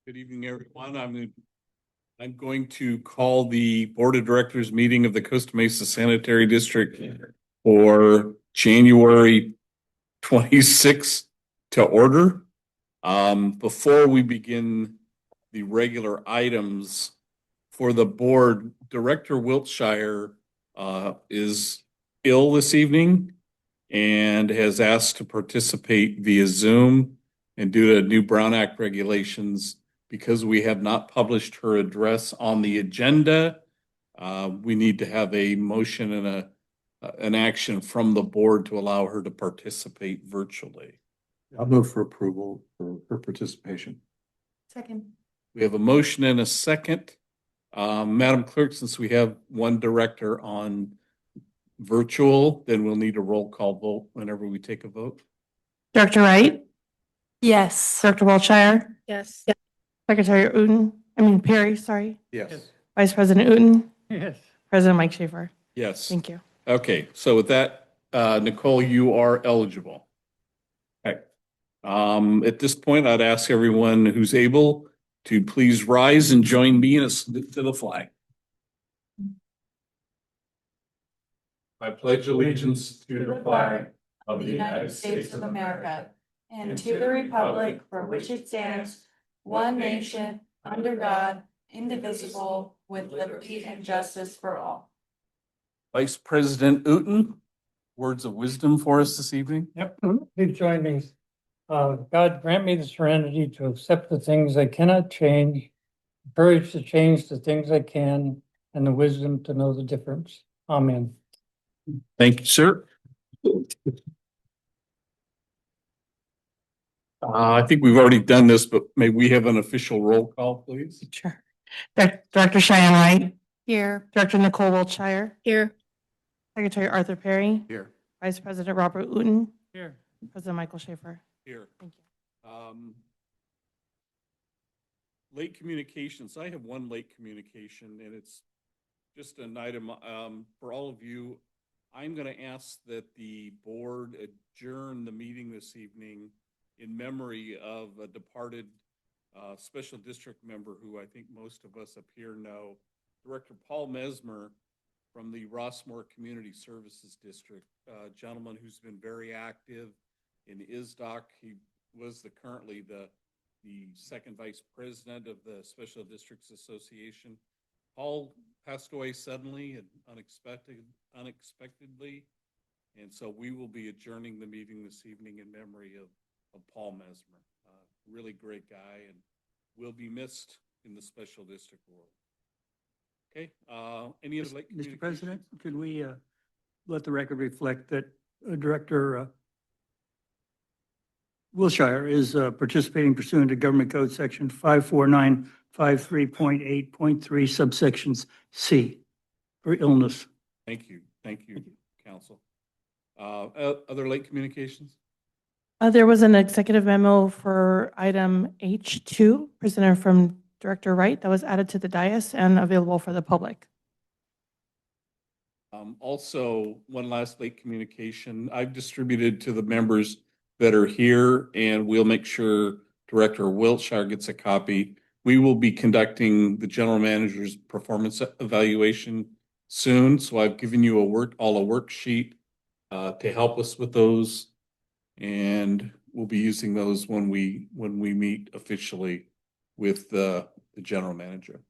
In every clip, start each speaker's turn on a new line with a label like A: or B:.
A: Good evening, everyone. I'm going to call the Board of Directors meeting of the Costa Mesa Sanitary District for January 26th to order. Before we begin the regular items for the board, Director Wiltshire is ill this evening and has asked to participate via Zoom, and due to new Brown Act regulations, because we have not published her address on the agenda, we need to have a motion and an action from the board to allow her to participate virtually.
B: I'll move for approval for her participation.
C: Second.
A: We have a motion and a second. Madam Clerk, since we have one director on virtual, then we'll need a roll call vote whenever we take a vote.
D: Director Wright,
C: Yes.
D: Director Wiltshire,
C: Yes.
D: Secretary Perry, sorry,
B: Yes.
D: Vice President Uten,
B: Yes.
D: President Mike Schaefer.
A: Yes.
D: Thank you.
A: Okay, so with that, Nicole, you are eligible. Okay. At this point, I'd ask everyone who's able to please rise and join me in a salute to the flag. I pledge allegiance to the flag
C: Of the United States of America and to the republic for which it stands, one nation, under God, indivisible, with liberty and justice for all.
A: Vice President Uten, words of wisdom for us this evening.
E: Yep, please join me. God grant me the serenity to accept the things I cannot change, courage to change the things I can, and the wisdom to know the difference. Amen.
A: Thank you, sir. I think we've already done this, but may we have an official roll call, please?
D: Sure. Director Cheyenne Wright,
C: Here.
D: Director Nicole Wiltshire,
C: Here.
D: Secretary Arthur Perry,
A: Here.
D: Vice President Robert Uten,
E: Here.
D: President Michael Schaefer.
A: Here.
D: Thank you.
A: Late communications. I have one late communication, and it's just an item for all of you. I'm going to ask that the board adjourn the meeting this evening in memory of a departed special district member who I think most of us up here know, Director Paul Mesmer from the Rossmore Community Services District, a gentleman who's been very active in ISDOC. He was currently the second vice president of the Special Districts Association. Paul passed away suddenly and unexpectedly, and so we will be adjourning the meeting this evening in memory of Paul Mesmer. Really great guy, and will be missed in the special district world. Okay, any other late
F: Mr. President, could we let the record reflect that Director Wiltshire is participating pursuant to Government Code Section 54953.8.3 subsections C for illness?
A: Thank you, Council. Other late communications?
D: There was an executive memo for item H2 presented from Director Wright that was added to the dais and available for the public.
A: Also, one last late communication. I've distributed to the members that are here, and we'll make sure Director Wiltshire gets a copy. We will be conducting the general manager's performance evaluation soon, so I've given you all a worksheet to help us with those, and we'll be using those when we meet officially with the general manager.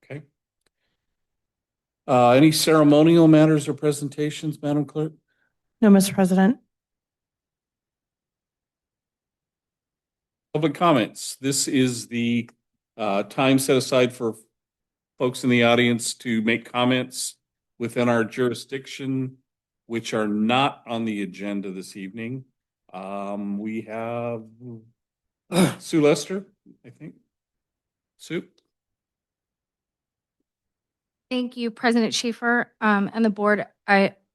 A: Okay. Any ceremonial matters or presentations, Madam Clerk?
D: No, Mr. President.
A: Public comments. This is the time set aside for folks in the audience to make comments within our jurisdiction, which are not on the agenda this evening. We have Sue Lester, I think. Sue?
G: Thank you, President Schaefer, and the board.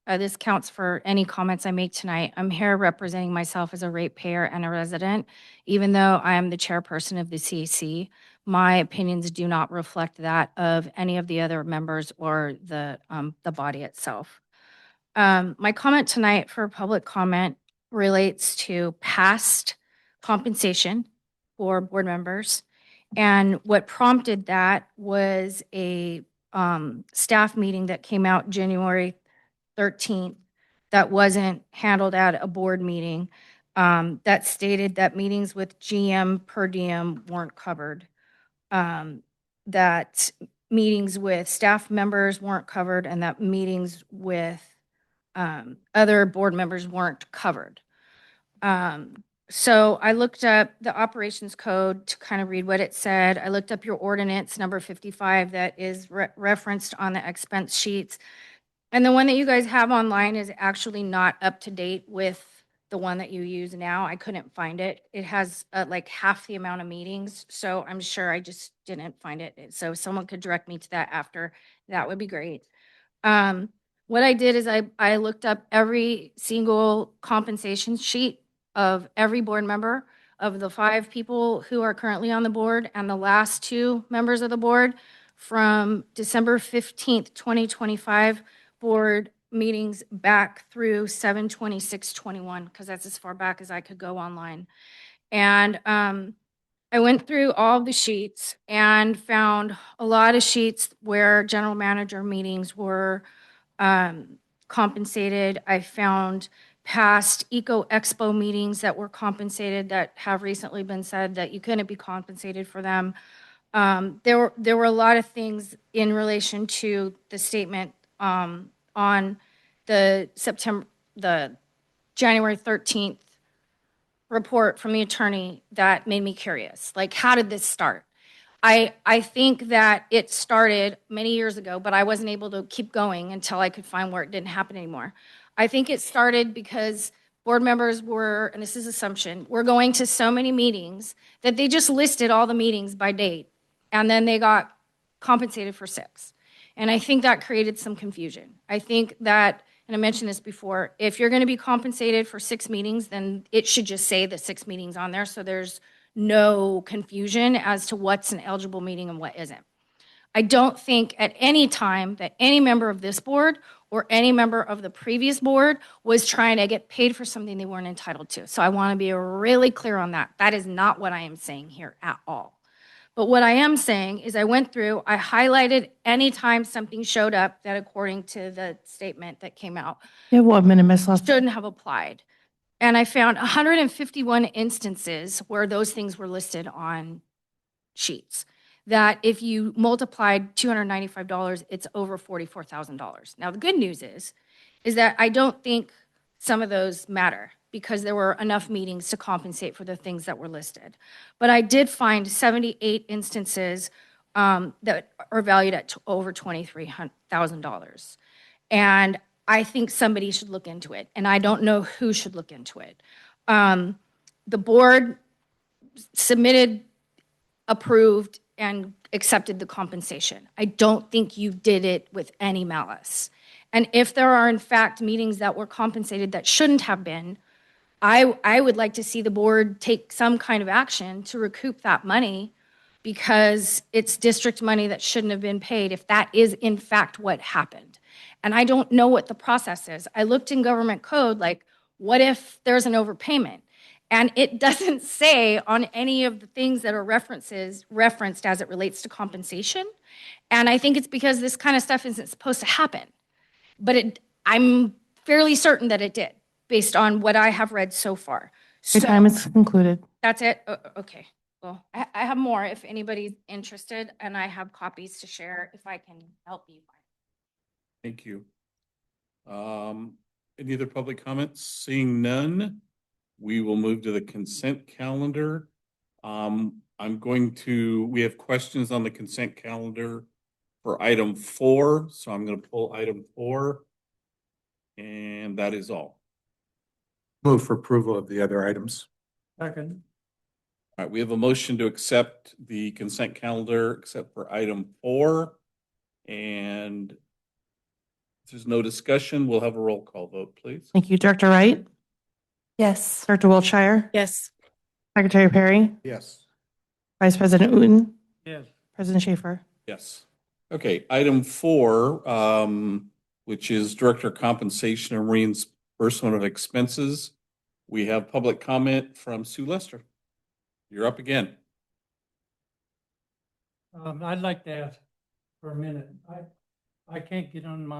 G: This counts for any comments I make tonight. I'm here representing myself as a ratepayer and a resident. Even though I am the chairperson of the CAC, my opinions do not reflect that of any of the other members or the body itself. My comment tonight for public comment relates to past compensation for board members And what prompted that was a staff meeting that came out January 13th that wasn't handled at a board meeting, that stated that meetings with GM per diem weren't covered. That meetings with staff members weren't covered, and that meetings with other board members weren't covered. So I looked up the operations code to kind of read what it said. I looked up your ordinance number 55 that is referenced on the expense sheets. And the one that you guys have online is actually not up to date with the one that you use now. I couldn't find it. It has like half the amount of meetings, so I'm sure I just didn't find it. So if someone could direct me to that after, that would be great. What I did is I looked up every single compensation sheet of every board member, of the 5 people who are currently on the board and the last 2 members of the board from December 15th, 2025 board meetings back through 7/26/21, because that's as far back as I could go online. And I went through all the sheets and found a lot of sheets where general manager meetings were compensated. I found past Eco Expo meetings that were compensated that have recently been said that you couldn't be compensated for them. There were a lot of things in relation to the statement on the January 13th report from the attorney that made me curious. Like, how did this start? I think that it started many years ago, but I wasn't able to keep going until I could find where it didn't happen anymore. I think it started because board members were, and this is assumption, were going to so many meetings that they just listed all the meetings by date, and then they got compensated for 6. And I think that created some confusion. I think that, and I mentioned this before, if you're going to be compensated for 6 meetings, then it should just say the 6 meetings on there, so there's no confusion as to what's an eligible meeting and what isn't. I don't think at any time that any member of this board or any member of the previous board was trying to get paid for something they weren't entitled to. So I want to be really clear on that. That is not what I am saying here at all. But what I am saying is I went through, I highlighted anytime something showed up that according to the statement that came out
D: You have 1 minute, Ms. Lawson.
G: shouldn't have applied. And I found 151 instances where those things were listed on sheets. That if you multiplied $295, it's over $44,000. Now, the good news is that I don't think some of those matter because there were enough meetings to compensate for the things that were listed. But I did find 78 instances that are valued at over $23,000. And I think somebody should look into it, and I don't know who should look into it. The board submitted, approved, and accepted the compensation. I don't think you did it with any malice. And if there are, in fact, meetings that were compensated that shouldn't have been, I would like to see the board take some kind of action to recoup that money because it's district money that shouldn't have been paid if that is, in fact, what happened. And I don't know what the process is. I looked in government code, like, what if there's an overpayment? And it doesn't say on any of the things that are referenced as it relates to compensation. And I think it's because this kind of stuff isn't supposed to happen. But I'm fairly certain that it did, based on what I have read so far.
D: Your time is concluded.
G: That's it? Okay. Well, I have more if anybody's interested, and I have copies to share if I can help you.
A: Thank you. Any other public comments? Seeing none, we will move to the consent calendar. We have questions on the consent calendar for item 4, so I'm going to pull item 4. And that is all.
B: Move for approval of the other items.
E: Second.
A: All right, we have a motion to accept the consent calendar except for item 4. And if there's no discussion, we'll have a roll call vote, please.
D: Thank you. Director Wright,
C: Yes.
D: Director Wiltshire,
C: Yes.
D: Secretary Perry,
B: Yes.
D: Vice President Uten,
E: Yes.
D: President Schaefer.
A: Yes. Okay, item 4, which is Director Compensation and Reimbursement of Expenses. We have public comment from Sue Lester. You're up again.
E: I'd like to ask for a minute. I can't get on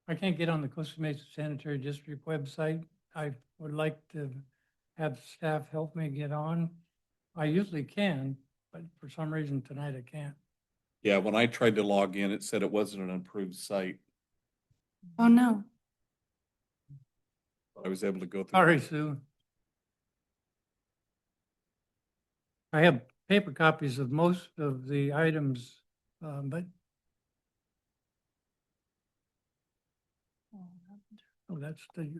E: I can't get on the Costa Mesa Sanitary District website. I would like to have staff help me get on. I usually can, but for some reason tonight I can't.
A: Yeah, when I tried to log in, it said it wasn't an approved site.
C: Oh, no.
A: I was able to go through.
E: Sorry, Sue. I have paper copies of most of the items, but, oh,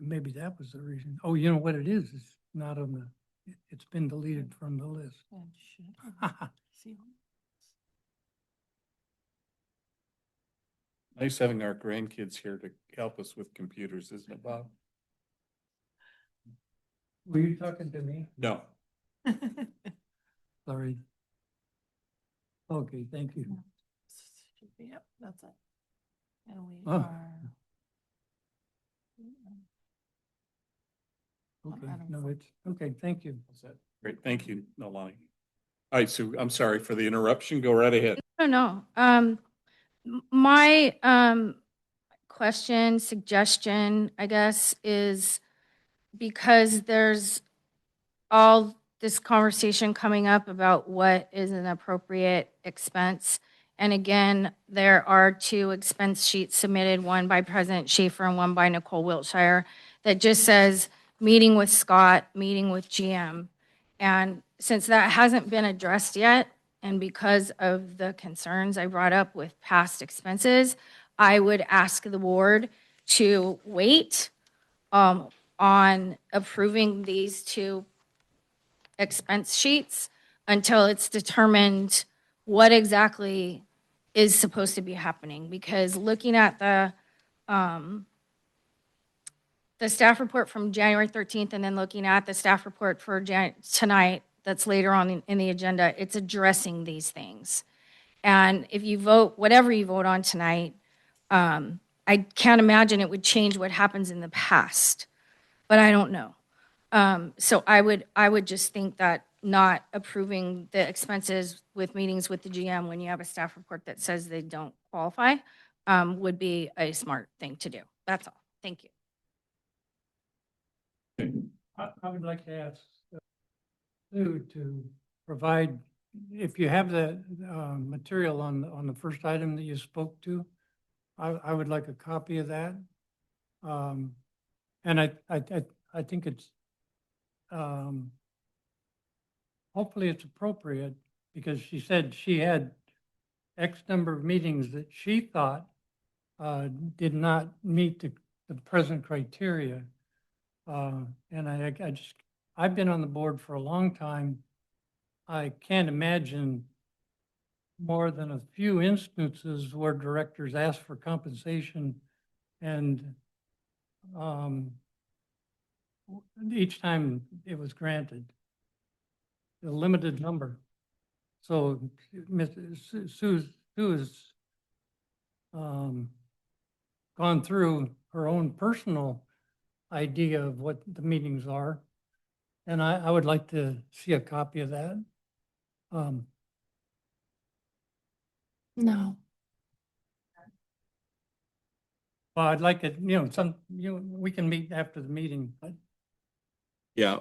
E: maybe that was the reason. Oh, you know what it is? It's not on it's been deleted from the list.
A: Nice having our grandkids here to help us with computers, isn't it, Bob?
E: Were you talking to me?
A: No.
E: Sorry. Okay, thank you.
D: Yep, that's it. And we
E: Oh.
D: are.
E: Okay,
D: Item
E: no,
D: four.
E: it's, okay, thank you.
A: That's it. Great, thank you, Nolani. All right, Sue, I'm sorry for the interruption. Go right ahead.
G: No. My question, suggestion, I guess, is because there's all this conversation coming up about what is an appropriate expense. And again, there are two expense sheets submitted, one by President Schaefer and one by Nicole Wiltshire, that just says meeting with Scott, meeting with GM. And since that hasn't been addressed yet, and because of the concerns I brought up with past expenses, I would ask the board to wait on approving these two expense sheets until it's determined what exactly is supposed to be happening. Because looking at the staff report from January 13th and then looking at the staff report for tonight, that's later on in the agenda, it's addressing these things. And if you vote, whatever you vote on tonight, I can't imagine it would change what happens in the past, but I don't know. So I would just think that not approving the expenses with meetings with the GM when you have a staff report that says they don't qualify would be a smart thing to do. That's all. Thank you.
E: I would like to ask Sue to provide, if you have the material on the first item that you spoke to, I would like a copy of that. And I think it's hopefully it's appropriate because she said she had X number of meetings that she thought did not meet the present criteria. And I've been on the board for a long time. I can't imagine more than a few instances where directors ask for compensation and each time it was granted a limited number. So Sue has gone through her own personal idea of what the meetings are. And I would like to see a copy of that.
D: No.
E: Well, I'd like it, we can meet after the meeting, but
A: Yeah,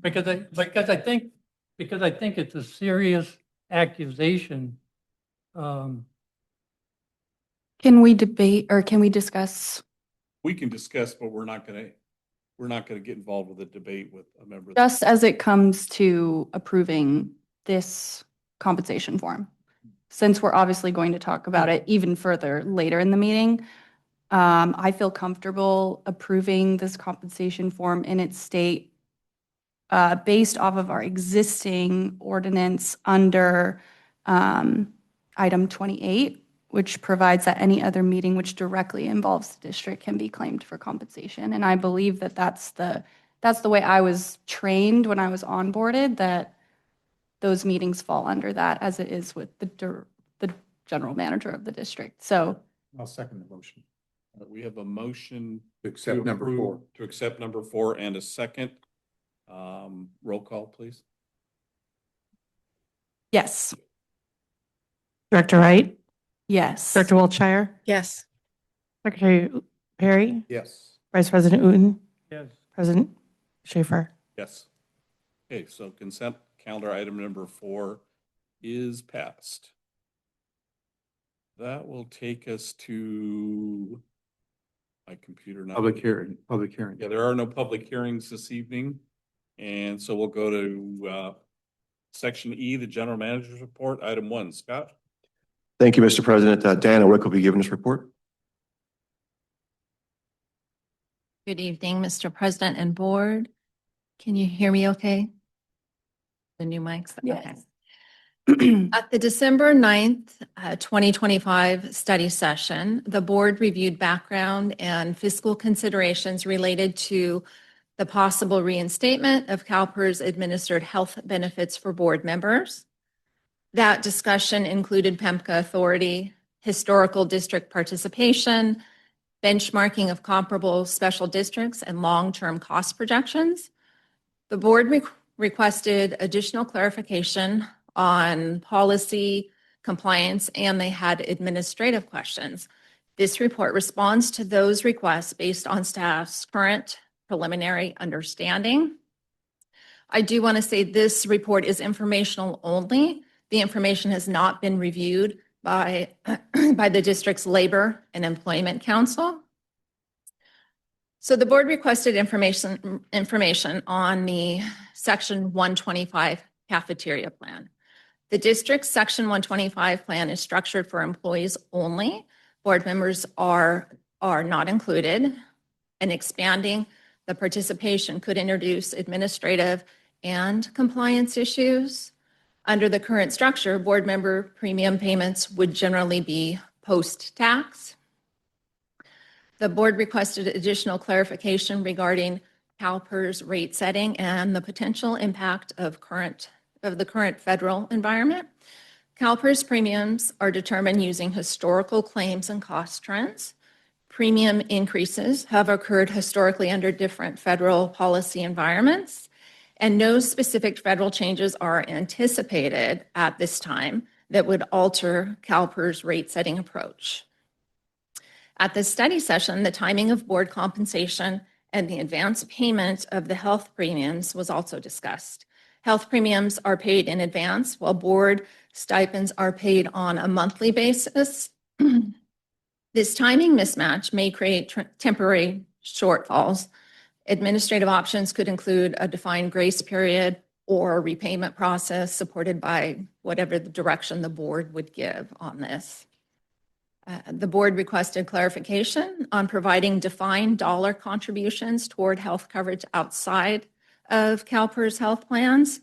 E: because I think it's a serious accusation.
C: Can we debate or can we discuss
A: we can discuss, but we're not gonna get involved with a debate with a member.
C: just as it comes to approving this compensation form? Since we're obviously going to talk about it even further later in the meeting, I feel comfortable approving this compensation form in its state based off of our existing ordinance under item 28, which provides that any other meeting which directly involves the district can be claimed for compensation. And I believe that that's the way I was trained when I was onboarded, that those meetings fall under that, as it is with the general manager of the district. So
B: I'll second the motion.
A: We have a motion
B: To accept number
A: approve-
B: 4.
A: To accept number 4 and a second. Roll call, please.
C: yes,
D: Director Wright,
C: Yes.
D: Director Wiltshire,
H: Yes.
D: Secretary Perry,
B: Yes.
D: Vice President Uten,
E: Yes.
D: President Schaefer.
A: Yes. Okay, so consent calendar item number 4 is passed. That will take us to my computer now.
B: Public hearing.
A: Yeah, there are no public hearings this evening. And so we'll go to section E, the general manager's report, item 1. Scott?
I: Thank you, Mr. President. Diana Wick will be giving this report.
H: Good evening, Mr. President and Board. Can you hear me okay? The new mics?
C: Yes.
H: Okay. At the December 9th, 2025 study session, the board reviewed background and fiscal considerations related to the possible reinstatement of CalPERS administered health benefits for board members. That discussion included PEMCA authority, historical district participation, benchmarking of comparable special districts, and long-term cost projections. The board requested additional clarification on policy compliance, and they had administrative questions. This report responds to those requests based on staff's current preliminary understanding. I do want to say this report is informational only. The information has not been reviewed by the district's Labor and Employment Council. So the board requested information on the Section 125 cafeteria plan. The district's Section 125 plan is structured for employees only. Board members are not included, and expanding the participation could introduce administrative and compliance issues. Under the current structure, board member premium payments would generally be post-tax. The board requested additional clarification regarding CalPERS rate setting and the potential impact of the current federal environment. CalPERS premiums are determined using historical claims and cost trends. Premium increases have occurred historically under different federal policy environments, and no specific federal changes are anticipated at this time that would alter CalPERS rate setting approach. At the study session, the timing of board compensation and the advance payment of the health premiums was also discussed. Health premiums are paid in advance, while board stipends are paid on a monthly basis. This timing mismatch may create temporary shortfalls. Administrative options could include a defined grace period or a repayment process supported by whatever the direction the board would give on this. The board requested clarification on providing defined dollar contributions toward health coverage outside of CalPERS health plans.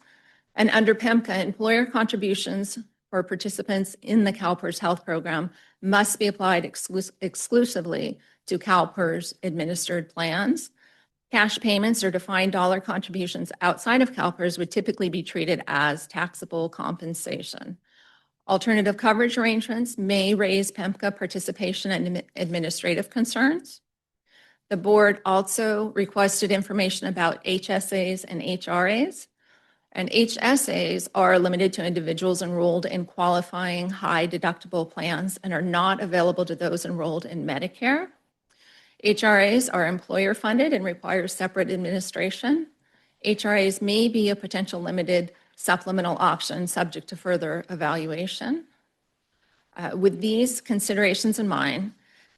H: And under PEMCA, employer contributions for participants in the CalPERS health program must be applied exclusively to CalPERS administered plans. Cash payments or defined dollar contributions outside of CalPERS would typically be treated as taxable compensation. Alternative coverage arrangements may raise PEMCA participation and administrative concerns. The board also requested information about HSAs and HRAs. And HSAs are limited to individuals enrolled in qualifying high deductible plans and are not available to those enrolled in Medicare. HRAs are employer funded and require separate administration. HRAs may be a potential limited supplemental option subject to further evaluation. With these considerations in mind,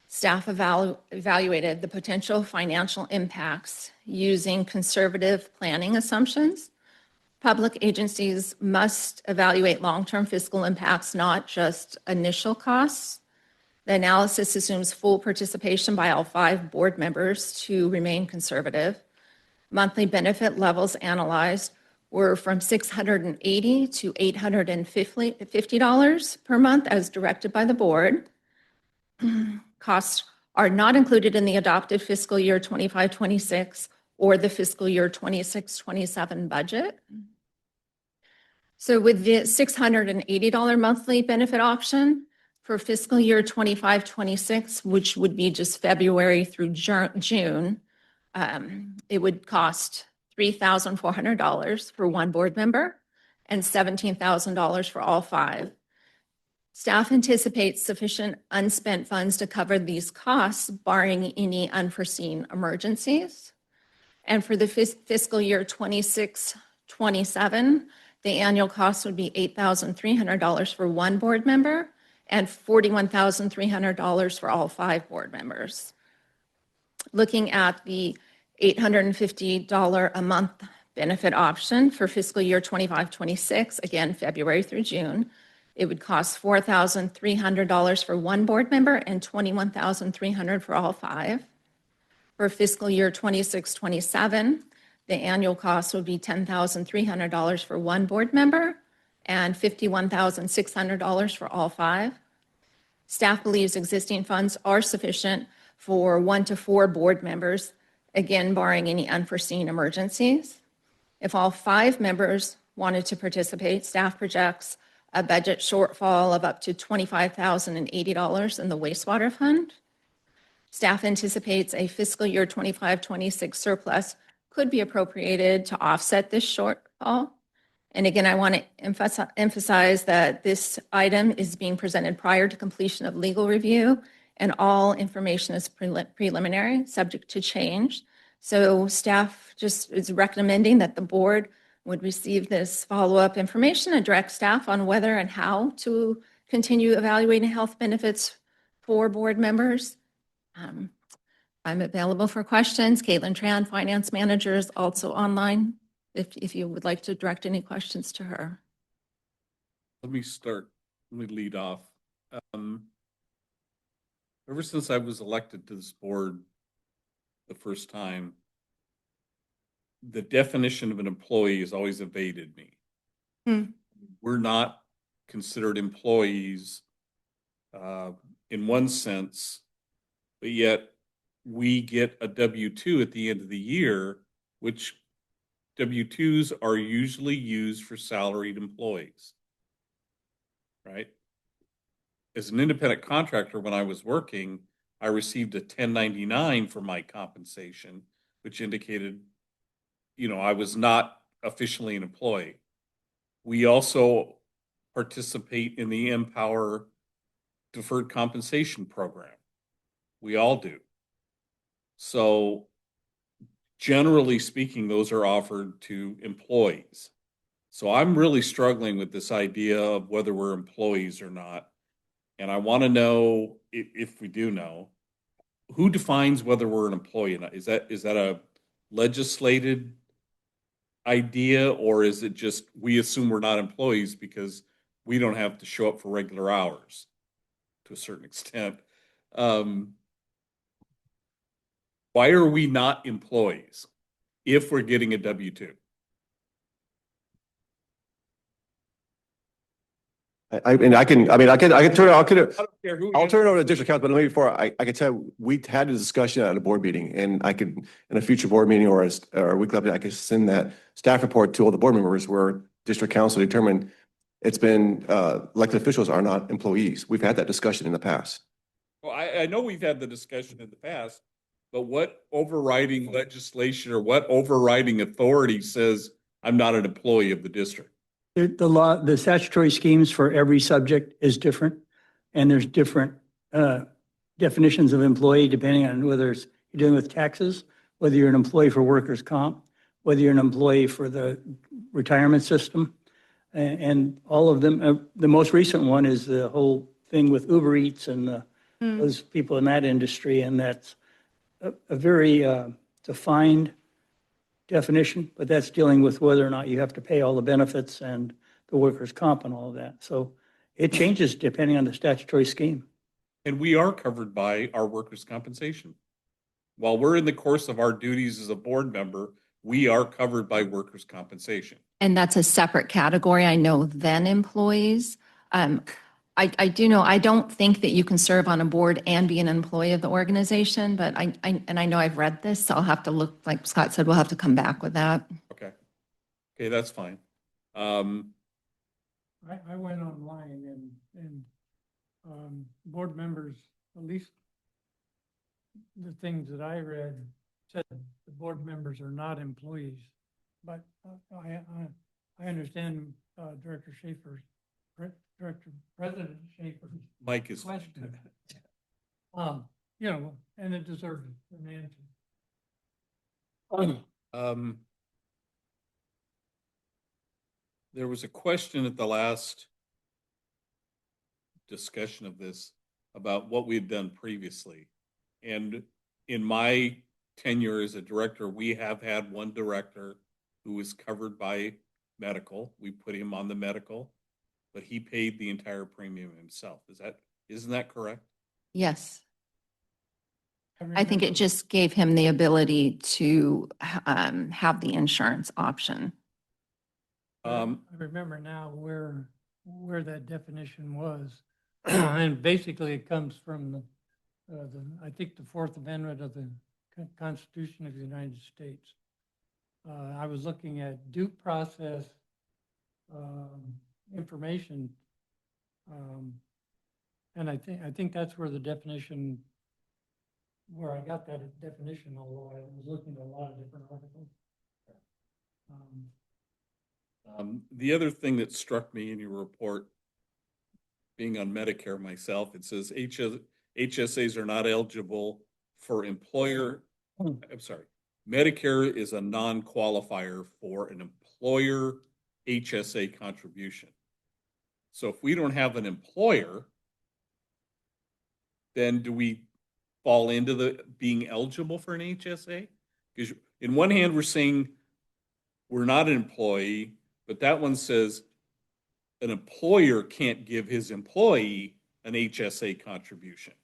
H: staff evaluated the potential financial impacts using conservative planning assumptions. Public agencies must evaluate long-term fiscal impacts, not just initial costs. The analysis assumes full participation by all 5 board members to remain conservative. Monthly benefit levels analyzed were from $680 to $850 per month as directed by the board. Costs are not included in the adopted fiscal year 25-26 or the fiscal year 26-27 budget. So with the $680 monthly benefit option for fiscal year 25-26, which would be just February through June, it would cost $3,400 for one board member and $17,000 for all 5. Staff anticipates sufficient unspent funds to cover these costs barring any unforeseen emergencies. And for the fiscal year 26-27, the annual cost would be $8,300 for one board member and $41,300 for all 5 board members. Looking at the $850 a month benefit option for fiscal year 25-26, again, February through June, it would cost $4,300 for one board member and $21,300 for all 5. For fiscal year 26-27, the annual cost would be $10,300 for one board member and $51,600 for all 5. Staff believes existing funds are sufficient for 1 to 4 board members, again, barring any unforeseen emergencies. If all 5 members wanted to participate, staff projects a budget shortfall of up to $25,080 in the wastewater fund. Staff anticipates a fiscal year 25-26 surplus could be appropriated to offset this shortfall. And again, I want to emphasize that this item is being presented prior to completion of legal review, and all information is preliminary, subject to change. So staff just is recommending that the board would receive this follow-up information and direct staff on whether and how to continue evaluating health benefits for board members. I'm available for questions. Caitlin Tran, Finance Manager, is also online if you would like to direct any questions to her.
A: Let me lead off. Ever since I was elected to this board the first time, the definition of an employee has always evaded me. We're not considered employees in one sense, but yet we get a W-2 at the end of the year, which W-2s are usually used for salaried employees, right? As an independent contractor, when I was working, I received a 1099 for my compensation, which indicated, I was not officially an employee. We also participate in the Empower Deferred Compensation Program. We all do. So generally speaking, those are offered to employees. So I'm really struggling with this idea of whether we're employees or not. And I want to know, if we do know, who defines whether we're an employee or not? Is that a legislated idea, or is it just we assume we're not employees because we don't have to show up for regular hours to a certain extent? Why are we not employees if we're getting a W-2?
I: I can turn,
A: I don't care who.
I: I'll turn it over to district council, but maybe before I can tell you, we had a discussion at a board meeting, and I could, in a future board meeting or a weekly update, I could send that staff report to all the board members where district council determined it's been, elected officials are not employees. We've had that discussion in the past.
A: Well, I know we've had the discussion in the past, but what overriding legislation or what overriding authority says I'm not an employee of the district?
F: The law, the statutory schemes for every subject is different, and there's different definitions of employee depending on whether you're dealing with taxes, whether you're an employee for workers' comp, whether you're an employee for the retirement system, and all of them. The most recent one is the whole thing with Uber Eats and those people in that industry, and that's a very defined definition, but that's dealing with whether or not you have to pay all the benefits and the workers' comp and all of that. So it changes depending on the statutory scheme.
A: And we are covered by our workers' compensation. While we're in the course of our duties as a board member, we are covered by workers' compensation.
H: And that's a separate category, I know, than employees. I do know, I don't think that you can serve on a board and be an employee of the organization, but I know I've read this, so I'll have to look, like Scott said, we'll have to come back with that.
A: Okay, that's fine.
E: I went online and board members, at least the things that I read, said the board members are not employees. But I understand Director Schaefer's Director, President Schaefer's
A: Mike is.
E: question. And it deserves an answer.
A: There was a question at the last discussion of this about what we had done previously. And in my tenure as a director, we have had one director who was covered by medical. We put him on the medical, but he paid the entire premium himself. Isn't that correct?
H: Yes. I think it just gave him the ability to have the insurance option.
E: I remember now where that definition was. And basically it comes from I think the Fourth Amendment of the Constitution of the United States. I was looking at due process information. And I think that's where the definition, where I got that definition, although I was looking at a lot of different articles.
A: The other thing that struck me in your report, being on Medicare myself, it says HSAs are not eligible for employer. I'm sorry. Medicare is a non-qualifier for an employer HSA contribution. So if we don't have an employer, then do we fall into the being eligible for an HSA? Because in one hand, we're saying we're not an employee, but that one says an employer can't give his employee an HSA contribution.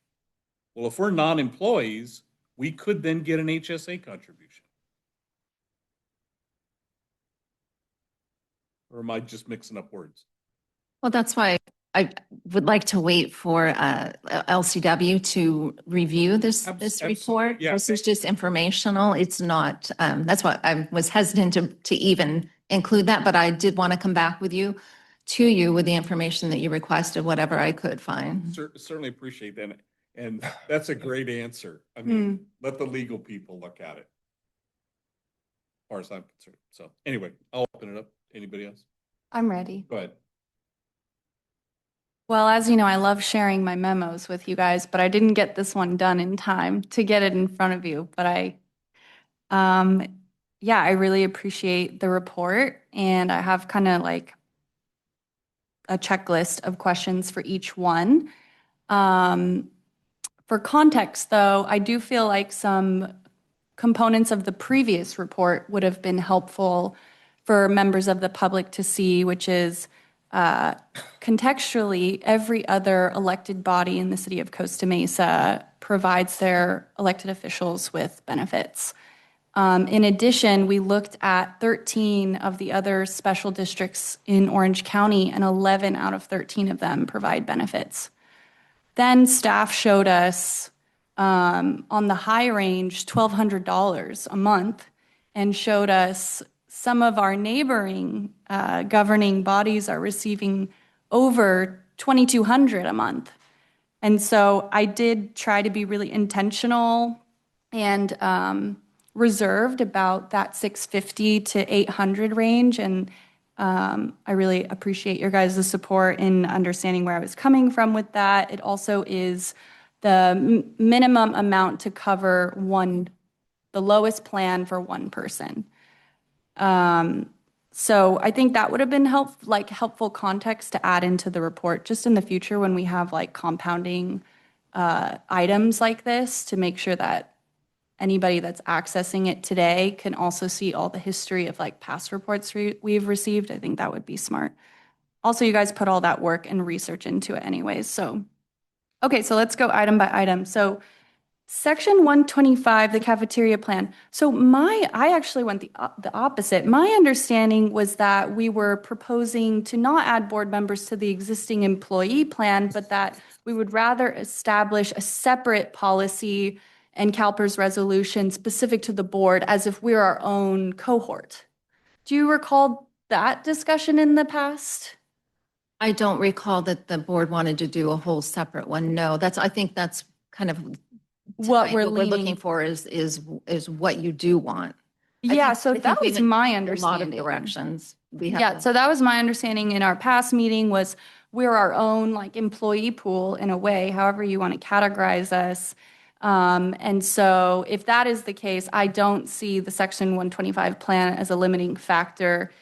A: Well, if we're non-employees, we could then get an HSA contribution. Or am I just mixing up words?
H: Well, that's why I would like to wait for LCW to review this report.
A: Yeah.
H: This is just informational. It's not, that's why I was hesitant to even include that, but I did want to come back with you with the information that you requested, whatever I could find.
A: Certainly appreciate that. And that's a great answer. I mean, let the legal people look at it. As far as I'm concerned. So anyway, I'll open it up. Anybody else?
C: I'm ready.
A: Go ahead.
C: Well, as you know, I love sharing my memos with you guys, but I didn't get this one done in time to get it in front of you. But I really appreciate the report, and I have kind of like a checklist of questions for each one. For context, though, I do feel like some components of the previous report would have been helpful for members of the public to see, which is contextually, every other elected body in the city of Costa Mesa provides their elected officials with benefits. In addition, we looked at 13 of the other special districts in Orange County, and 11 out of 13 of them provide benefits. Then staff showed us on the high range $1,200 a month, and showed us some of our neighboring governing bodies are receiving over $2,200 a month. And so I did try to be really intentional and reserved about that $650 to $800 range. And I really appreciate your guys' support in understanding where I was coming from with that. It also is the minimum amount to cover the lowest plan for one person. So I think that would have been helpful context to add into the report just in the future when we have like compounding items like this, to make sure that anybody that's accessing it today can also see all the history of like past reports we've received. I think that would be smart. Also, you guys put all that work and research into it anyways. So, okay, so let's go item by item. So Section 125, the cafeteria plan. So I actually went the opposite. My understanding was that we were proposing to not add board members to the existing employee plan, but that we would rather establish a separate policy and CalPERS resolution specific to the board as if we're our own cohort. Do you recall that discussion in the past?
H: I don't recall that the board wanted to do a whole separate one. No, I think that's kind of
C: What we're
H: looking
C: leaning
H: for is what you do want.
C: Yeah, so that was my
H: A lot of
C: understanding.
H: directions.
C: Yeah, so that was my understanding in our past meeting was we're our own like employee pool in a way, however you want to categorize us. And so if that is the case, I don't see the Section 125 plan as a limiting factor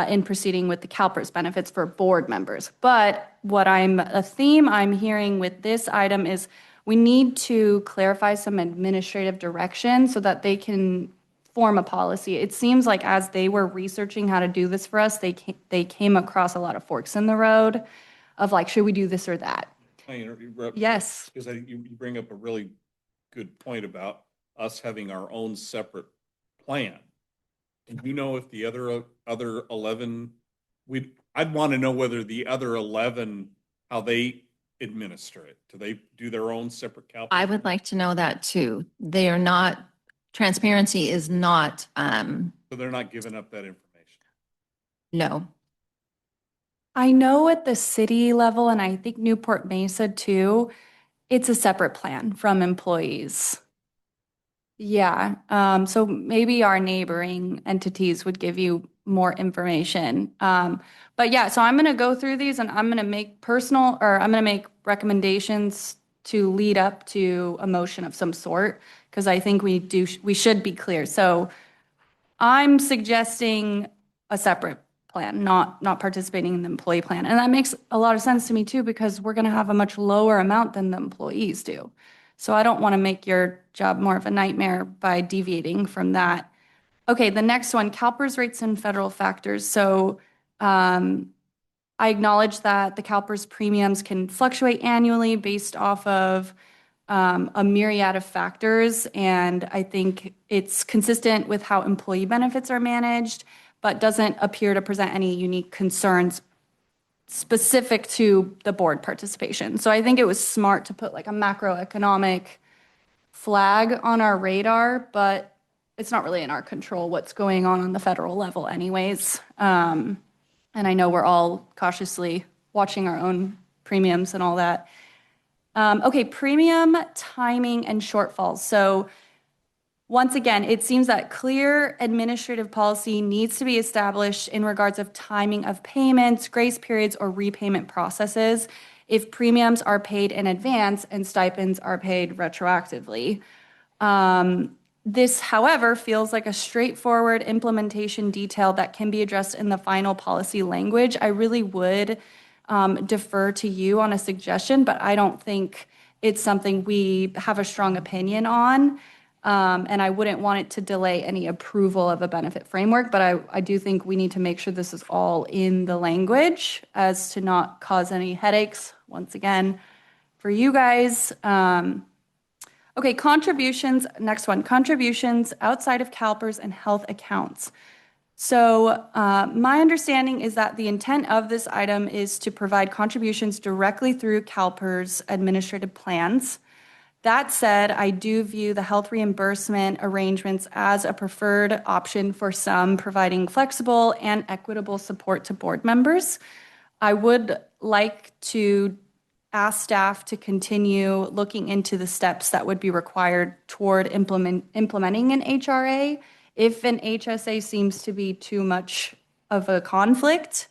C: in proceeding with the CalPERS benefits for board members. But a theme I'm hearing with this item is we need to clarify some administrative direction so that they can form a policy. It seems like as they were researching how to do this for us, they came across a lot of forks in the road of like, should we do this or that? Yes.
A: Because you bring up a really good point about us having our own separate plan. And you know, if the other 11, I'd want to know whether the other 11, how they administer it. Do they do their own separate calculation?
H: I would like to know that too. They are not, transparency is not,
A: So they're not giving up that information.
H: no.
C: I know at the city level, and I think Newport Mesa too, it's a separate plan from employees. Yeah, so maybe our neighboring entities would give you more information. But yeah, so I'm gonna go through these and I'm gonna make recommendations to lead up to a motion of some sort, because I think we should be clear. So I'm suggesting a separate plan, not participating in the employee plan. And that makes a lot of sense to me too, because we're gonna have a much lower amount than the employees do. So I don't want to make your job more of a nightmare by deviating from that. Okay, the next one, CalPERS rates and federal factors. So I acknowledge that the CalPERS premiums can fluctuate annually based off of a myriad of factors. And I think it's consistent with how employee benefits are managed, but doesn't appear to present any unique concerns specific to the board participation. So I think it was smart to put like a macroeconomic flag on our radar, but it's not really in our control what's going on the federal level anyways. And I know we're all cautiously watching our own premiums and all that. Okay, premium timing and shortfalls. So once again, it seems that clear administrative policy needs to be established in regards of timing of payments, grace periods, or repayment processes if premiums are paid in advance and stipends are paid retroactively. This, however, feels like a straightforward implementation detail that can be addressed in the final policy language. I really would defer to you on a suggestion, but I don't think it's something we have a strong opinion on. And I wouldn't want it to delay any approval of a benefit framework, but I do think we need to make sure this is all in the language as to not cause any headaches, once again, for you guys. Okay, contributions, next one, contributions outside of CalPERS and health accounts. So my understanding is that the intent of this item is to provide contributions directly through CalPERS administrative plans. That said, I do view the health reimbursement arrangements as a preferred option for some, providing flexible and equitable support to board members. I would like to ask staff to continue looking into the steps that would be required toward implementing an HRA if an HSA seems to be too much of a conflict.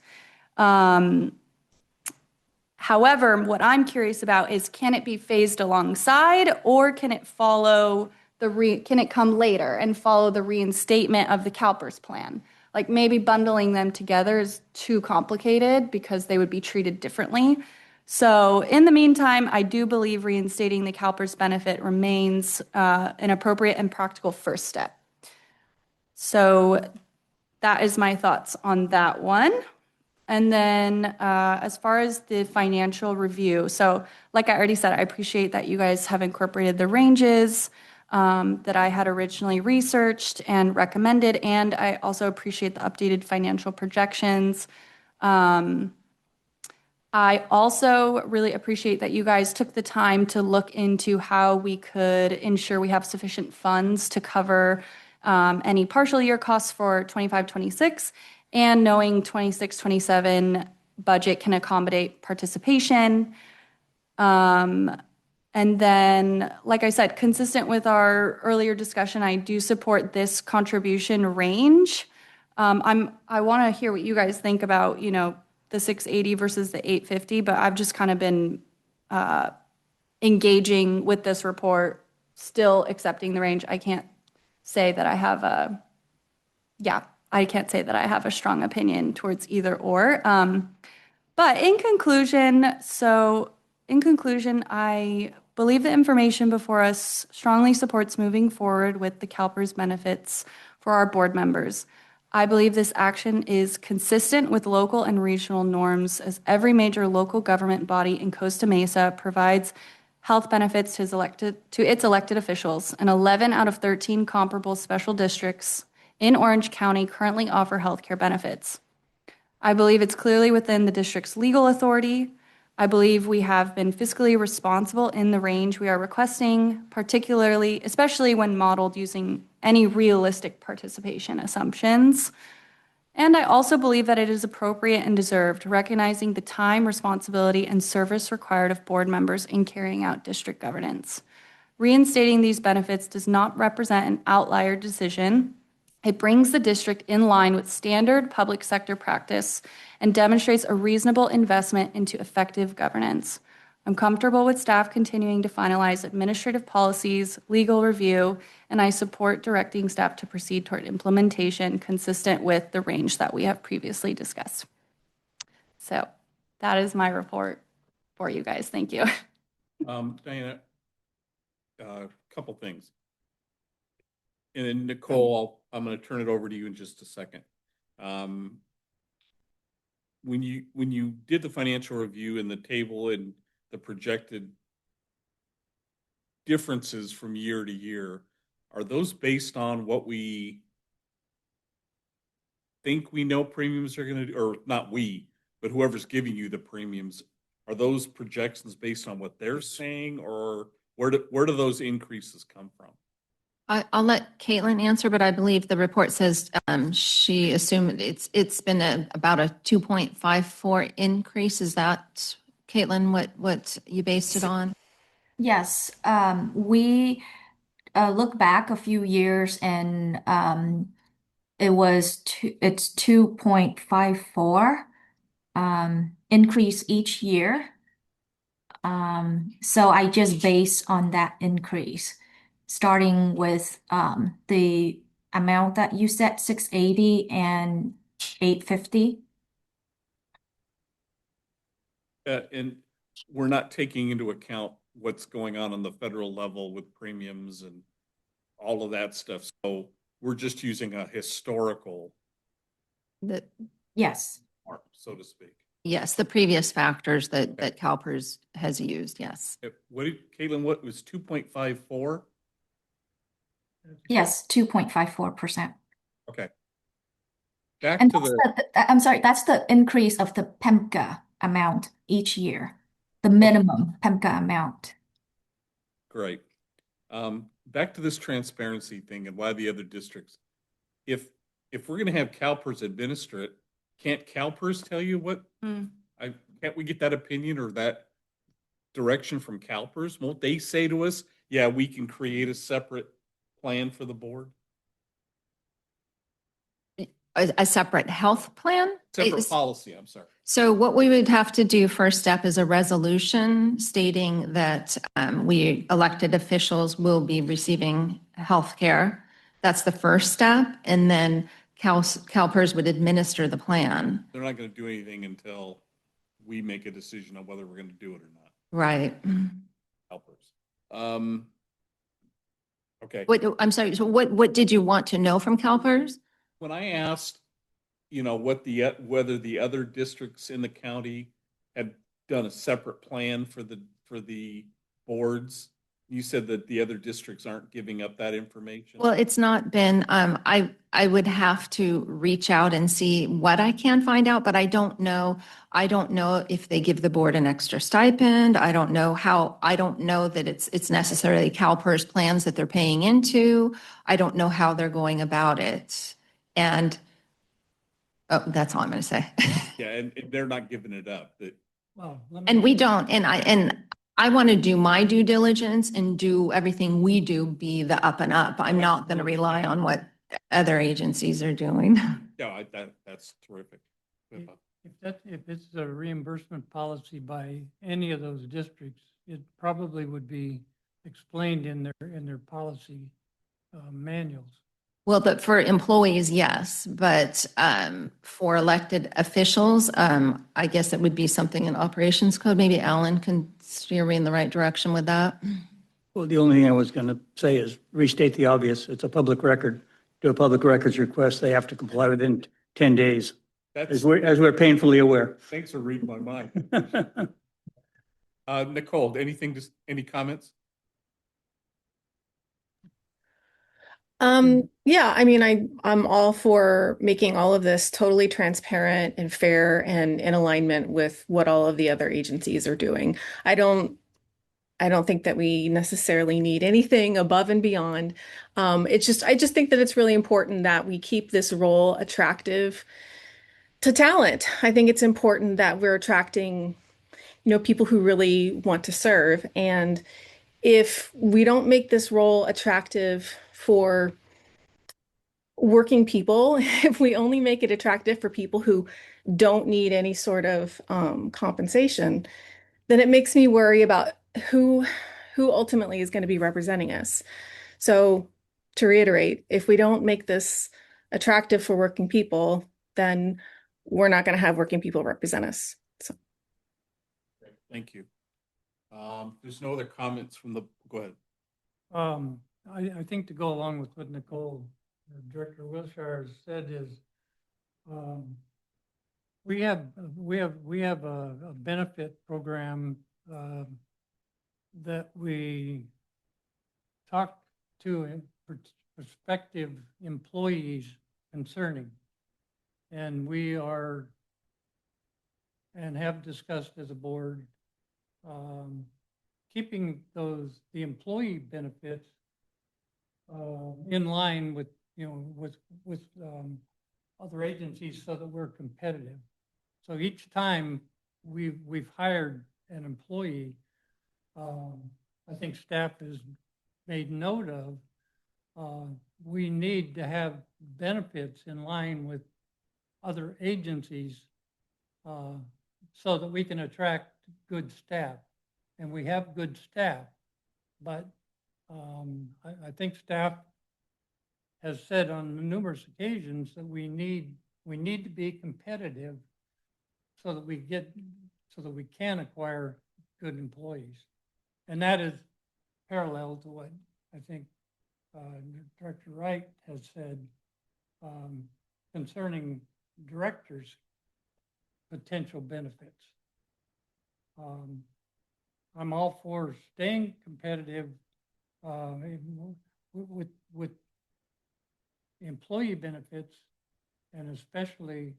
C: However, what I'm curious about is, can it be phased alongside, or can it follow can it come later and follow the reinstatement of the CalPERS plan? Like maybe bundling them together is too complicated because they would be treated differently. So in the meantime, I do believe reinstating the CalPERS benefit remains an appropriate and practical first step. So that is my thoughts on that one. And then as far as the financial review, so like I already said, I appreciate that you guys have incorporated the ranges that I had originally researched and recommended, and I also appreciate the updated financial projections. I also really appreciate that you guys took the time to look into how we could ensure we have sufficient funds to cover any partial year costs for 25-26. And knowing 26-27 budget can accommodate participation. And then, like I said, consistent with our earlier discussion, I do support this contribution range. I want to hear what you guys think about, the 680 versus the 850, but I've just kind of been engaging with this report, still accepting the range. I can't say that I have a strong opinion towards either or. But in conclusion, I believe the information before us strongly supports moving forward with the CalPERS benefits for our board members. I believe this action is consistent with local and regional norms, as every major local government body in Costa Mesa provides health benefits to its elected officials, and 11 out of 13 comparable special districts in Orange County currently offer healthcare benefits. I believe it's clearly within the district's legal authority. I believe we have been fiscally responsible in the range we are requesting, especially when modeled using any realistic participation assumptions. And I also believe that it is appropriate and deserved, recognizing the time, responsibility, and service required of board members in carrying out district governance. Reinstating these benefits does not represent an outlier decision. It brings the district in line with standard public sector practice and demonstrates a reasonable investment into effective governance. I'm comfortable with staff continuing to finalize administrative policies, legal review, and I support directing staff to proceed toward implementation consistent with the range that we have previously discussed. So that is my report for you guys. Thank you.
A: Diana, a couple things. And then Nicole, I'm going to turn it over to you in just a second. When you did the financial review and the table and the projected differences from year to year, are those based on what we think we know premiums are going to do, or not we, but whoever's giving you the premiums? Are those projections based on what they're saying, or where do those increases come from?
H: I'll let Caitlin answer, but I believe the report says she assumed it's been about a 2.54 increase. Is that, Caitlin, what you based it on?
J: Yes, we look back a few years and it's 2.54 increase each year. So I just base on that increase, starting with the amount that you said, 680 and 850.
A: And we're not taking into account what's going on the federal level with premiums and all of that stuff. So we're just using a historical
J: Yes.
A: mark, so to speak.
H: Yes, the previous factors that CalPERS has used, yes.
A: Caitlin, what was 2.54?
J: Yes, 2.54%.
A: Okay. Back
J: And
A: to
J: I'm sorry, that's the increase of the PEMCA amount each year, the minimum PEMCA amount.
A: Great. Back to this transparency thing and why the other districts. If we're going to have CalPERS administer it, can't CalPERS tell you what? Can't we get that opinion or that direction from CalPERS? Won't they say to us, yeah, we can create a separate plan for the board?
H: A separate health plan?
A: Separate policy, I'm sorry.
H: So what we would have to do first step is a resolution stating that we elected officials will be receiving health care. That's the first step. And then CalPERS would administer the plan.
A: They're not going to do anything until we make a decision on whether we're going to do it or not.
H: Right.
A: CalPERS. Okay.
H: I'm sorry. So what did you want to know from CalPERS?
A: When I asked, whether the other districts in the county had done a separate plan for the boards, you said that the other districts aren't giving up that information.
H: Well, it's not been, I would have to reach out and see what I can find out, but I don't know if they give the board an extra stipend. I don't know that it's necessarily CalPERS plans that they're paying into. I don't know how they're going about it. And that's all I'm going to say.
A: Yeah, and they're not giving it up.
H: And we don't, and I want to do my due diligence and do everything we do be the up and up. I'm not going to rely on what other agencies are doing.
A: Yeah, that's terrific.
E: If it's a reimbursement policy by any of those districts, it probably would be explained in their policy manuals.
H: Well, but for employees, yes, but for elected officials, I guess it would be something in operations code. Maybe Alan can steer me in the right direction with that.
F: Well, the only thing I was going to say is restate the obvious. It's a public record. Do a public records request, they have to comply within 10 days,
A: That's,
F: as we're painfully aware.
A: thanks for reading my mind. Nicole, any comments?
K: Yeah, I mean, I'm all for making all of this totally transparent and fair and in alignment with what all of the other agencies are doing. I don't think that we necessarily need anything above and beyond. I just think that it's really important that we keep this role attractive to talent. I think it's important that we're attracting, people who really want to serve. And if we don't make this role attractive for working people, if we only make it attractive for people who don't need any sort of compensation, then it makes me worry about who ultimately is going to be representing us. So to reiterate, if we don't make this attractive for working people, then we're not going to have working people represent us. So.
A: Thank you. There's no other comments go ahead.
E: I think to go along with what Nicole, Director Wilshire said is, we have a benefit program that we talk to prospective employees concerning. And we are and have discussed as a board keeping the employee benefits in line with other agencies so that we're competitive. So each time we've hired an employee, I think staff has made note of, we need to have benefits in line with other agencies so that we can attract good staff. And we have good staff, but I think staff has said on numerous occasions that we need to be competitive so that we can acquire good employees. And that is parallel to what I think Director Wright has said concerning directors' potential benefits. I'm all for staying competitive with employee benefits, and especially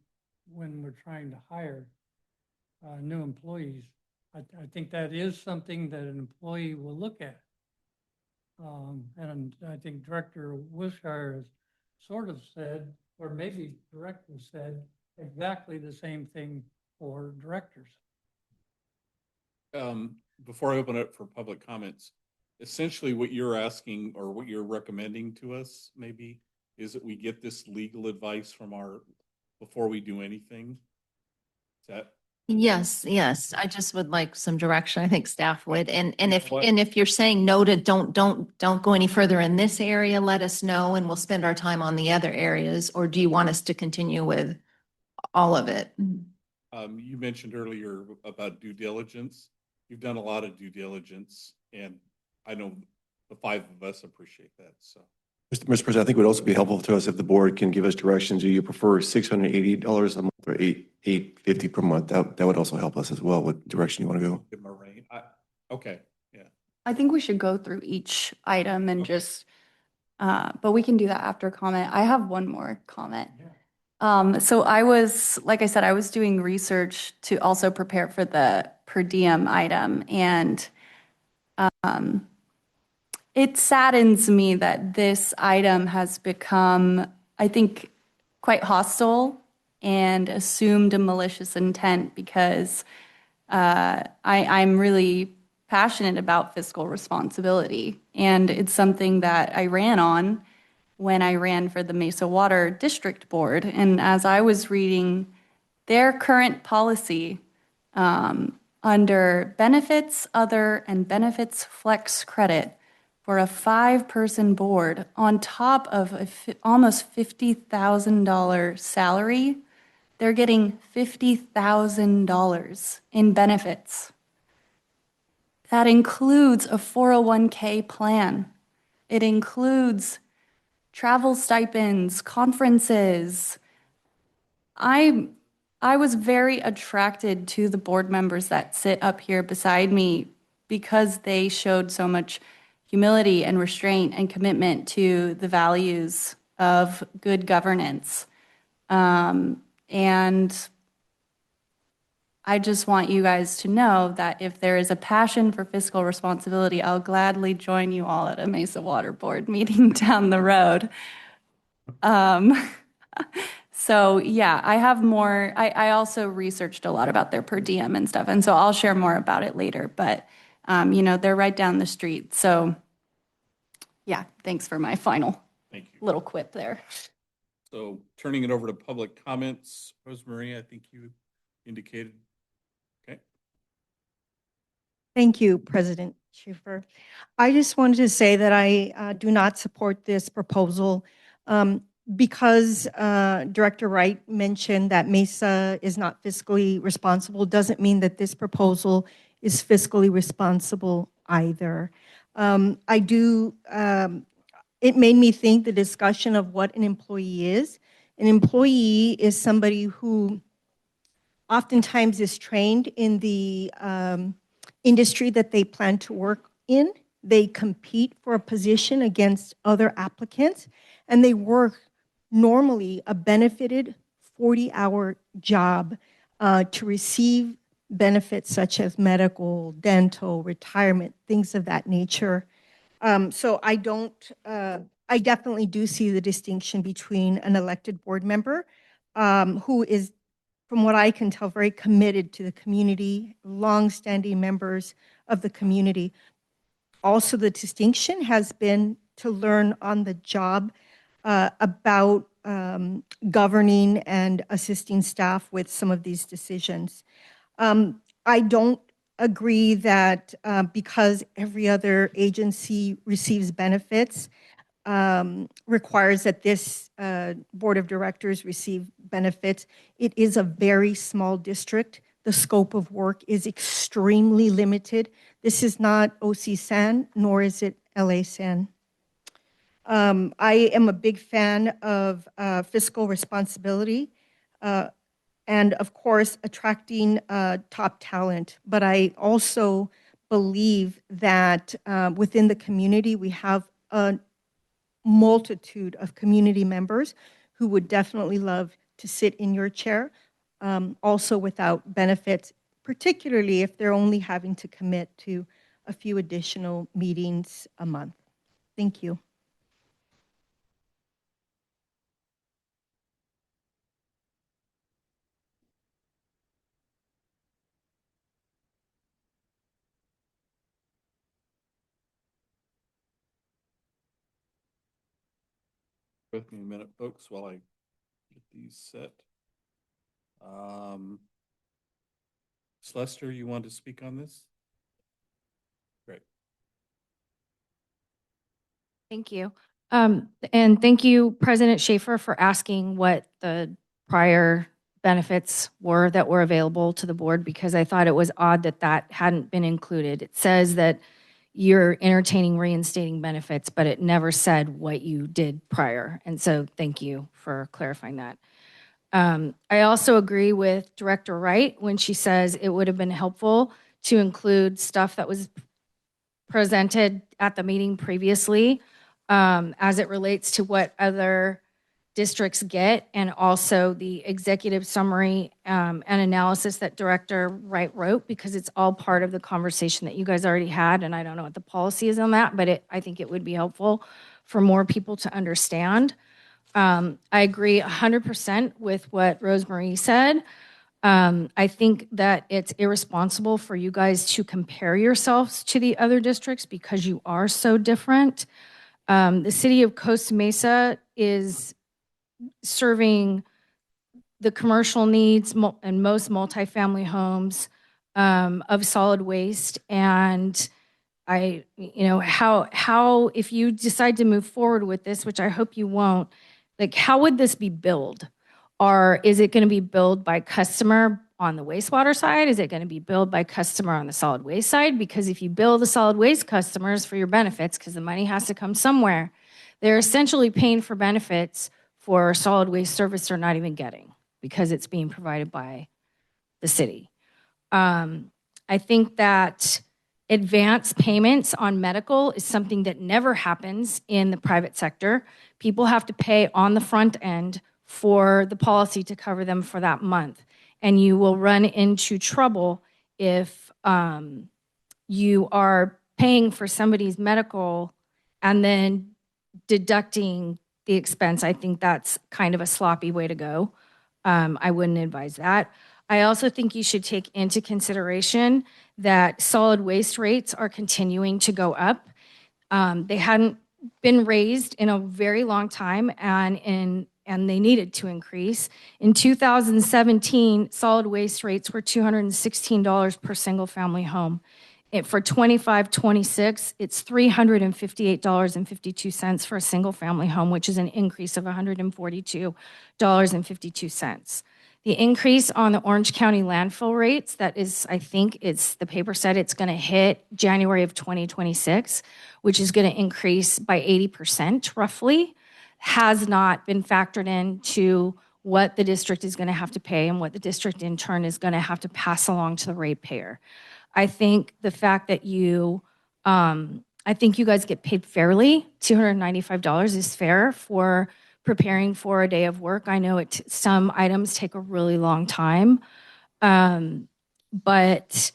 E: when we're trying to hire new employees. I think that is something that an employee will look at. And I think Director Wilshire has sort of said, or maybe Director said, exactly the same thing for directors.
A: Before I open it for public comments, essentially what you're asking or what you're recommending to us maybe is that we get this legal advice before we do anything. Is that?
H: Yes. I just would like some direction. I think staff would. And if you're saying no to don't go any further in this area, let us know and we'll spend our time on the other areas. Or do you want us to continue with all of it?
A: You mentioned earlier about due diligence. You've done a lot of due diligence, and I know the five of us appreciate that. So,
I: Mr. President, I think it would also be helpful to us if the board can give us directions. Do you prefer $680 a month or $850 per month? That would also help us as well. What direction you want to go?
A: give them a range. Okay, yeah.
C: I think we should go through each item and just, but we can do that after comment. I have one more comment. So like I said, I was doing research to also prepare for the per diem item, and it saddens me that this item has become, I think, quite hostile and assumed a malicious intent because I'm really passionate about fiscal responsibility. And it's something that I ran on when I ran for the Mesa Water District Board. And as I was reading their current policy under benefits other and benefits flex credit for a 5-person board on top of almost $50,000 salary, they're getting $50,000 in benefits. That includes a 401k plan. It includes travel stipends, conferences. I was very attracted to the board members that sit up here beside me because they showed so much humility and restraint and commitment to the values of good governance. And I just want you guys to know that if there is a passion for fiscal responsibility, I'll gladly join you all at a Mesa Water Board meeting down the road. So yeah, I have more. I also researched a lot about their per diem and stuff, and so I'll share more about it later. But you know, they're right down the street. So yeah, thanks for my final
A: Thank you.
C: little quip there.
A: So turning it over to public comments, Rosemary, I think you indicated. Okay.
L: Thank you, President Schaefer. I just wanted to say that I do not support this proposal because Director Wright mentioned that Mesa is not fiscally responsible doesn't mean that this proposal is fiscally responsible either. It made me think the discussion of what an employee is. An employee is somebody who oftentimes is trained in the industry that they plan to work in. They compete for a position against other applicants, and they work normally a benefited 40-hour job to receive benefits such as medical, dental, retirement, things of that nature. So I definitely do see the distinction between an elected board member who is, from what I can tell, very committed to the community, longstanding members of the community. Also, the distinction has been to learn on the job about governing and assisting staff with some of these decisions. I don't agree that because every other agency receives benefits, requires that this board of directors receive benefits. It is a very small district. The scope of work is extremely limited. This is not OC San, nor is it LA San. I am a big fan of fiscal responsibility and, of course, attracting top talent. But I also believe that within the community, we have a multitude of community members who would definitely love to sit in your chair, also without benefits, particularly if they're only having to commit to a few additional meetings a month. Thank you.
A: With me a minute, folks, while I get these set. Lester, you want to speak on this? Great.
G: Thank you. And thank you, President Schaefer, for asking what the prior benefits were that were available to the board, because I thought it was odd that that hadn't been included. It says that you're entertaining reinstating benefits, but it never said what you did prior. And so thank you for clarifying that. I also agree with Director Wright when she says it would have been helpful to include stuff that was presented at the meeting previously as it relates to what other districts get, and also the executive summary and analysis that Director Wright wrote, because it's all part of the conversation that you guys already had, and I don't know what the policy is on that, but I think it would be helpful for more people to understand. I agree 100% with what Rosemary said. I think that it's irresponsible for you guys to compare yourselves to the other districts because you are so different. The city of Costa Mesa is serving the commercial needs and most multifamily homes of solid waste. And how, if you decide to move forward with this, which I hope you won't, like, how would this be billed? Or is it going to be billed by customer on the wastewater side? Is it going to be billed by customer on the solid waste side? Because if you bill the solid waste customers for your benefits, because the money has to come somewhere, they're essentially paying for benefits for solid waste service they're not even getting because it's being provided by the city. I think that advance payments on medical is something that never happens in the private sector. People have to pay on the front end for the policy to cover them for that month. And you will run into trouble if you are paying for somebody's medical and then deducting the expense. I think that's kind of a sloppy way to go. I wouldn't advise that. I also think you should take into consideration that solid waste rates are continuing to go up. They hadn't been raised in a very long time, and they needed to increase. In 2017, solid waste rates were $216 per single family home. For 25-26, it's $358.52 for a single family home, which is an increase of $142.52. The increase on the Orange County landfill rates, that is, I think the paper said it's going to hit January of 2026, which is going to increase by 80% roughly, has not been factored into what the district is going to have to pay and what the district in turn is going to have to pass along to the ratepayer. I think the fact that I think you guys get paid fairly. $295 is fair for preparing for a day of work. I know some items take a really long time, but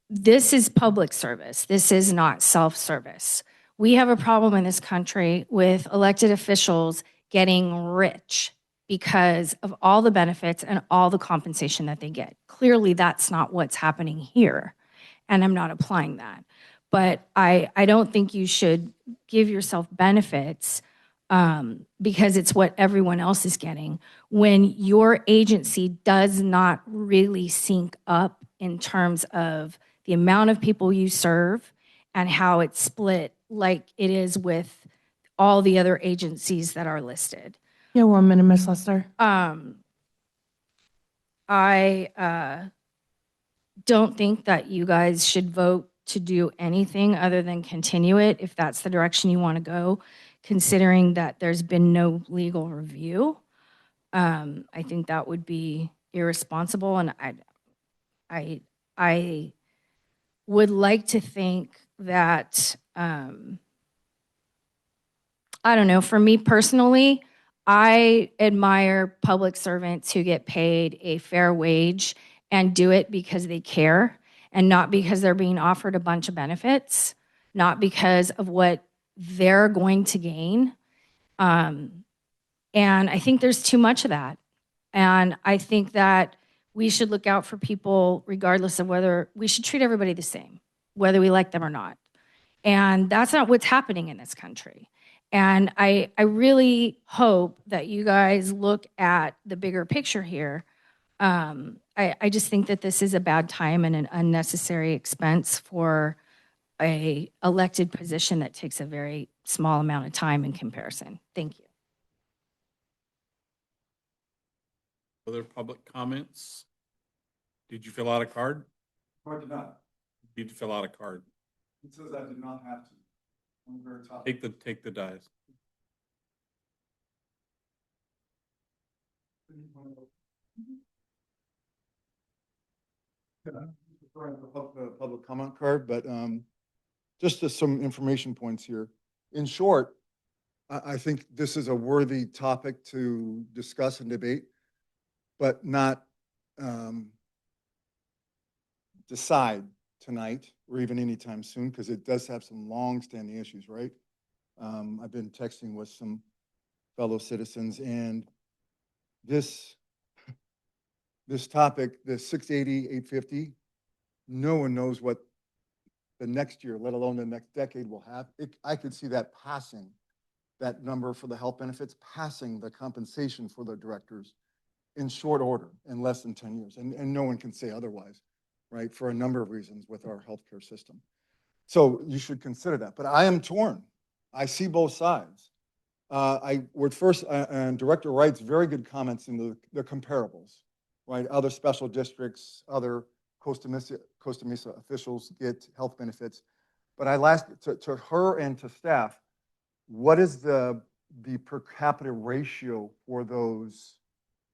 G: this is public service. This is not self-service. We have a problem in this country with elected officials getting rich because of all the benefits and all the compensation that they get. Clearly, that's not what's happening here, and I'm not applying that. But I don't think you should give yourself benefits because it's what everyone else is getting when your agency does not really sync up in terms of the amount of people you serve and how it's split like it is with all the other agencies that are listed.
D: Yeah, 1 minute, Ms. Lester.
G: I don't think that you guys should vote to do anything other than continue it if that's the direction you want to go, considering that there's been no legal review. I think that would be irresponsible, and I would like to think that, I don't know, for me personally, I admire public servants who get paid a fair wage and do it because they care and not because they're being offered a bunch of benefits, not because of what they're going to gain. And I think there's too much of that. And I think that we should look out for people regardless of whether we should treat everybody the same, whether we like them or not. And that's not what's happening in this country. And I really hope that you guys look at the bigger picture here. I just think that this is a bad time and an unnecessary expense for a elected position that takes a very small amount of time in comparison. Thank you.
A: Other public comments? Did you fill out a card?
B: I did not.
A: Need to fill out a card.
B: It says I did not have to. On the very top.
A: Take the dice.
B: Public comment card, but just some information points here. In short, I think this is a worthy topic to discuss and debate, but not decide tonight or even anytime soon, because it does have some long-standing issues, right? I've been texting with some fellow citizens, and this topic, the 680, 850, no one knows what the next year, let alone the next decade, will have. I could see that passing, that number for the health benefits, passing the compensation for the directors. in short order, in less than 10 years. And no one can say otherwise, right? For a number of reasons with our healthcare system. So you should consider that. But I am torn. I see both sides. I would first, and Director Wright's very good comments in the comparables, right? Other special districts, other Costa Mesa officials get health benefits. But I last, to her and to staff, what is the per capita ratio for those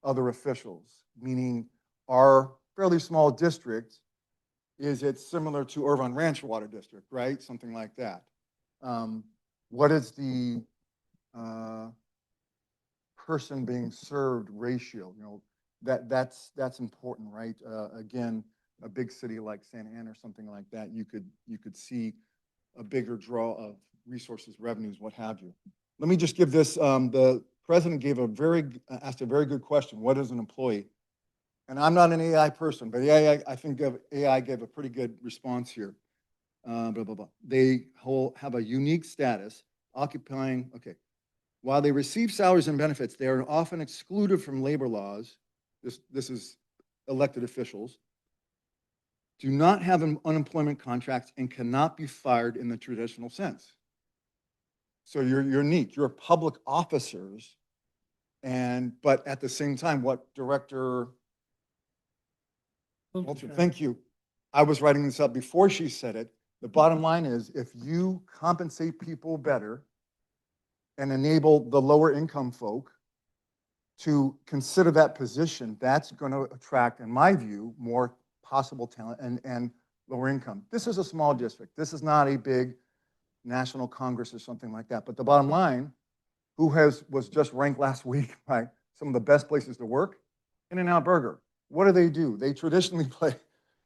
B: other officials? Meaning our fairly small district, is it similar to Irvine Ranch Water District, right? Something like that. What is the person being served ratio? You know, that's important, right? Again, a big city like Santa Ana or something like that, you could see a bigger draw of resources, revenues, what have you. Let me just give this. The president gave asked a very good question. What is an employee? And I'm not an AI person, but I think AI gave a pretty good response here. Blah, blah, blah. They have a unique status, occupying, okay. While they receive salaries and benefits, they are often excluded from labor laws. This is elected officials. Do not have unemployment contracts and cannot be fired in the traditional sense. So you're unique. You're public officers, but at the same time, what Director Walter, thank you. I was writing this up before she said it. The bottom line is, if you compensate people better and enable the lower income folk to consider that position, that's going to attract, in my view, more possible talent and lower income. This is a small district. This is not a big national congress or something like that. But the bottom line, was just ranked last week by some of the best places to work? In-N-Out Burger. What do? They traditionally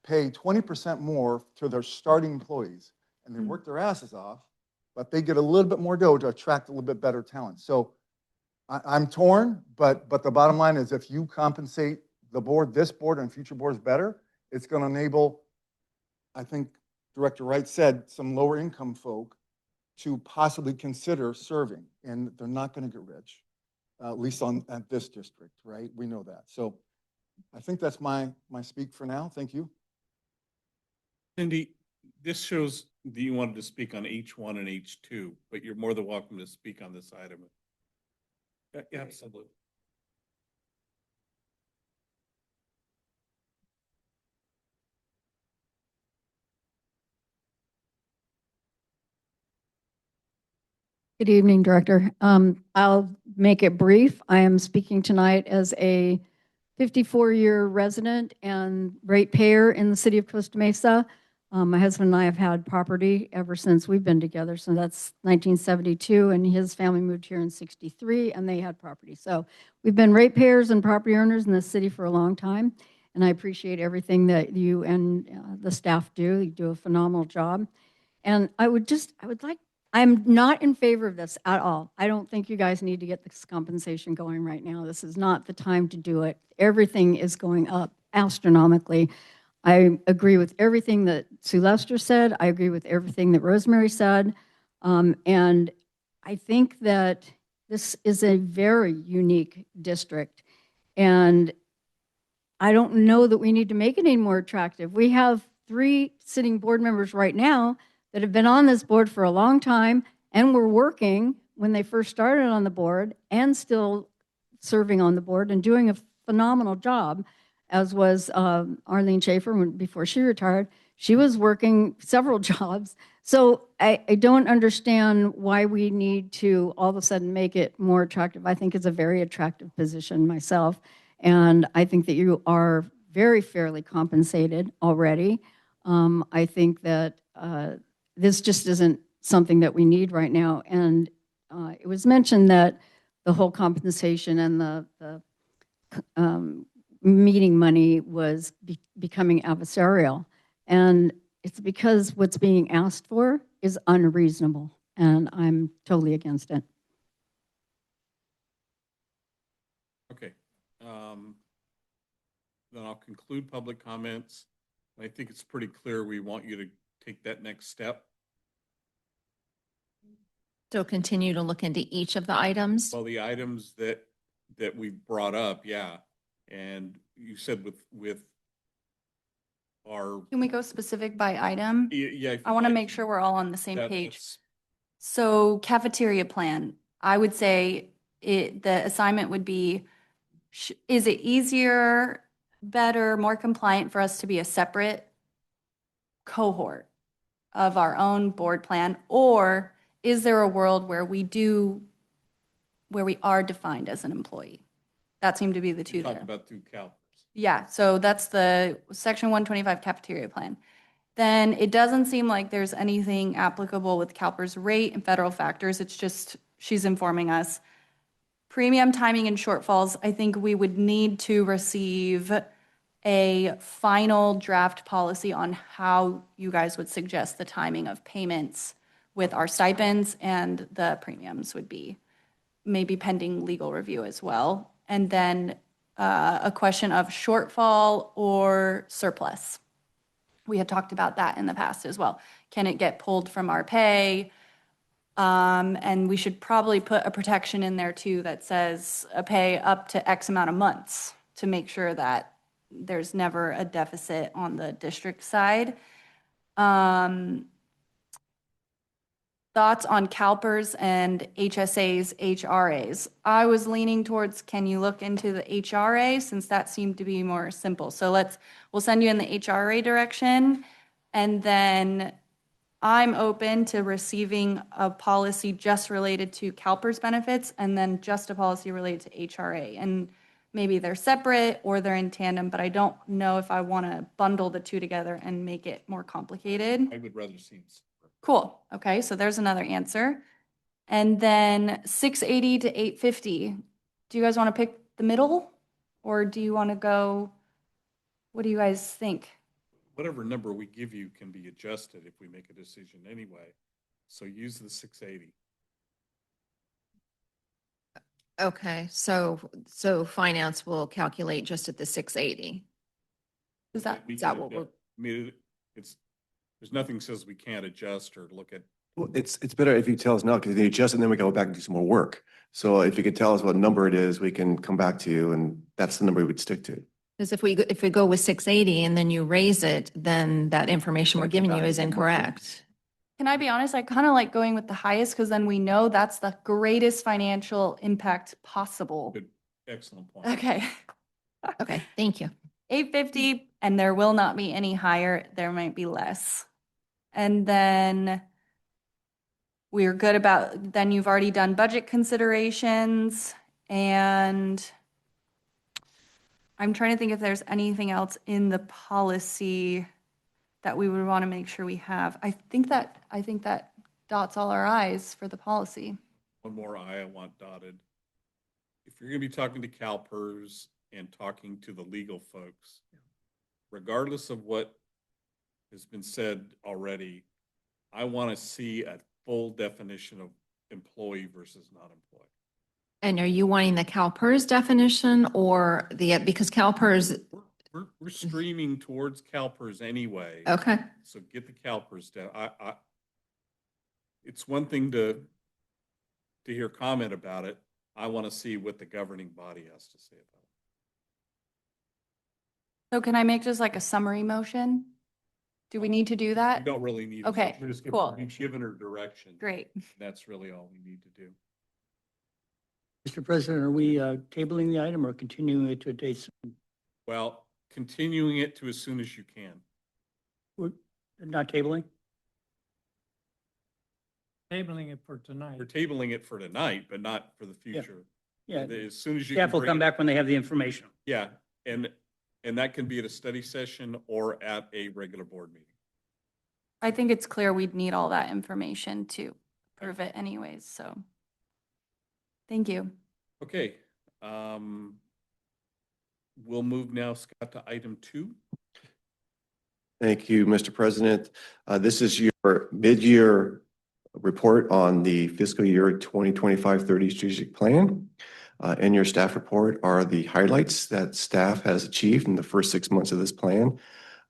B: pay 20% more to their starting employees, and they work their asses off, but they get a little bit more dough to attract a little bit better talent. So I'm torn, but the bottom line is, if you compensate the board, this board and future boards better, it's going to enable, I think Director Wright said, some lower income folk to possibly consider serving, and they're not going to get rich, at least at this district, right? We know that. So I think that's my speak for now. Thank you.
A: Cindy, this shows that you wanted to speak on H1 and H2, but you're more than welcome to speak on this item. Yeah, absolutely.
M: Good evening, Director. I'll make it brief. I am speaking tonight as a 54-year resident and ratepayer in the city of Costa Mesa. My husband and I have had property ever since we've been together. So that's 1972, and his family moved here in 63, and they had property. So we've been ratepayers and property owners in this city for a long time, and I appreciate everything that you and the staff do. You do a phenomenal job. And I'm not in favor of this at all. I don't think you guys need to get this compensation going right now. This is not the time to do it. Everything is going up astronomically. I agree with everything that Sue Lester said. I agree with everything that Rosemary said. And I think that this is a very unique district. And I don't know that we need to make it any more attractive. We have 3 sitting board members right now that have been on this board for a long time and were working when they first started on the board and still serving on the board and doing a phenomenal job, as was Arlene Schaefer before she retired. She was working several jobs. So I don't understand why we need to all of a sudden make it more attractive. I think it's a very attractive position myself. And I think that you are very fairly compensated already. I think that this just isn't something that we need right now. And it was mentioned that the whole compensation and the meeting money was becoming adversarial. And it's because what's being asked for is unreasonable. And I'm totally against it.
A: Okay. Then I'll conclude public comments. I think it's pretty clear we want you to take that next step.
H: So continue to look into each of the items.
A: Well, the items that we brought up, yeah. And you said with our,
C: Can we go specific by item?
A: yeah. if
C: I
A: you'd
C: want to
A: like
C: make sure we're all on the same
A: that-
C: page.
A: that's-
C: So cafeteria plan, I would say the assignment would be, is it easier, better, more compliant for us to be a separate cohort of our own board plan? Or is there a world where we are defined as an employee? That seemed to be the two
A: You're talking
C: there.
A: about through CalPERS.
C: Yeah, so that's the section 125 cafeteria plan. Then it doesn't seem like there's anything applicable with CalPERS rate and federal factors. It's just, she's informing us. Premium timing and shortfalls, I think we would need to receive a final draft policy on how you guys would suggest the timing of payments with our stipends and the premiums would be, maybe pending legal review as well. And then a question of shortfall or surplus. We had talked about that in the past as well. Can it get pulled from our pay? And we should probably put a protection in there too that says a pay up to X amount of months to make sure that there's never a deficit on the district side. Thoughts on CalPERS and HSAs, HRAs. I was leaning towards, can you look into the HRA since that seemed to be more simple. So we'll send you in the HRA direction. And then I'm open to receiving a policy just related to CalPERS benefits and then just a policy related to HRA. And maybe they're separate or they're in tandem, but I don't know if I want to bundle the two together and make it more complicated.
A: I would rather see them separate.
C: Cool. Okay, so there's another answer. And then 680 to 850. Do you guys want to pick the middle or do you want to go, what do you guys think?
A: Whatever number we give you can be adjusted if we make a decision anyway. So use the 680.
H: Okay, so finance will calculate just at the 680.
C: Is that,
A: We
H: Is that
A: can
H: what we're-
A: adjust- I mean, there's nothing says we can't adjust or look at.
I: Well, it's better if you tell us now, because if you adjust and then we go back and do some more work. So if you could tell us what number it is, we can come back to you and that's the number we would stick to.
H: Because if we go with 680 and then you raise it, then that information we're giving you is incorrect.
C: can I be honest? I kind of like going with the highest because then we know that's the greatest financial impact possible.
A: Good, excellent point.
C: Okay.
H: Okay, thank you.
C: 850, and there will not be any higher, there might be less. And then we're good about, then you've already done budget considerations, and I'm trying to think if there's anything else in the policy that we would want to make sure we have. I think that dots all our I's for the policy.
A: One more I want dotted. If you're gonna be talking to CalPERS and talking to the legal folks, regardless of what has been said already, I want to see a full definition of employee versus non-employee.
H: And are you wanting the CalPERS definition or because CalPERS,
A: We're streaming towards CalPERS anyway.
H: okay,
A: So get the CalPERS down. It's one thing to hear comment about it. I want to see what the governing body has to say about it.
C: So can I make just like a summary motion? Do we need to do
A: You
C: that?
A: don't really need.
C: Okay,
A: We're just
C: cool.
A: We've given her direction.
C: Great.
A: That's really all we need to do.
F: Mr. President, are we tabling the item or continuing it to a date?
A: Well, continuing it to as soon as you can.
F: We're not tabling?
E: Tabling it for tonight.
A: We're tabling it for tonight, but not for the future.
F: Yeah,
A: As soon as you.
F: staff
A: can
F: will
A: bring
F: come
A: it-
F: back when they have the information.
A: Yeah, and that can be at a study session or at a regular board meeting.
C: I think it's clear we'd need all that information to prove it anyways, so. Thank you.
A: Okay, we'll move now, Scott, to item 2.
I: Thank you, Mr. President. This is your mid-year report on the fiscal year 2025-30 strategic plan. In your staff report are the highlights that staff has achieved in the first 6 months of this plan.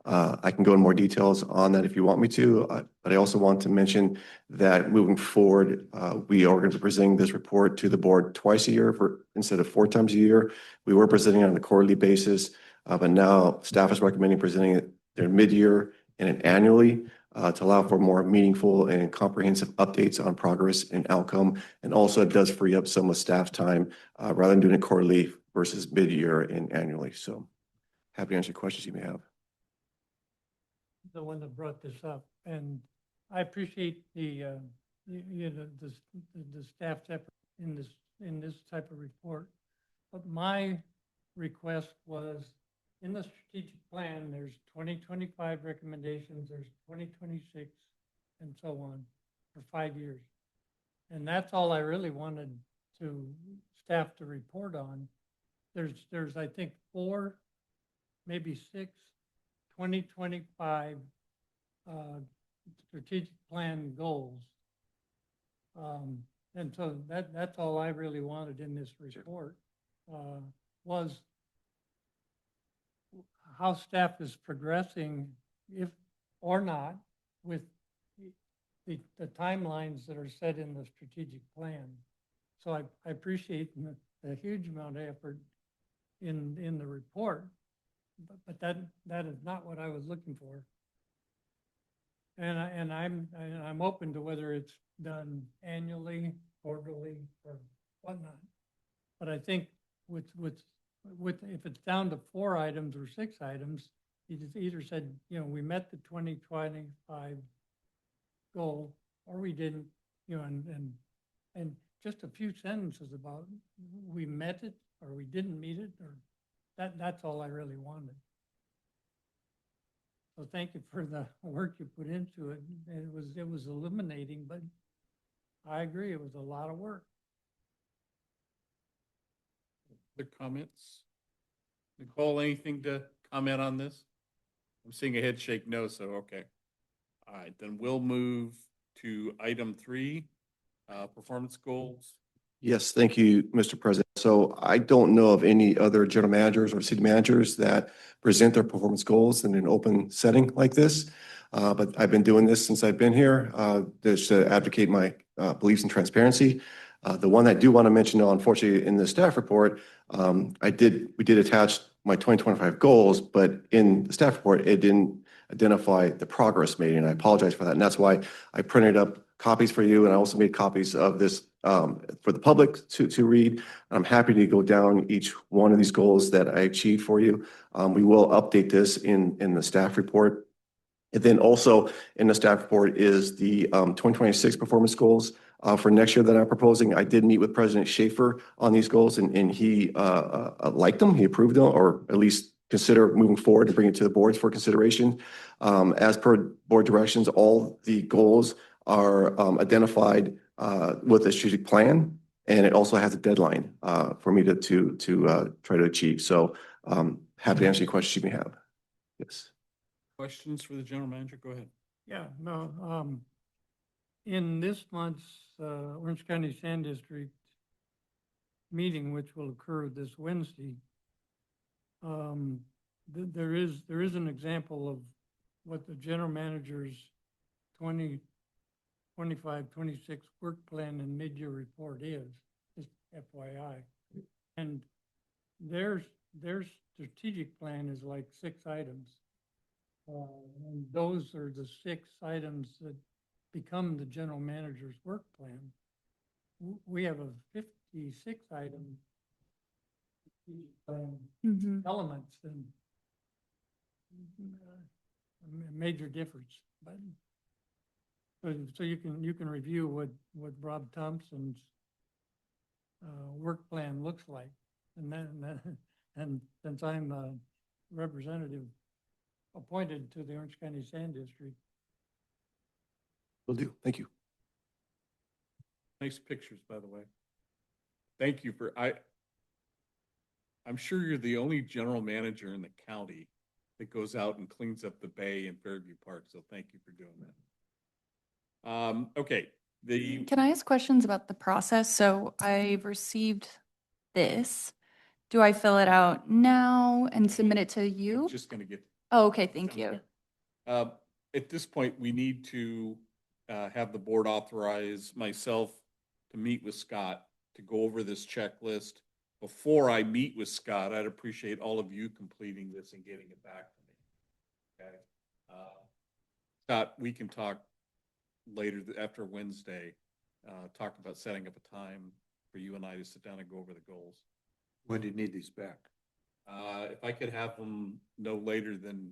I: I can go in more details on that if you want me to, but I also want to mention that moving forward, we are going to be presenting this report to the board twice a year instead of 4 times a year. We were presenting on a quarterly basis, but now staff is recommending presenting it there mid-year and annually to allow for more meaningful and comprehensive updates on progress and outcome. And also it does free up some of staff time rather than doing it quarterly versus mid-year and annually. So happy to answer questions you may have.
E: The one that brought this up, and I appreciate the staff's effort in this type of report. But my request was, in the strategic plan, there's 2025 recommendations, there's 2026, and so on for 5 years. And that's all I really wanted staff to report on. There's I think 4, maybe 6 2025 strategic plan goals. And so that's all I really wanted in this report, was how staff is progressing, if or not, with the timelines that are set in the strategic plan. So I appreciate the huge amount of effort in the report, but that is not what I was looking for. And I'm open to whether it's done annually, quarterly, or whatnot. But I think with if it's down to 4 items or 6 items, you just either said, we met the 2025 goal, or we didn't, and just a few sentences about we met it or we didn't meet it, or that's all I really wanted. So thank you for the work you put into it. It was illuminating, but I agree, it was a lot of work.
A: Other comments? Nicole, anything to comment on this? I'm seeing a head shake no, so okay. All right, then we'll move to item 3, performance goals.
I: Yes, thank you, Mr. President. So I don't know of any other general managers or city managers that present their performance goals in an open setting like this. But I've been doing this since I've been here, just to advocate my beliefs in transparency. The one I do want to mention, though, unfortunately, in the staff report, we did attach my 2025 goals, but in the staff report, it didn't identify the progress made, and I apologize for that. And that's why I printed up copies for you, and I also made copies of this for the public to read. I'm happy to go down each one of these goals that I achieved for you. We will update this in the staff report. And then also in the staff report is the 2026 performance goals for next year that I'm proposing. I did meet with President Schaefer on these goals, and he liked them. He approved them, or at least consider moving forward to bring it to the boards for consideration. As per board directions, all the goals are identified with a strategic plan, and it also has a deadline for me to try to achieve. So happy to answer any questions you may have. Yes.
A: Questions for the general manager? Go ahead.
E: Yeah, no, in this month's Orange County Sand District meeting, which will occur this Wednesday, there is an example of what the general manager's 2025-26 work plan and mid-year report is, just FYI. And their strategic plan is like 6 items. And those are the 6 items that become the general manager's work plan. We have a 56 item plan elements, and a major difference. But so you can review what Rob Thompson's work plan looks like, and since I'm a representative appointed to the Orange County Sand District.
I: Will do. Thank you.
A: Nice pictures, by the way. Thank you for, I'm sure you're the only general manager in the county that goes out and cleans up the bay in Fairview Park. So thank you for doing that. Okay.
C: Can I ask questions about the process? So I've received this. Do I fill it out now and submit it to you?
A: Just going to get
C: Oh, okay, thank you.
A: At this point, we need to have the board authorize myself to meet with Scott to go over this checklist. Before I meet with Scott, I'd appreciate all of you completing this and getting it back to me. Okay. Scott, we can talk later after Wednesday, talk about setting up a time for you and I to sit down and go over the goals.
N: When do you need these back?
A: If I could have them no later than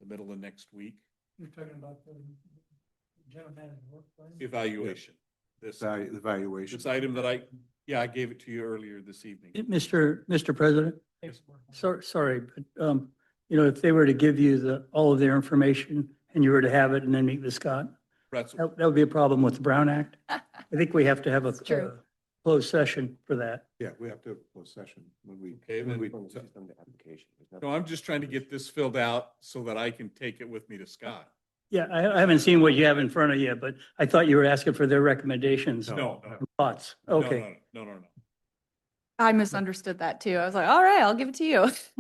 A: the middle of next week.
E: You're talking about the general manager work plan?
A: Evaluation. This
N: Evaluation.
A: item that I gave it to you earlier this evening.
F: Mr. President, sorry, but, if they were to give you all of their information and you were to have it and then meet with Scott,
A: That's,
F: that would be a problem with the Brown Act. I think we have to have a
H: true.
F: closed session for that.
N: Yeah, we have to have a closed session when we.
A: Okay,
N: when
A: then-
N: we-
A: no, I'm just trying to get this filled out so that I can take it with me to Scott.
F: Yeah, I haven't seen what you have in front of you, but I thought you were asking for their recommendations.
A: No,
F: and Thoughts.
A: no,
F: Okay.
A: no.
C: I misunderstood that too. I was like, all right, I'll give it to you.
A: Is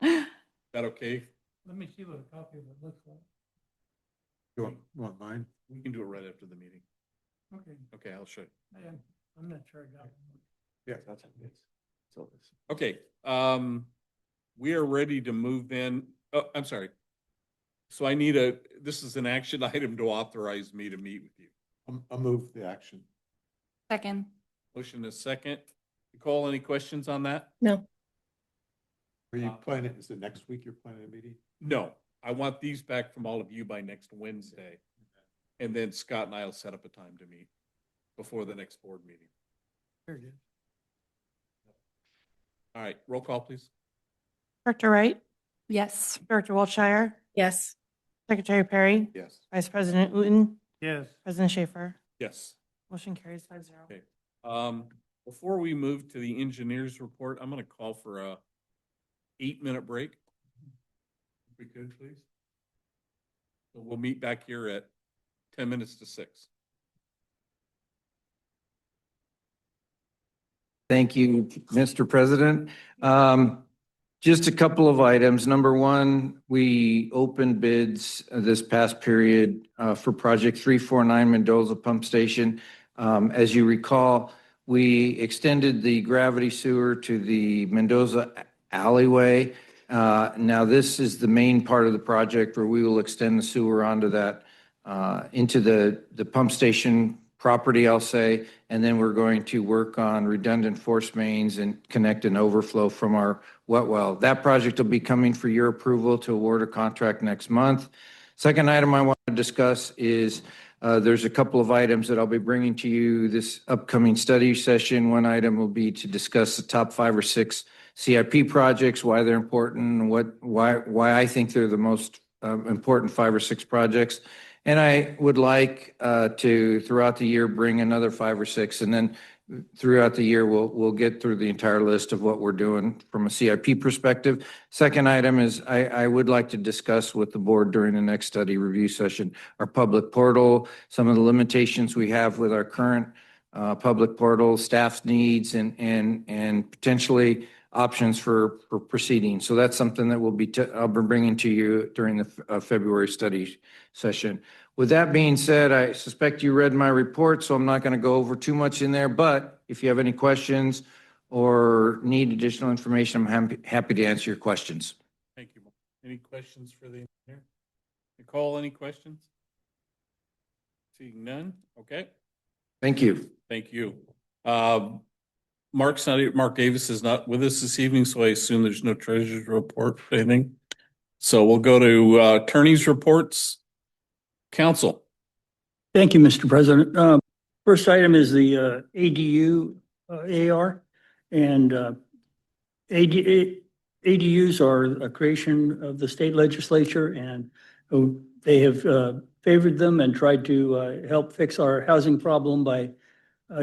A: that okay?
E: Let me see what a copy of it looks like.
N: You want mine?
A: We can do it right after the meeting.
E: Okay,
A: Okay, I'll show you.
E: I'm not sure I got it.
N: Yeah.
A: Okay, we are ready to move in. Oh, I'm sorry. So this is an action item to authorize me to meet with you.
N: I'll move the action.
C: Second.
A: Motion is second. Nicole, any questions on that?
K: No.
N: Are you planning, is it next week you're planning a meeting?
A: No, I want these back from all of you by next Wednesday. And then Scott and I will set up a time to meet before the next board meeting.
E: Very good.
A: All right, roll call, please.
D: Director Wright,
C: Yes.
D: Director Wiltshire,
K: Yes.
D: Secretary Perry,
N: Yes.
D: Vice President Wooten,
E: Yes.
D: President Schaefer.
A: Yes.
D: Motion carries 5-0.
A: Okay. Before we move to the engineers report, I'm gonna call for a 8-minute break. If we could, please. So we'll meet back here at 10 minutes to 6.
O: Thank you, Mr. President. Just a couple of items. Number one, we opened bids this past period for project 349 Mendoza Pump Station. As you recall, we extended the gravity sewer to the Mendoza alleyway. Now this is the main part of the project where we will extend the sewer onto that, into the pump station property, I'll say, and then we're going to work on redundant force mains and connect an overflow from our wet well. That project will be coming for your approval to award a contract next month. Second item I want to discuss is there's a couple of items that I'll be bringing to you this upcoming study session. One item will be to discuss the top 5 or 6 CIP projects, why they're important, and why I think they're the most important 5 or 6 projects. And I would like to, throughout the year, bring another 5 or 6, and then throughout the year, we'll get through the entire list of what we're doing from a CIP perspective. Second item is I would like to discuss with the board during the next study review session, our public portal, some of the limitations we have with our current public portal, staff's needs, and potentially options for proceeding. So that's something that I'll be bringing to you during the February study session. With that being said, I suspect you read my report, so I'm not going to go over too much in there, but if you have any questions or need additional information, I'm happy to answer your questions.
A: Thank you. Any questions for the engineer? Nicole, any questions? Seeing none? Okay.
O: Thank you.
A: Thank you. Mark Davis is not with us this evening, so I assume there's no treasurer's report or anything. So we'll go to attorney's reports. Council.
F: Thank you, Mr. President. First item is the ADU AR, and ADUs are a creation of the state legislature, and they have favored them and tried to help fix our housing problem by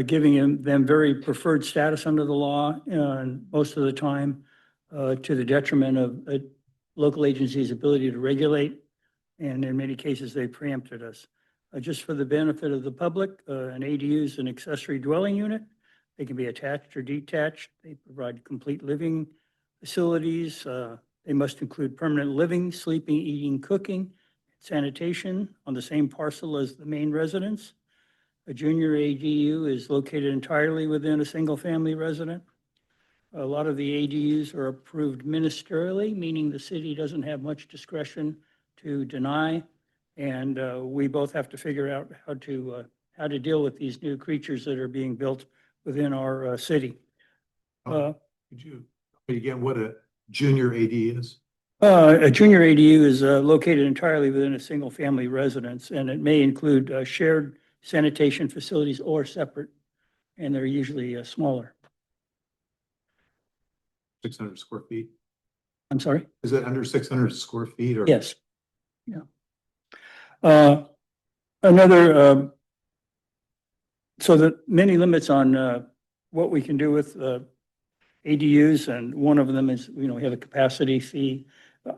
F: giving them very preferred status under the law, and most of the time to the detriment of local agencies' ability to regulate. And in many cases, they preempted us. Just for the benefit of the public, an ADU is an accessory dwelling unit. They can be attached or detached. They provide complete living facilities, They must include permanent living, sleeping, eating, cooking, sanitation on the same parcel as the main residence. A junior ADU is located entirely within a single-family resident. A lot of the ADUs are approved ministerially, meaning the city doesn't have much discretion to deny. And we both have to figure out how to deal with these new creatures that are being built within our city.
N: Could you, again, what a junior AD is?
F: A junior ADU is located entirely within a single-family residence, and it may include shared sanitation facilities or separate, and they're usually smaller.
N: 600 square feet?
F: I'm sorry?
N: Is it under 600 square feet or?
F: Yes. Yeah. Another, so the many limits on what we can do with ADUs, and one of them is, we have a capacity fee.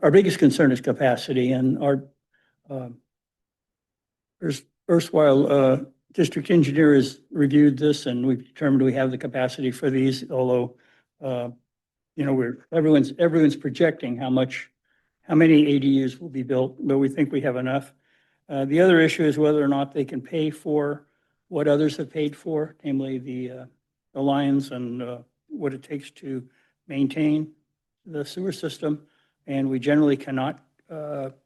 F: Our biggest concern is capacity, and our erstwhile district engineer has reviewed this, and we've determined we have the capacity for these, although everyone's projecting how many ADUs will be built, but we think we have enough. The other issue is whether or not they can pay for what others have paid for, namely the lines and what it takes to maintain the sewer system. And we generally cannot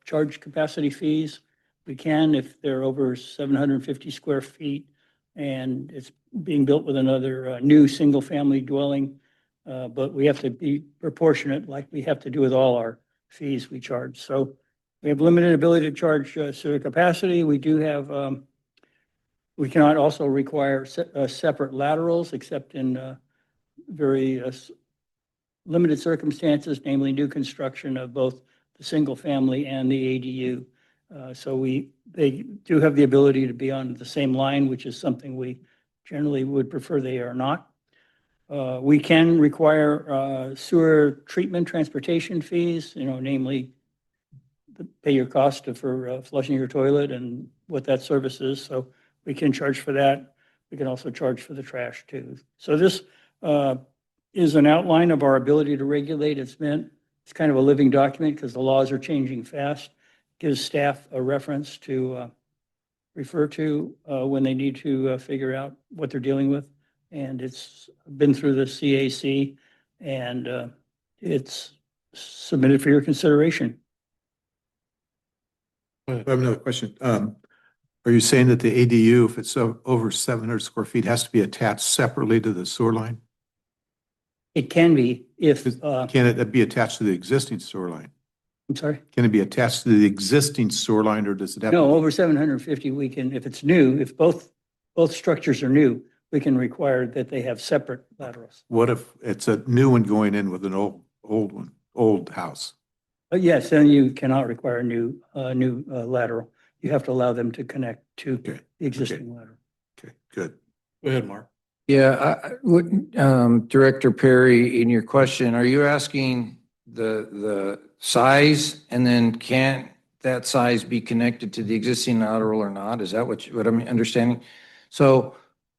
F: charge capacity fees. We can if they're over 750 square feet and it's being built with another new single-family dwelling. But we have to be proportionate, like we have to do with all our fees we charge. So we have limited ability to charge sewer capacity. We do have, we cannot also require separate laterals except in very limited circumstances, namely new construction of both the single family and the ADU. So they do have the ability to be on the same line, which is something we generally would prefer they are not. We can require sewer treatment transportation fees, namely pay your cost for flushing your toilet and what that service is. So we can charge for that. We can also charge for the trash too. So this is an outline of our ability to regulate. It's kind of a living document because the laws are changing fast. Gives staff a reference to refer to when they need to figure out what they're dealing with. And it's been through the CAC and it's submitted for your consideration.
N: I have another question. Are you saying that the ADU, if it's over 700 square feet, has to be attached separately to the sewer line?
F: It can be if,
N: Can it be attached to the existing sewer line?
F: I'm sorry?
N: Can it be attached to the existing sewer line, or does it have?
F: No, over 750, we can, if it's new, if both structures are new, we can require that they have separate laterals.
N: What if it's a new one going in with an old house?
F: Yes, then you cannot require a new lateral. You have to allow them to connect to the existing lateral.
N: Okay, good.
A: Go ahead, Mark.
O: Yeah, Director Perry, in your question, are you asking the size and then can that size be connected to the existing lateral or not? Is that what I'm understanding? So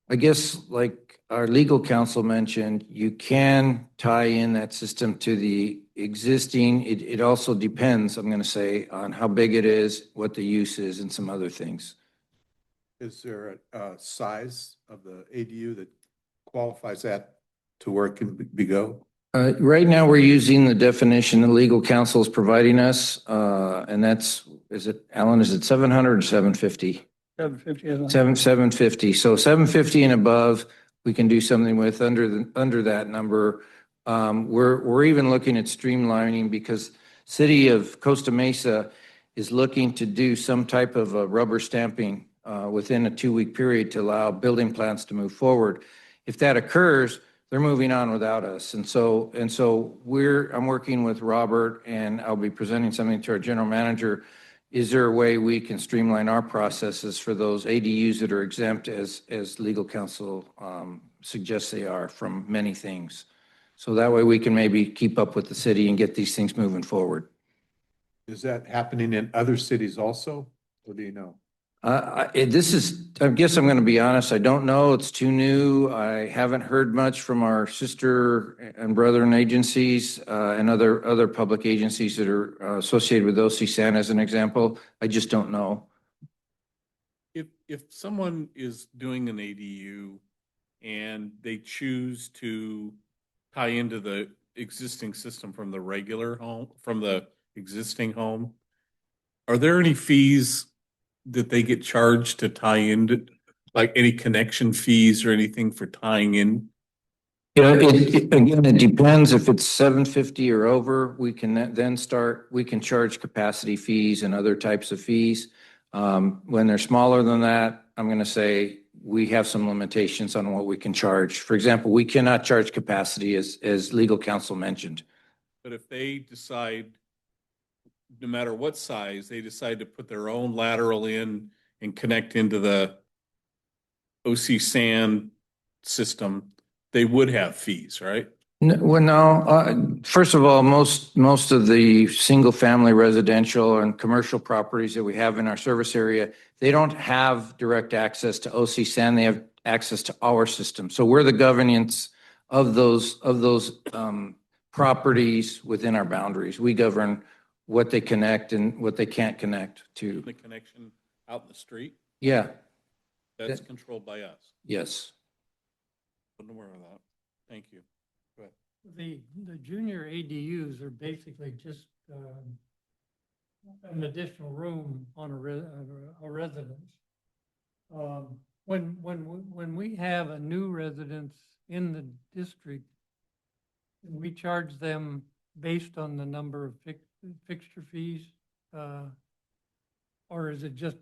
O: I guess like our legal counsel mentioned, you can tie in that system to the existing. It also depends, I'm going to say, on how big it is, what the use is, and some other things.
N: Is there a size of the ADU that qualifies that to where it can go?
O: Right now, we're using the definition the legal counsel is providing us, and that's, Alan, is it 700 or 750?
F: 750.
O: 750. So 750 and above, we can do something with under that number. We're even looking at streamlining because City of Costa Mesa is looking to do some type of a rubber stamping within a 2-week period to allow building plans to move forward. If that occurs, they're moving on without us. And so I'm working with Robert and I'll be presenting something to our general manager. Is there a way we can streamline our processes for those ADUs that are exempt as legal counsel suggests they are from many things? So that way we can maybe keep up with the city and get these things moving forward.
N: Is that happening in other cities also? Or do you know?
O: I guess I'm going to be honest, I don't know. It's too new. I haven't heard much from our sister and brethren agencies and other public agencies that are associated with OCSAN as an example. I just don't know.
A: If someone is doing an ADU and they choose to tie into the existing system from the regular home, from the existing home, are there any fees that they get charged to tie into, like any connection fees or anything for tying in?
O: Yeah, again, it depends. If it's 750 or over, we can then we can charge capacity fees and other types of fees. When they're smaller than that, I'm going to say we have some limitations on what we can charge. For example, we cannot charge capacity as legal counsel mentioned.
A: But if they decide, no matter what size, they decide to put their own lateral in and connect into the OCSAN system, they would have fees, right?
O: Well, no, first of all, most of the single family residential and commercial properties that we have in our service area, they don't have direct access to OCSAN. They have access to our system. So we're the governance of those properties within our boundaries. We govern what they connect and what they can't connect to.
A: The connection out in the street,
O: Yeah,
A: that's controlled by us.
O: yes.
A: Wasn't aware of that. Thank you. Go ahead.
E: The junior ADUs are basically just an additional room on a residence. When we have a new residence in the district, we charge them based on the number of fixture fees, or is it just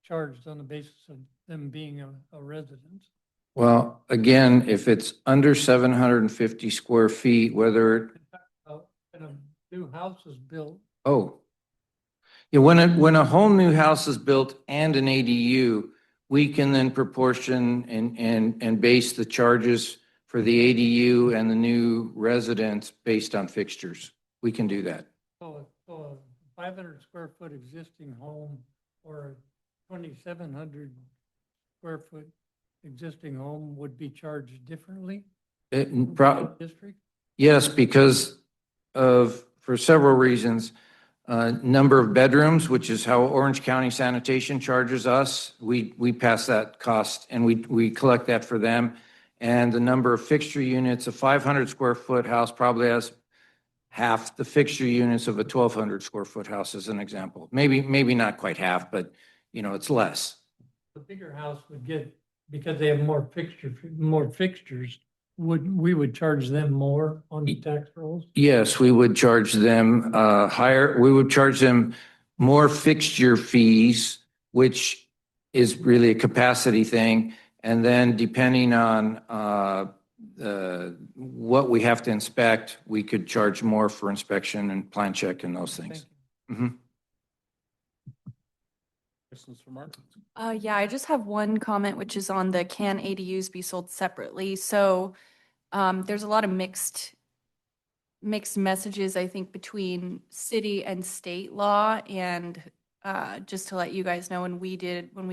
E: charged on the basis of them being a residence?
O: Well, again, if it's under 750 square feet, whether,
E: And a new house is built,
O: oh. Yeah, when a whole new house is built and an ADU, we can then proportion and base the charges for the ADU and the new residence based on fixtures. We can do that.
E: so a 500 square foot existing home or a 2,700 square foot existing home would be charged differently? District?
O: Yes, because for several reasons. Number of bedrooms, which is how Orange County Sanitation charges us. We pass that cost and we collect that for them. And the number of fixture units, a 500 square foot house probably has half the fixture units of a 1,200 square foot house as an example. Maybe not quite half, but it's less.
E: The bigger house would get, because they have more fixtures, we would charge them more on the tax rolls?
O: Yes, we would charge them higher. We would charge them more fixture fees, which is really a capacity thing. And then depending on what we have to inspect, we could charge more for inspection and plan check and those things.
A: Questions for Mark?
C: Yeah, I just have one comment, which is on the can ADUs be sold separately? So there's a lot of mixed messages, I think, between city and state law. And just to let you guys know, when we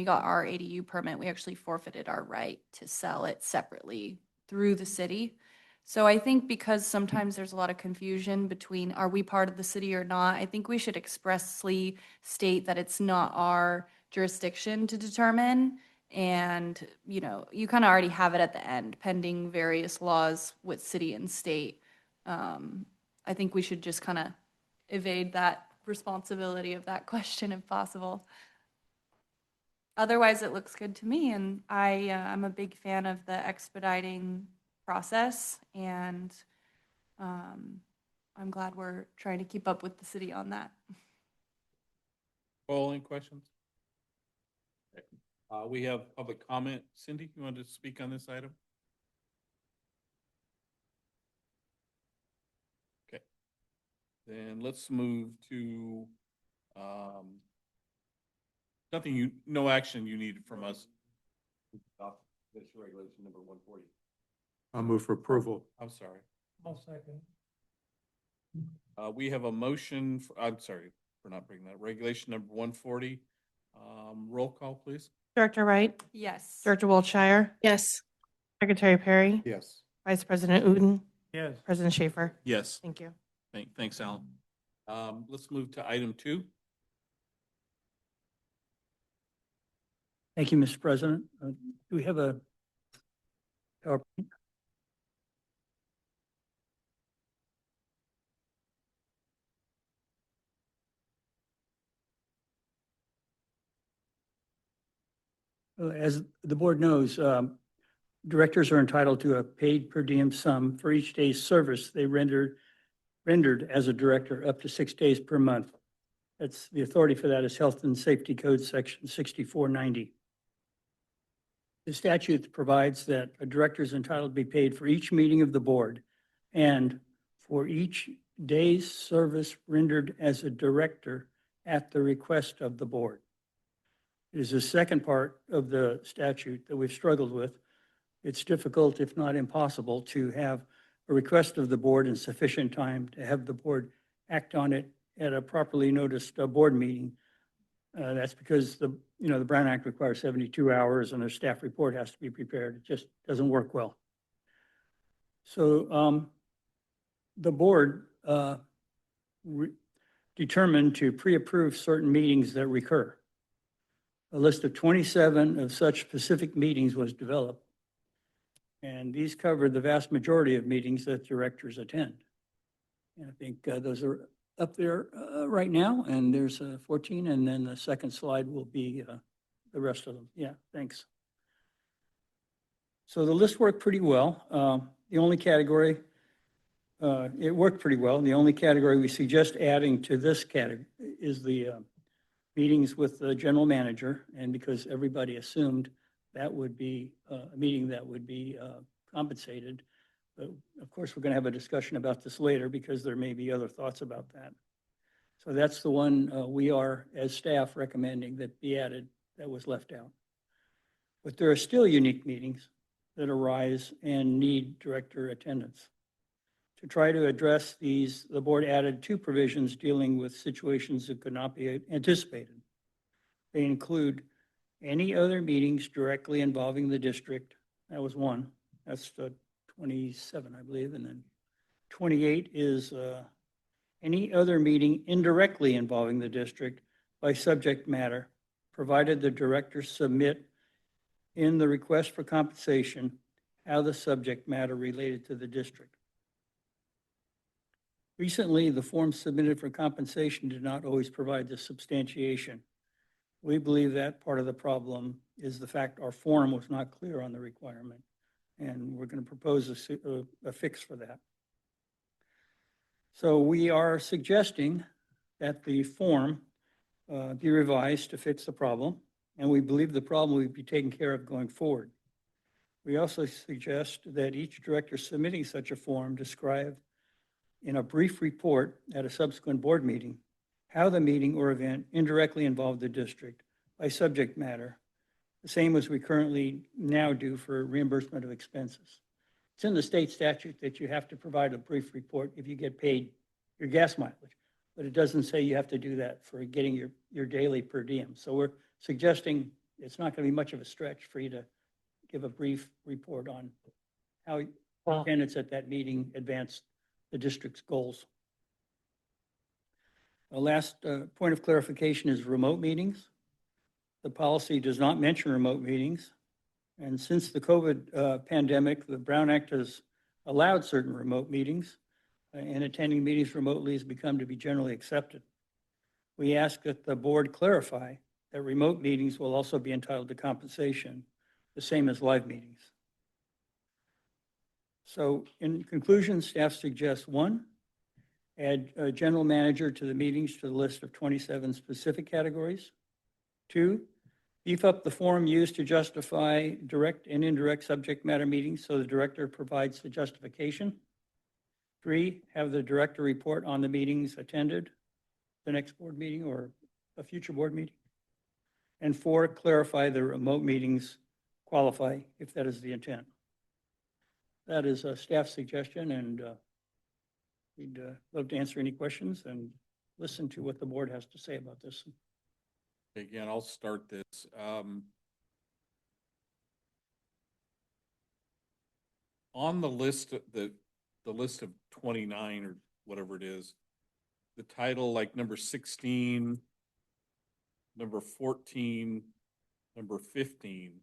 C: got our ADU permit, we actually forfeited our right to sell it separately through the city. So I think because sometimes there's a lot of confusion between, are we part of the city or not? I think we should expressly state that it's not our jurisdiction to determine. And, you kind of already have it at the end, pending various laws with city and state. I think we should just kind of evade that responsibility of that question if possible. Otherwise, it looks good to me. And I'm a big fan of the expediting process. And I'm glad we're trying to keep up with the city on that.
A: Paul, any questions? We have public comment. Cindy, you want to speak on this item? Okay. Then let's move to, no action you need from us.
I: That's regulation number 140.
N: I'll move for approval.
A: I'm sorry.
E: I'll second.
A: We have a motion, I'm sorry for not bringing that. Regulation number 140. Roll call, please.
D: Director Wright,
C: Yes.
D: Director Wiltshire,
K: Yes.
D: Secretary Perry,
N: Yes.
D: Vice President Uden,
E: Yes.
D: President Schaefer.
A: Yes.
D: Thank you.
A: Thanks, Alan. Let's move to item 2.
F: Thank you, Mr. President. Do we have a PowerPoint? As the board knows, directors are entitled to a paid per diem sum for each day's service they rendered as a director up to 6 days per month. That's the authority for that is Health and Safety Code Section 6490. The statute provides that a director is entitled to be paid for each meeting of the board and for each day's service rendered as a director at the request of the board. It is the second part of the statute that we've struggled with. It's difficult, if not impossible, to have a request of the board in sufficient time to have the board act on it at a properly noticed board meeting. That's because the Brown Act requires 72 hours and a staff report has to be prepared. It just doesn't work well. So the board determined to pre-approve certain meetings that recur. A list of 27 of such specific meetings was developed. And these cover the vast majority of meetings that directors attend. And I think those are up there right now, and there's 14, and then the second slide will be the rest of them. Yeah, thanks. So the list worked pretty well. The only category, it worked pretty well. The only category we suggest adding to this category is the meetings with the general manager, and because everybody assumed that would be a meeting that would be compensated. But of course, we're going to have a discussion about this later because there may be other thoughts about that. So that's the one we are, as staff, recommending that be added that was left out. But there are still unique meetings that arise and need director attendance. To try to address these, the board added 2 provisions dealing with situations that could not be anticipated. They include any other meetings directly involving the district. That was 1. That's 27, I believe. And then 28 is any other meeting indirectly involving the district by subject matter, provided the director submit in the request for compensation how the subject matter related to the district. Recently, the forms submitted for compensation did not always provide the substantiation. We believe that part of the problem is the fact our form was not clear on the requirement, and we're going to propose a fix for that. So we are suggesting that the form be revised to fix the problem, and we believe the problem will be taken care of going forward. We also suggest that each director submitting such a form describe in a brief report at a subsequent board meeting how the meeting or event indirectly involved the district by subject matter, the same as we currently now do for reimbursement of expenses. It's in the state statute that you have to provide a brief report if you get paid your gas mileage, but it doesn't say you have to do that for getting your daily per diem. So we're suggesting it's not going to be much of a stretch for you to give a brief report on how attendance at that meeting advanced the district's goals. The last point of clarification is remote meetings. The policy does not mention remote meetings. And since the COVID pandemic, the Brown Act has allowed certain remote meetings, and attending meetings remotely has become to be generally accepted. We ask that the board clarify that remote meetings will also be entitled to compensation, the same as live meetings. So in conclusion, staff suggests 1, add a general manager to the meetings to the list of 27 specific categories. 2, beef up the form used to justify direct and indirect subject matter meetings so the director provides the justification. 3, have the director report on the meetings attended, the next board meeting or a future board meeting. And 4, clarify the remote meetings qualify if that is the intent. That is a staff suggestion, and we'd love to answer any questions and listen to what the board has to say about this.
A: Again, I'll start this. On the list, the list of 29 or whatever it is, the title like number 16, number 14, number 15,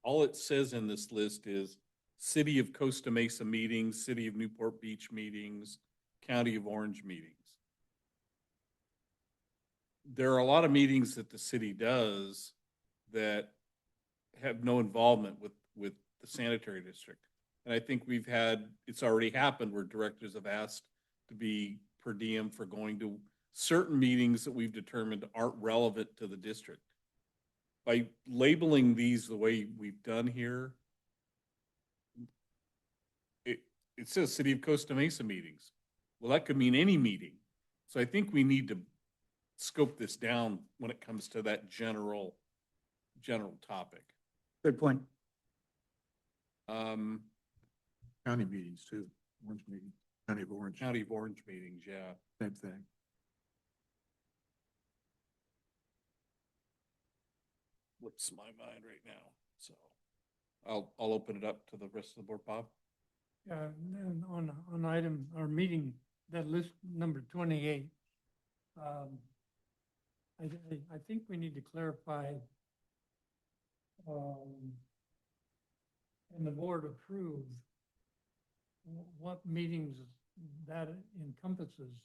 A: all it says in this list is City of Costa Mesa meetings, City of Newport Beach meetings, County of Orange meetings. There are a lot of meetings that the city does that have no involvement with the sanitary district. And I think it's already happened where directors have asked to be per diem for going to certain meetings that we've determined aren't relevant to the district. By labeling these the way we've done here, it says City of Costa Mesa meetings. Well, that could mean any meeting. So I think we need to scope this down when it comes to that general topic.
F: Good point.
N: County meetings too, Orange meeting, County of Orange,
A: County of Orange meetings, yeah.
N: same thing.
A: Slips my mind right now, so I'll open it up to the rest of the board. Bob?
E: Yeah, and on item, our meeting, that list number 28, I think we need to clarify, and the board approve what meetings that encompasses.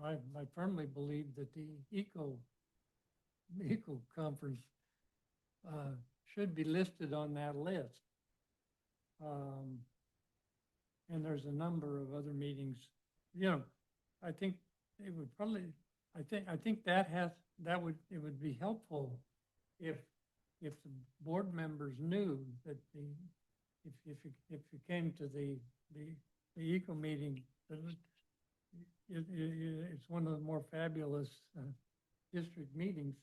E: I firmly believe that the eco conference should be listed on that list. And there's a number of other meetings, I think it would probably, I think it would be helpful if the board members knew that if you came to the eco meeting, it's one of the more fabulous district meetings.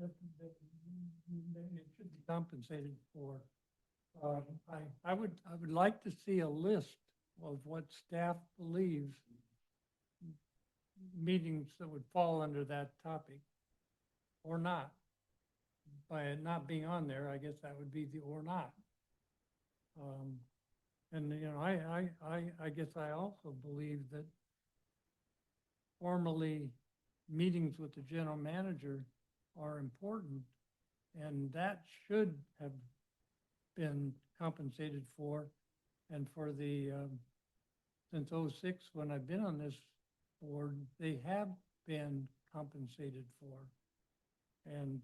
E: That it should be compensated for. I would like to see a list of what staff believes meetings that would fall under that topic or not. By it not being on there, I guess that would be the or not. And I guess I also believe that formally meetings with the general manager are important, and that should have been compensated for. And for the since '06, when I've been on this board, they have been compensated for. And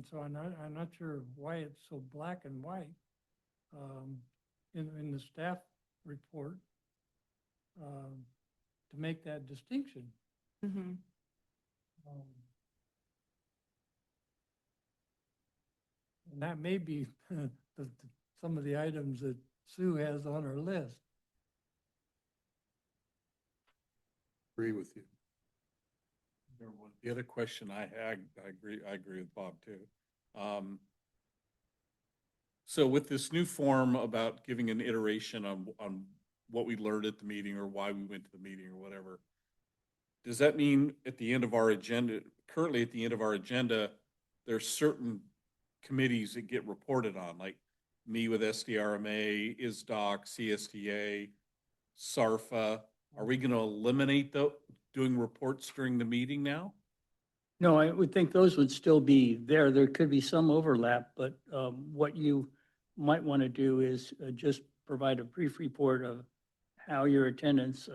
E: so I'm not sure why it's so black and white in the staff report to make that distinction.
C: Mm-hmm.
E: And that may be some of the items that Sue has on her list.
N: Agree with you.
A: The other question I had, I agree with Bob too. So with this new form about giving an iteration on what we learned at the meeting or why we went to the meeting or whatever, does that mean at the end of our agenda, currently at the end of our agenda, there's certain committees that get reported on, like me with SDRMA, ISDOC, CSTA, SARFA? Are we going to eliminate doing reports during the meeting now?
F: No, I would think those would still be there. There could be some overlap, but what you might want to do is just provide a brief report of how your attendance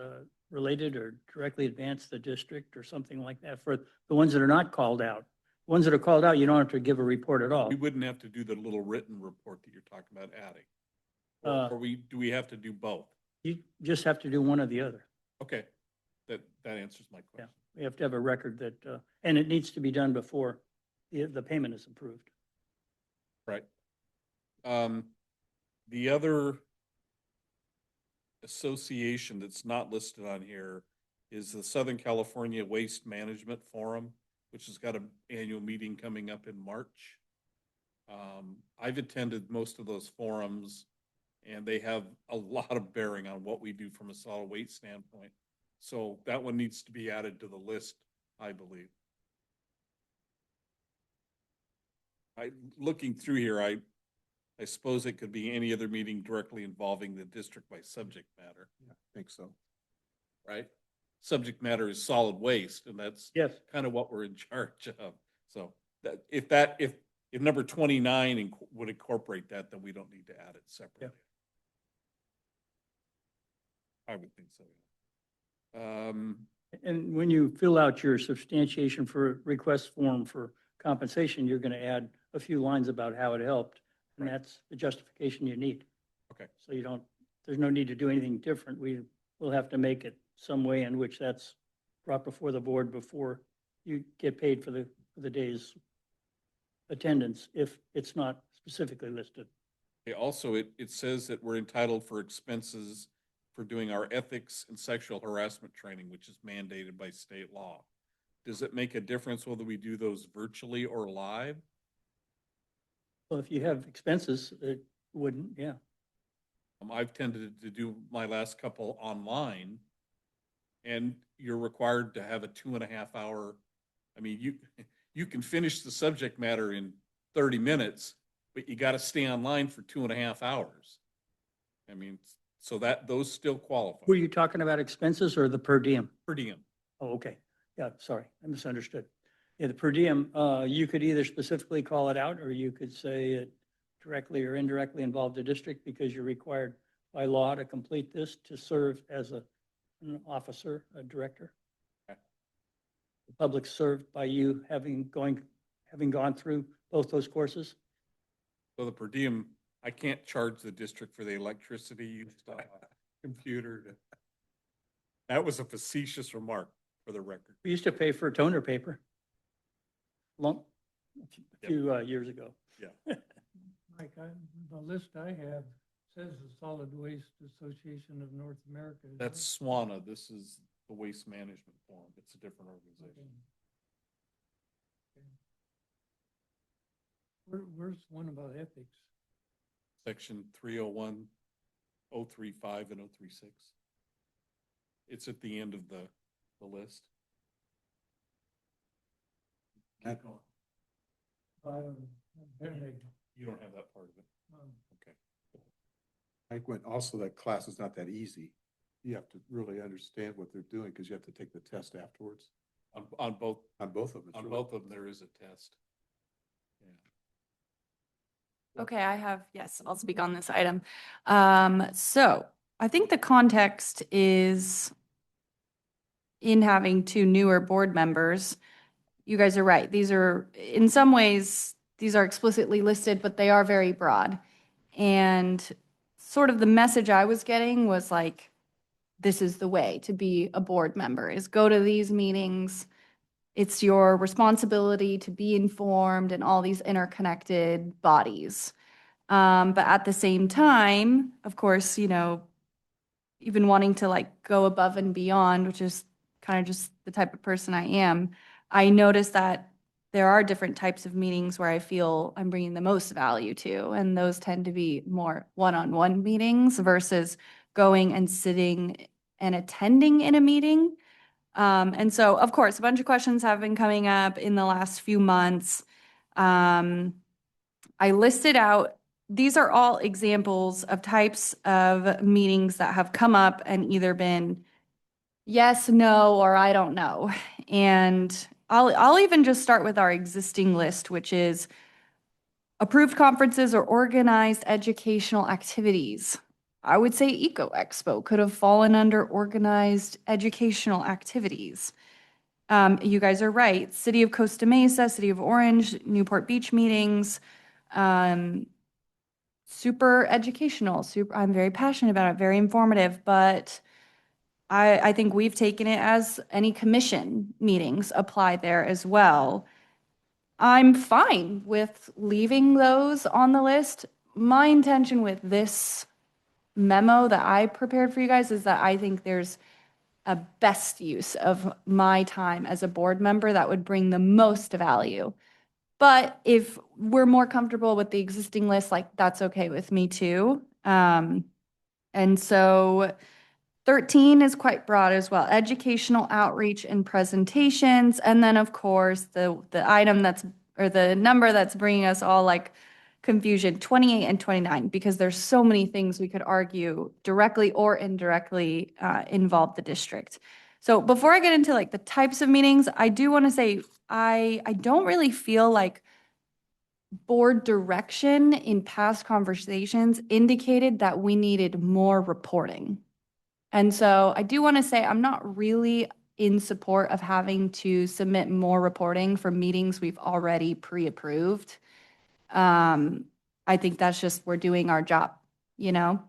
F: related or directly advanced the district or something like that for the ones that are not called out. Ones that are called out, you don't have to give a report at all.
A: We wouldn't have to do the little written report that you're talking about adding. Or do we have to do both?
F: You just have to do one or the other.
A: Okay, that answers my question.
F: Yeah, we have to have a record that, and it needs to be done before the payment is approved.
A: Right. The other association that's not listed on here is the Southern California Waste Management Forum, which has got an annual meeting coming up in March. I've attended most of those forums, and they have a lot of bearing on what we do from a solid waste standpoint. So that one needs to be added to the list, I believe. Looking through here, I suppose it could be any other meeting directly involving the district by subject matter,
N: Yeah, I think so.
A: right? Subject matter is solid waste, and that's
F: Yes.
A: kind of what we're in charge of. So that, if number 29 would incorporate that, then we don't need to add it separately. I would think so.
F: And when you fill out your substantiation for request form for compensation, you're going to add a few lines about how it helped. And that's the justification you need.
A: Okay.
F: So you don't, there's no need to do anything different. We will have to make it some way in which that's brought before the board before you get paid for the day's attendance, if it's not specifically listed.
A: Also, it says that we're entitled for expenses for doing our ethics and sexual harassment training, which is mandated by state law. Does it make a difference whether we do those virtually or live?
F: Well, if you have expenses, it wouldn't, yeah.
A: I've tended to do my last couple online, and you're required to have a 2.5 hour. I mean, you can finish the subject matter in 30 minutes, but you got to stay online for 2.5 hours. I mean, so that those still qualify.
F: Were you talking about expenses or the per diem?
A: Per diem.
F: Oh, okay. Yeah, sorry, I misunderstood. Yeah, the per diem, you could either specifically call it out, or you could say it directly or indirectly involved the district because you're required by law to complete this to serve as an officer, a director.
A: Okay.
F: The public served by you having gone through both those courses.
A: So the per diem, I can't charge the district for the electricity used on a computer. That was a facetious remark, for the record.
F: We used to pay for toner paper a few years ago.
A: Yeah.
E: Mike, the list I have says the Solid Waste Association of North America. Is
A: That's SWANA. This is the Waste Management Forum. It's a different organization.
E: Where's one about ethics?
A: Section 301, 035, and 036. It's at the end of the list.
N: That-
A: You don't have that part of it. Okay.
N: I went, also that class is not that easy. You have to really understand what they're doing because you have to take the test afterwards.
A: On both
N: On both of them. it's
A: on
N: really-
A: both of them, there is a test. Yeah.
C: Okay, yes, I'll speak on this item. So I think the context is in having two newer board members. You guys are right. These are, in some ways, these are explicitly listed, but they are very broad. And sort of the message I was getting was like, this is the way to be a board member, is go to these meetings. It's your responsibility to be informed in all these interconnected bodies. But at the same time, of course, even wanting to like go above and beyond, which is kind of just the type of person I am, I noticed that there are different types of meetings where I feel I'm bringing the most value to, and those tend to be more one-on-one meetings versus going and sitting and attending in a meeting. And so, of course, a bunch of questions have been coming up in the last few months. I listed out, these are all examples of types of meetings that have come up and either been yes, no, or I don't know. And I'll even just start with our existing list, which is approved conferences or organized educational activities. I would say Eco Expo could have fallen under organized educational activities. You guys are right. City of Costa Mesa, City of Orange, Newport Beach meetings, super educational. I'm very passionate about it, very informative, but I think we've taken it as any commission meetings apply there as well. I'm fine with leaving those on the list. My intention with this memo that I prepared for you guys is that I think there's a best use of my time as a board member that would bring the most value. But if we're more comfortable with the existing list, like that's okay with me too. And so 13 is quite broad as well, educational outreach and presentations. And then, of course, the item that's, or the number that's bringing us all like confusion, 28 and 29, because there's so many things we could argue directly or indirectly involve the district. So before I get into like the types of meetings, I do want to say, I don't really feel like board direction in past conversations indicated that we needed more reporting. And so I do want to say I'm not really in support of having to submit more reporting for meetings we've already pre-approved. I think that's just, we're doing our job, you know?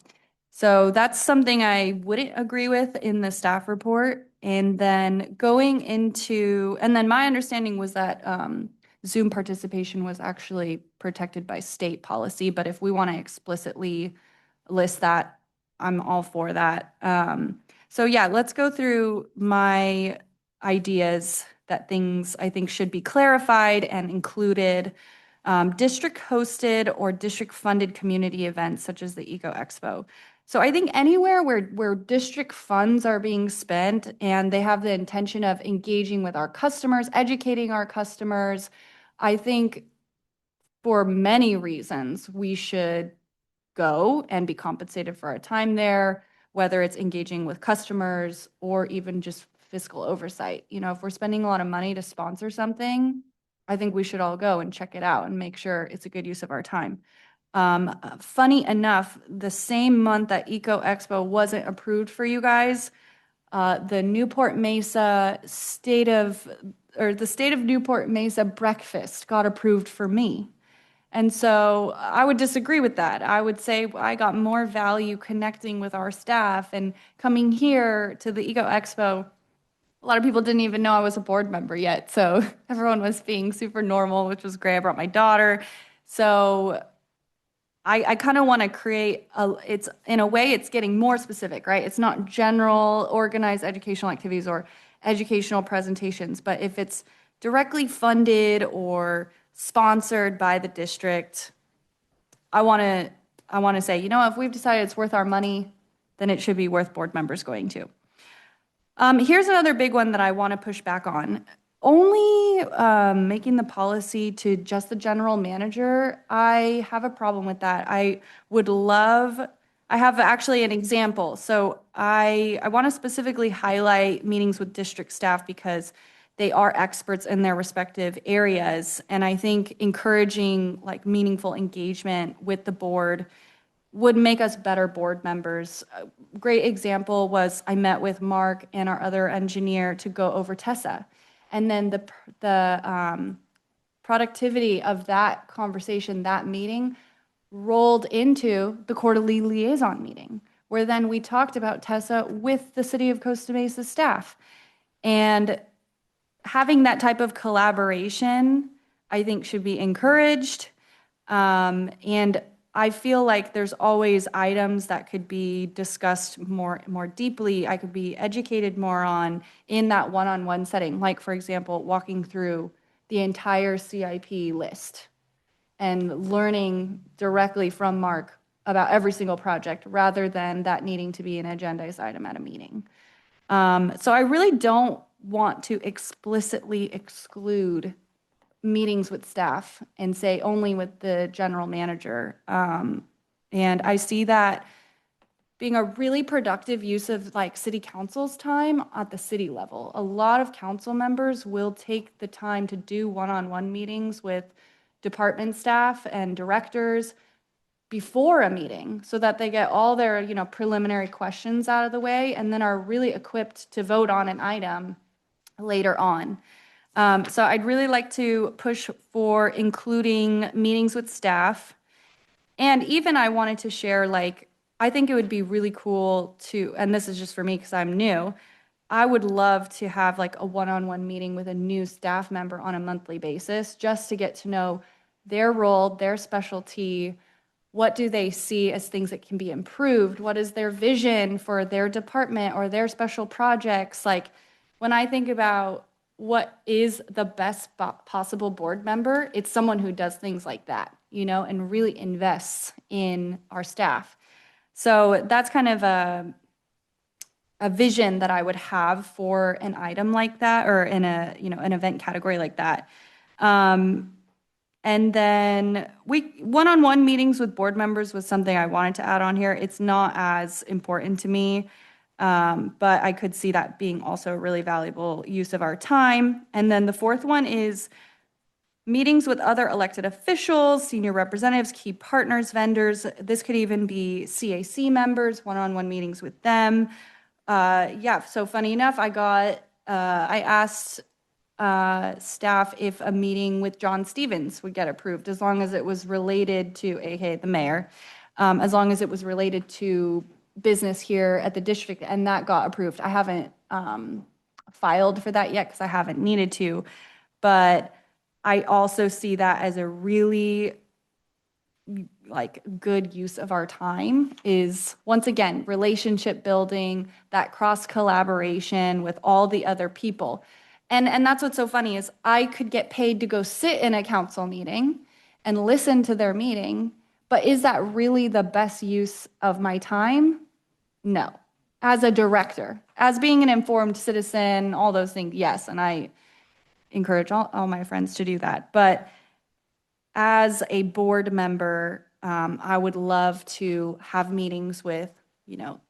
C: So that's something I wouldn't agree with in the staff report. And then going into, and then my understanding was that Zoom participation was actually protected by state policy, but if we want to explicitly list that, I'm all for that. So yeah, let's go through my ideas that things I think should be clarified and included. District hosted or district funded community events such as the Eco Expo. So I think anywhere where district funds are being spent and they have the intention of engaging with our customers, educating our customers, I think for many reasons we should go and be compensated for our time there, whether it's engaging with customers or even just fiscal oversight. You know, if we're spending a lot of money to sponsor something, I think we should all go and check it out and make sure it's a good use of our time. Funny enough, the same month that Eco Expo wasn't approved for you guys, the Newport Mesa the state of Newport Mesa breakfast got approved for me. And so I would disagree with that. I would say I got more value connecting with our staff and coming here to the Eco Expo. A lot of people didn't even know I was a board member yet. So everyone was being super normal, which was great. I brought my daughter. So I kind of want to create it's in a way it's getting more specific, right? It's not general organized educational activities or educational presentations, but if it's directly funded or sponsored by the district, I want to say, you know, if we've decided it's worth our money, then it should be worth board members going to. Here's another big one that I want to push back on. Only making the policy to just the general manager, I have a problem with that. I have actually an example. So I want to specifically highlight meetings with district staff because they are experts in their respective areas. And I think encouraging like meaningful engagement with the board would make us better board members. A great example was I met with Mark and our other engineer to go over TESA. And then the productivity of that conversation, that meeting, rolled into the quarterly liaison meeting, where then we talked about TESA with the City of Costa Mesa staff. And having that type of collaboration, I think, should be encouraged. And I feel like there's always items that could be discussed more deeply. I could be educated more on in that one-on-one setting. Like, for example, walking through the entire CIP list and learning directly from Mark about every single project rather than that needing to be an agendized item at a meeting. So I really don't want to explicitly exclude meetings with staff and say only with the general manager. And I see that being a really productive use of like city council's time at the city level. A lot of council members will take the time to do one-on-one meetings with department staff and directors before a meeting so that they get all their, you know, preliminary questions out of the way and then are really equipped to vote on an item later on. So I'd really like to push for including meetings with staff. And even I wanted to share, like, I think it would be really cool to, and this is just for me because I'm new, I would love to have like a one-on-one meeting with a new staff member on a monthly basis just to get to know their role, their specialty. What do they see as things that can be improved? What is their vision for their department or their special projects? Like, when I think about what is the best possible board member, it's someone who does things like that, you know, and really invests in our staff. So that's kind of a vision that I would have for an item like that, or in a, you know, an event category like that. And then one-on-one meetings with board members was something I wanted to add on here. It's not as important to me, but I could see that being also a really valuable use of our time. And then the fourth one is meetings with other elected officials, senior representatives, key partners, vendors. This could even be CAC members, one-on-one meetings with them. Yeah, so funny enough, I asked staff if a meeting with John Stevens would get approved, as long as it was related to, aka the mayor, as long as it was related to business here at the district, and that got approved. I haven't filed for that yet because I haven't needed to, but I also see that as a really like good use of our time, is once again relationship building, that cross collaboration with all the other people. And that's what's so funny, is I could get paid to go sit in a council meeting and listen to their meeting, but is that really the best use of my time? No. As a director, as being an informed citizen, all those things, yes, and I encourage all my friends to do that. But as a board member, I would love to have meetings with, you know,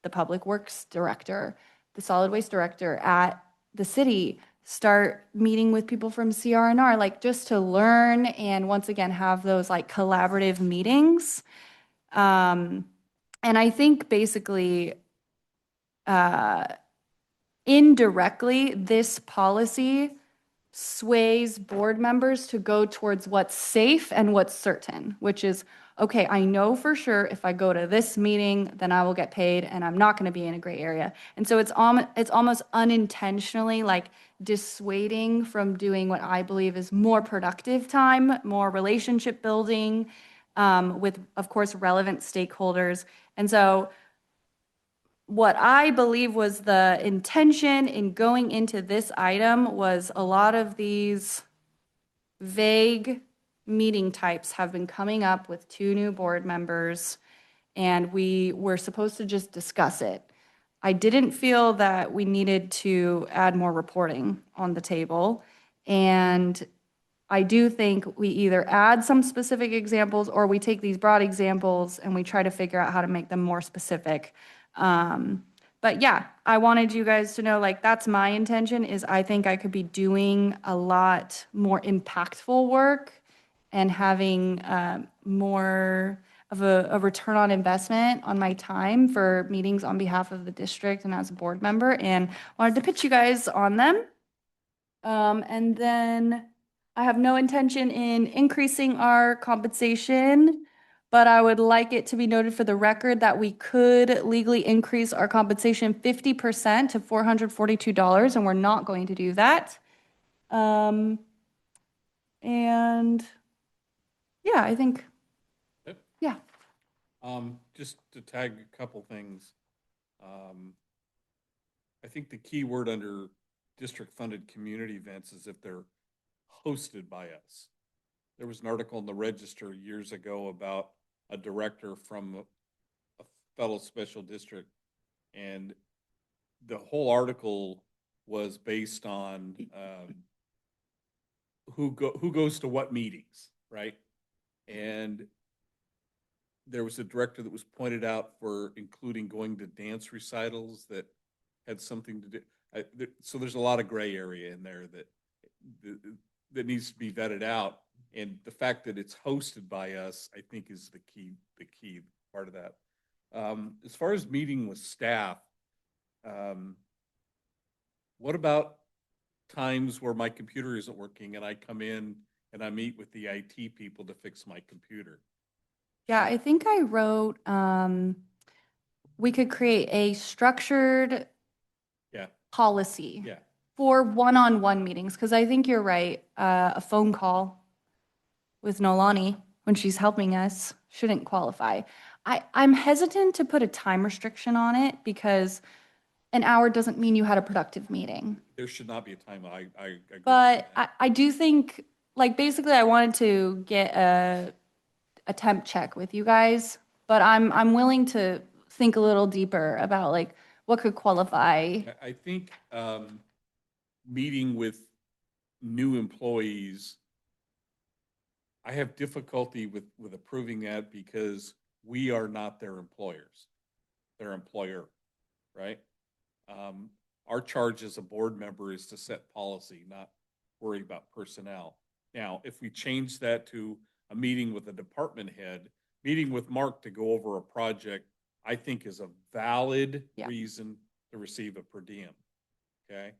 C: the public works director, the solid waste director at the city, start meeting with people from CR&R, like just to learn and once again have those like collaborative meetings. And I think basically, indirectly, this policy sways board members to go towards what's safe and what's certain, which is, okay, I know for sure if I go to this meeting, then I will get paid and I'm not going to be in a gray area. And so it's almost unintentionally like dissuading from doing what I believe is more productive time, more relationship building, with, of course, relevant stakeholders. And so what I believe was the intention in going into this item was a lot of these vague meeting types have been coming up with 2 new board members, and we were supposed to just discuss it. I didn't feel that we needed to add more reporting on the table, and I do think we either add some specific examples or we take these broad examples and we try to figure out how to make them more specific. But yeah, I wanted you guys to know, like, that's my intention, is I think I could be doing a lot more impactful work and having more of a return on investment on my time for meetings on behalf of the district and as a board member, and wanted to pitch you guys on them. And then I have no intention in increasing our compensation, but I would like it to be noted for the record that we could legally increase our compensation 50% to $442, and we're not going to do that. And yeah, I think,
A: Yep.
C: yeah.
A: Just to tag a couple things. I think the key word under district-funded community events is if they're hosted by us. There was an article in the Register years ago about a director from a fellow special district, and the whole article was based on who goes to what meetings, right? And there was a director that was pointed out for including going to dance recitals that had something to do. So there's a lot of gray area in there that needs to be vetted out. And the fact that it's hosted by us, I think, is the key part of that. As far as meeting with staff, what about times where my computer isn't working and I come in and I meet with the IT people to fix my computer?
C: Yeah, I think I wrote, we could create a structured policy for one-on-one meetings, because I think you're right. A phone call with Nolani when she's helping us shouldn't qualify. I'm hesitant to put a time restriction on it because an hour doesn't mean you had a productive meeting.
A: There should not be a time. I agree.
C: But I do think, like, basically I wanted to get a temp check with you guys, but I'm willing to think a little deeper about, like, what could qualify?
A: I think, meeting with new employees, I have difficulty with approving that because we are not their employers, their employer, right? Our charge as a board member is to set policy, not worry about personnel. Now, if we change that to a meeting with a department head, meeting with Mark to go over a project, I think is a valid
C: Yeah.
A: reason to receive a per diem. Okay?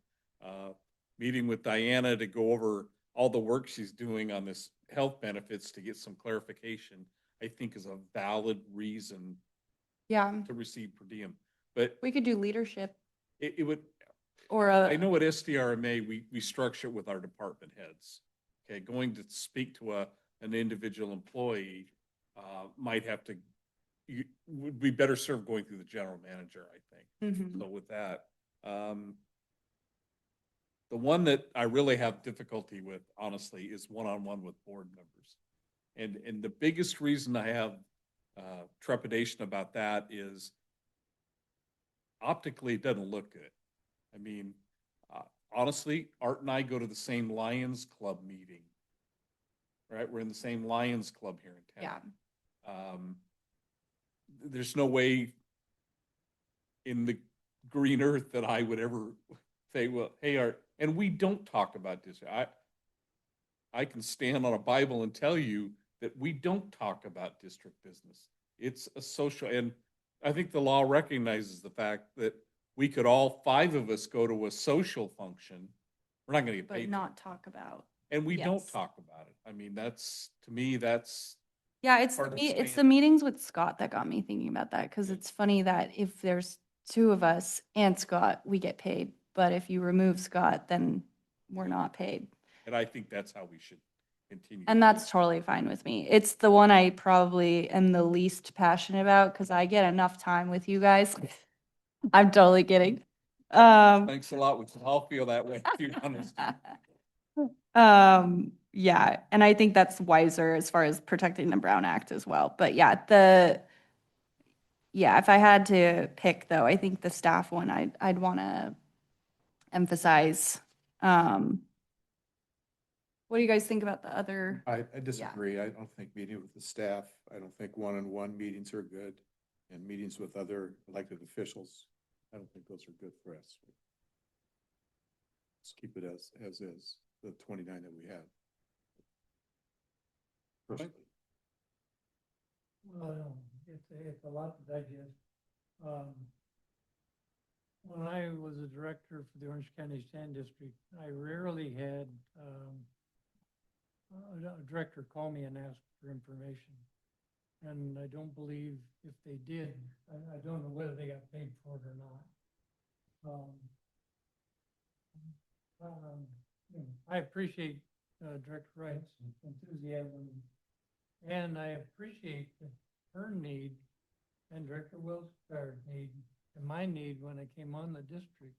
A: Meeting with Diana to go over all the work she's doing on this health benefits to get some clarification, I think is a valid reason
C: Yeah,
A: to receive per diem. But
C: we could do leadership
A: it would,
C: or
A: I know at SDRMA, we structure it with our department heads. Okay, going to speak to an individual employee, might have to, you would be better served going through the general manager, I think.
C: Mhm.
A: So with that, the one that I really have difficulty with, honestly, is one-on-one with board members. And the biggest reason I have trepidation about that is optically, it doesn't look good. I mean, honestly, Art and I go to the same Lions Club meeting, right? We're in the same Lions Club here in
C: Yeah.
A: town. There's no way in the green earth that I would ever say, well, hey, Art, and we don't talk about this. I can stand on a Bible and tell you that we don't talk about district business. It's a social, and I think the law recognizes the fact that we could all five of us go to a social function. We're not gonna get
C: But
A: paid.
C: not talk about.
A: And we don't
C: yes.
A: talk about it. I mean, that's, to me, that's,
C: Yeah, it's
A: part of the
C: it's the
A: standard.
C: meetings with Scott that got me thinking about that, because it's funny that if there's two of us and Scott, we get paid. But if you remove Scott, then we're not paid.
A: and I think that's how we should continue.
C: And that's totally fine with me. It's the one I probably am the least passionate about because I get enough time with you guys. I'm totally kidding.
A: Thanks a lot. We all feel that way, to be honest.
C: Yeah, and I think that's wiser as far as protecting the Brown Act as well. But yeah, if I had to pick though, I think the staff one I'd want to emphasize. What do you guys think about the other?
N: I disagree. I don't think meeting with the staff, I don't think one-on-one meetings are good. And meetings with other elected officials, I don't think those are good for us. Let's keep it as is, the 29 that we have. Personally.
E: Well, it's a lot to digest. When I was a director for the Orange County Sand District, I rarely had a director call me and ask for information. And I don't believe if they did, I don't know whether they got paid for it or not. I appreciate Director Wright's enthusiasm, and I appreciate her need and Director Wilson's need and my need when I came on the district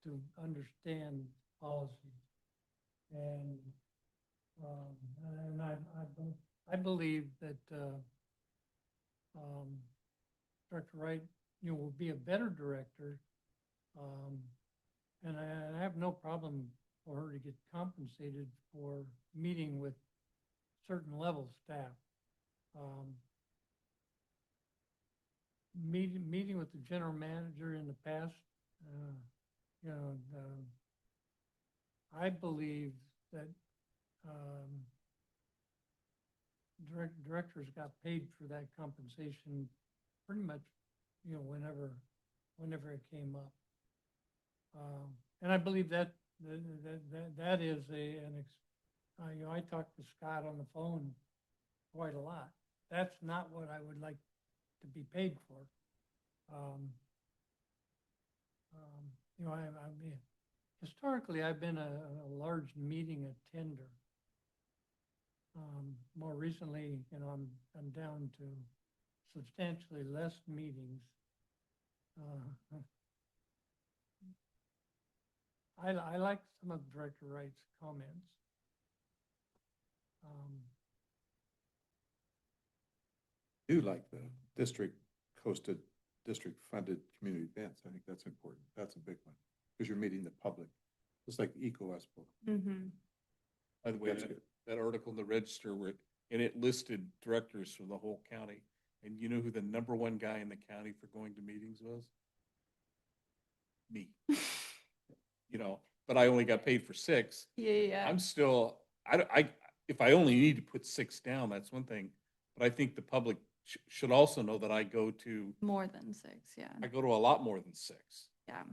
E: to understand policy. And I believe that Director Wright, will be a better director. And I have no problem for her to get compensated for meeting with certain level staff. Meeting with the general manager in the past, I believe that directors got paid for that compensation pretty much, whenever it came up. And I believe that is I talked to Scott on the phone quite a lot. That's not what I would like to be paid for. I mean, historically, I've been a large meeting attender. More recently, I'm down to substantially less meetings. I like some of Director Wright's comments.
N: I do like the district hosted district-funded community events. I think that's important. That's a big one, because you're meeting the public, just like Eco Expo.
A: By the way,
N: That's
A: that,
N: good.
A: that article in the Register where, and it listed directors from the whole county. And you know who the number one guy in the county for going to meetings was? Me. You know, but I only got paid for 6.
C: Yeah.
A: I'm still, if I only need to put 6 down, that's one thing. But I think the public should also know that I go to
C: More than 6, yeah.
A: I go to a lot more than 6.
C: Yeah.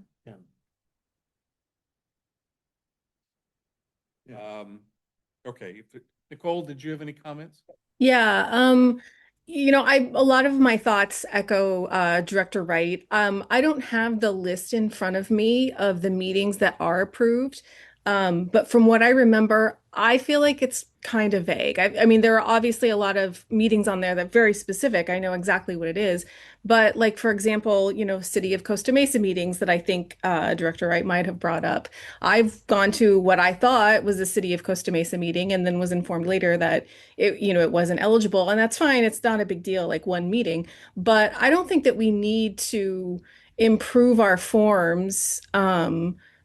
A: Okay, Nicole, did you have any comments?
K: Yeah, a lot of my thoughts echo Director Wright. I don't have the list in front of me of the meetings that are approved. But from what I remember, I feel like it's kind of vague. I mean, there are obviously a lot of meetings on there that are very specific. I know exactly what it is. But like, for example, City of Costa Mesa meetings that I think Director Wright might have brought up. I've gone to what I thought was the City of Costa Mesa meeting and then was informed later that it wasn't eligible. And that's fine. It's not a big deal, like one meeting. But I don't think that we need to improve our forms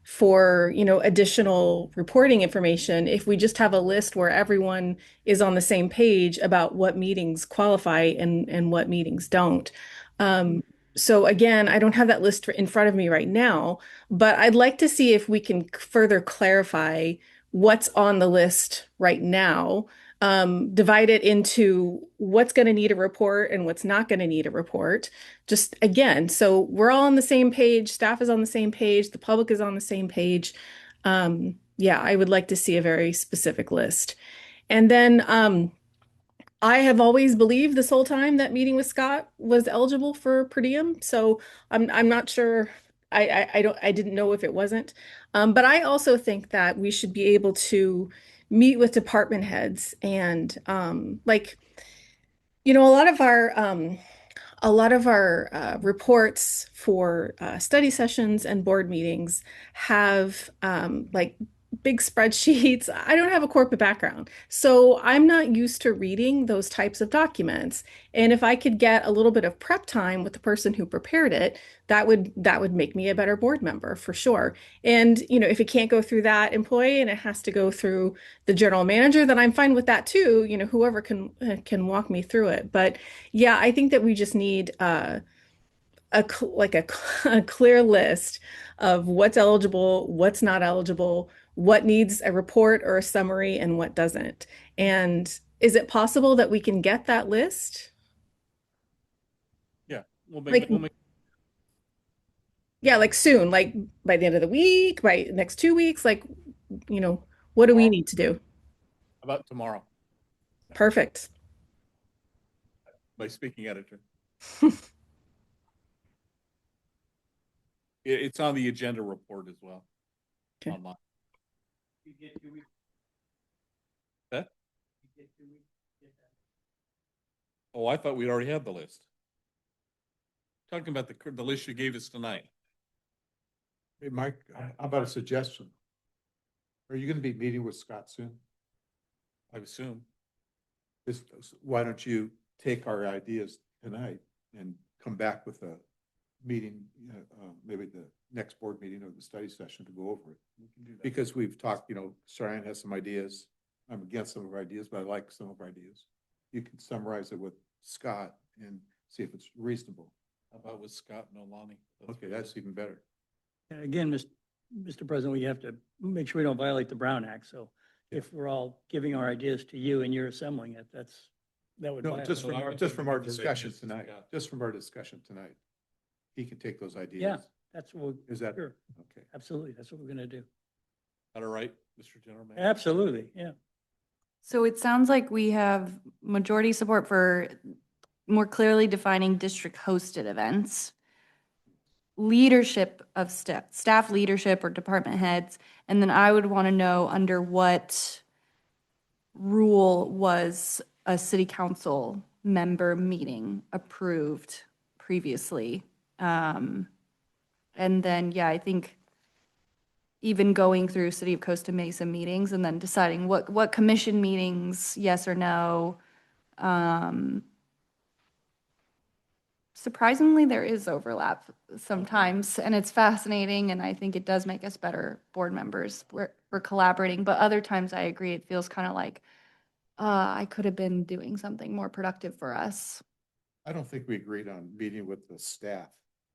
K: for additional reporting information if we just have a list where everyone is on the same page about what meetings qualify and what meetings don't. So again, I don't have that list in front of me right now, but I'd like to see if we can further clarify what's on the list right now, divide it into what's going to need a report and what's not going to need a report. Just again, so we're all on the same page, staff is on the same page, the public is on the same page. Yeah, I would like to see a very specific list. And then I have always believed this whole time that meeting with Scott was eligible for per diem. So I'm not sure. I didn't know if it wasn't. But I also think that we should be able to meet with department heads and a lot of our reports for study sessions and board meetings have big spreadsheets. I don't have a corporate background, so I'm not used to reading those types of documents. And if I could get a little bit of prep time with the person who prepared it, that would make me a better board member for sure. And if it can't go through that employee and it has to go through the general manager, then I'm fine with that too. Whoever can walk me through it. But yeah, I think that we just need a clear list of what's eligible, what's not eligible, what needs a report or a summary, and what doesn't. And is it possible that we can get that list?
A: Yeah, we'll make
K: Yeah, like soon, like by the end of the week, by next 2 weeks, what do we need to do?
A: about tomorrow
K: Perfect.
A: by speaking editor. It's on the agenda report as well.
K: Okay.
A: Online. That? Oh, I thought we'd already had the list. Talking about the list you gave us tonight.
N: Hey, Mike, how about a suggestion? Are you going to be meeting with Scott soon?
A: I assume.
N: Why don't you take our ideas tonight and come back with a meeting, maybe the next board meeting or the study session to go over it? Because we've talked, Cheyenne has some ideas. I'm against some of our ideas, but I like some of our ideas. You can summarize it with Scott and see if it's reasonable.
A: How about with Scott and Olani?
N: Okay, that's even better.
F: And again, Mr. President, we have to make sure we don't violate the Brown Act. So if we're all giving our ideas to you and you're assembling it, that would.
N: No,
F: violate-
N: just from our discussion tonight, he can take those ideas.
F: Yeah, that's what.
N: Is that,
F: Sure.
N: okay?
F: Absolutely. That's what we're going to do.
A: All right, Mr. General Manager?
F: Absolutely. Yeah.
C: So it sounds like we have majority support for more clearly defining district hosted events, leadership of staff leadership or department heads, and then I would want to know under what rule was a city council member meeting approved previously. And then, yeah, I think even going through City of Costa Mesa meetings and then deciding what commission meetings, yes or no. surprisingly, there is overlap sometimes, and it's fascinating, and I think it does make us better board members. We're collaborating, but other times I agree, it feels kind of like, I could have been doing something more productive for us.
N: I don't think we agreed on meeting with the staff.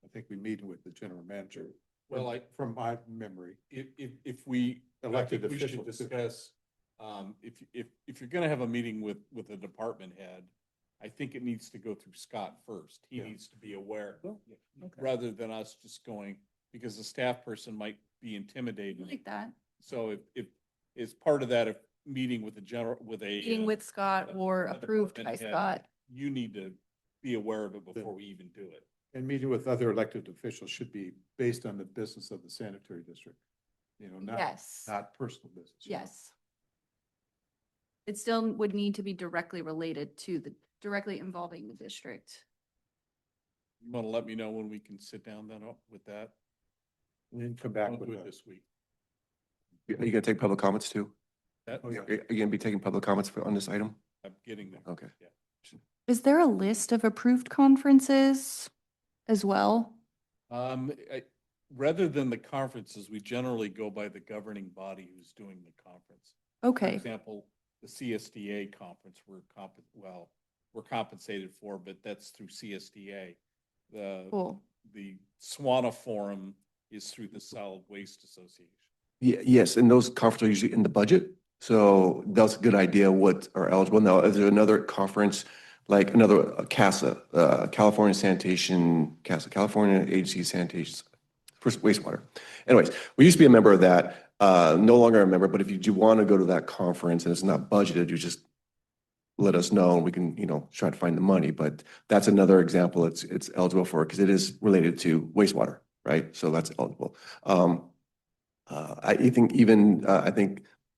N: I think we meet with the general manager.
A: Well,
N: From my memory.
A: If we,
N: Elected
A: I think we should
N: officials.
A: discuss, if you're gonna have a meeting with a department head, I think it needs to go through Scott first. He
N: Yeah.
A: needs to be aware,
N: Okay.
A: rather than us just going, because the staff person might be intimidated.
C: Like that.
A: So if it's part of that, if meeting with
C: Meeting with Scott or
A: a
C: approved by
A: department head,
C: Scott.
A: you need to be aware of it before we even do it.
N: And meeting with other elected officials should be based on the business of the sanitary district. You know,
C: Yes.
N: not personal business.
C: Yes. It still would need to be directly related to directly involving the district.
A: You wanna let me know when we can sit down then with that?
N: And then come back
A: We'll
N: with
A: do it
N: a-
A: this week.
I: Are you gonna take public comments too?
A: That,
N: Oh, yeah.
I: Are you gonna be taking public comments on this item?
A: I'm getting there.
I: Okay.
A: Yeah.
C: Is there a list of approved conferences as well?
A: Rather than the conferences, we generally go by the governing body who's doing the conference. For
C: Okay,
A: example, the CSDA conference, we're compensated for, but that's through CSDA.
C: cool.
A: The SWANA Forum is through the Solid Waste Association.
I: Yes, and those conferences are usually in the budget. So that's a good idea what are eligible. Now, is there another conference, like another CASA, California Agency of Sanitation for Wastewater? Anyways, we used to be a member of that, no longer a member, but if you do want to go to that conference and it's not budgeted, you just let us know and we can, try to find the money. But that's another example it's eligible for because it is related to wastewater, right? So that's eligible. I think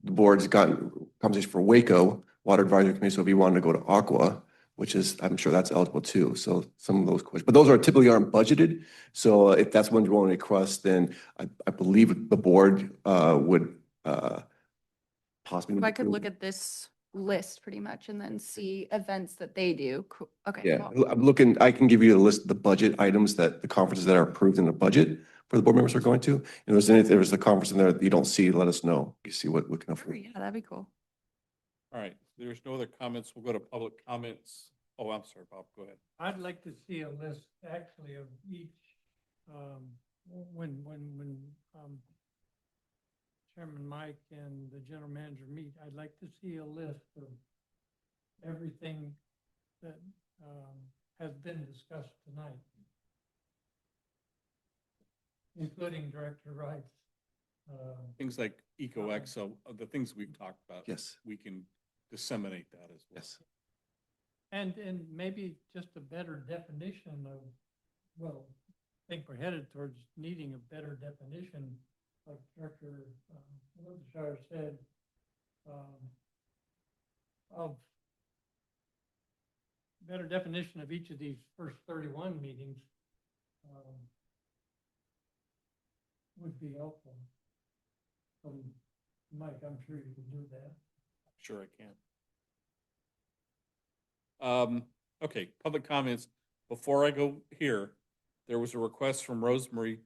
I: the board's gotten compensation for Waco Water Advisory Committee. So if you wanted to go to Aqua, which is, I'm sure that's eligible too. So some of those questions, but those typically aren't budgeted. So if that's one you want to request, then I believe the board would possibly.
C: If I could look at this list pretty much and then see events that they do. Okay.
I: Yeah,
C: cool.
I: I'm looking, I can give you a list of the budget items that the conferences that are approved in the budget for the board members are going to. And if there's a conference in there that you don't see, let us know. You see what we can
C: Sure,
I: afford.
C: yeah, that'd be cool.
A: All right, there's no other comments. We'll go to public comments. Oh, I'm sorry, Bob, go ahead.
E: I'd like to see a list actually of each, when Chairman Mike and the general manager meet, I'd like to see a list of everything that, has been discussed tonight, including Director Wright's,
A: Things like EcoExo, the things we've talked about.
I: Yes.
A: We can disseminate that as well.
I: Yes.
E: and maybe just a better definition of, well, I think we're headed towards needing a better definition, like Director Shire said, of better definition of each of these first 31 meetings would be helpful. Mike, I'm sure you can do that.
A: Sure I can. Okay, public comments. Before I go here, there was a request from Rosemary,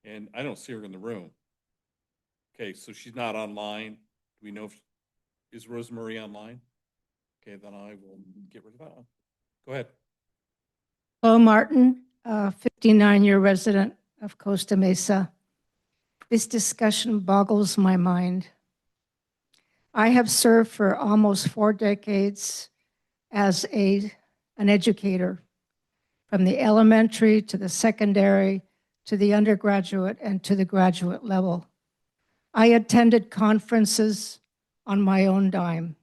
A: and I don't see her in the room. Okay, so she's not online. Do we know is Rosemary online? Okay, then I will get rid of that one. Go ahead.
P: Hello, Martin, 59-year resident of Costa Mesa. This discussion boggles my mind. I have served for almost 4 decades as an educator, from the elementary to the secondary to the undergraduate and to the graduate level. I attended conferences on my own dime.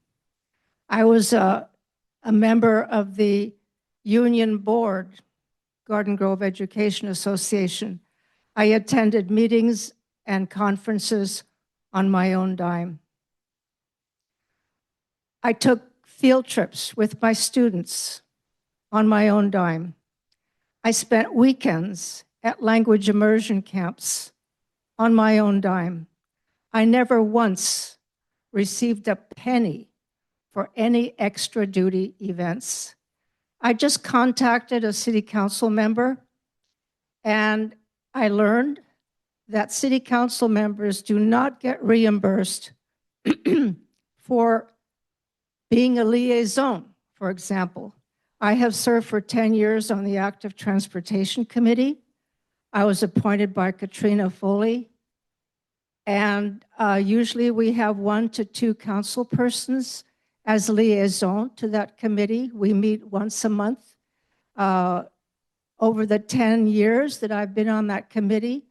P: I was a member of the union board, Garden Grove Education Association. I attended meetings and conferences on my own dime. I took field trips with my students on my own dime. I spent weekends at language immersion camps on my own dime. I never once received a penny for any extra duty events. I just contacted a city council member, and I learned that city council members do not get reimbursed for being a liaison, for example. I have served for 10 years on the Active Transportation Committee. I was appointed by Katrina Foley. And usually we have 1 to 2 council persons as liaison to that committee. We meet once a month. Over the 10 years that I've been on that committee,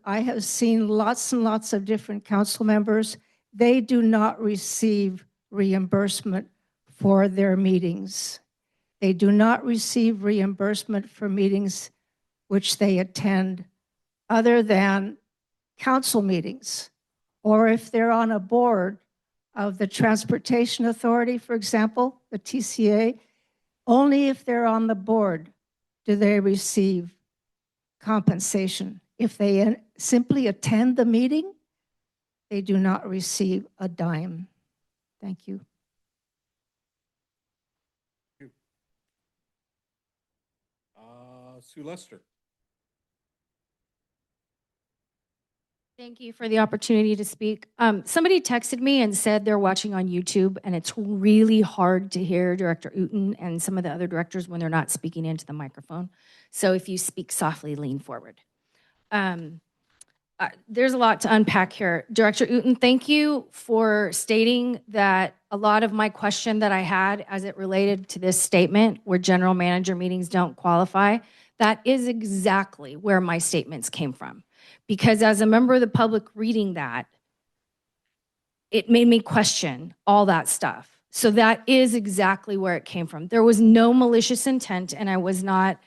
P: I have seen lots and lots of different council members. They do not receive reimbursement for their meetings. They do not receive reimbursement for meetings which they attend other than council meetings, or if they're on a board of the Transportation Authority, for example, the TCA, only if they're on the board do they receive compensation. If they simply attend the meeting, they do not receive a dime. Thank you.
A: Sue Lester.
G: Thank you for the opportunity to speak. Somebody texted me and said they're watching on YouTube, and it's really hard to hear Director Uten and some of the other directors when they're not speaking into the microphone. So if you speak softly, lean forward. There's a lot to unpack here. Director Uten, thank you for stating that a lot of my question that I had as it related to this statement where general manager meetings don't qualify, that is exactly where my statements came from. Because as a member of the public reading that, it made me question all that stuff. So that is exactly where it came from. There was no malicious intent, and I was not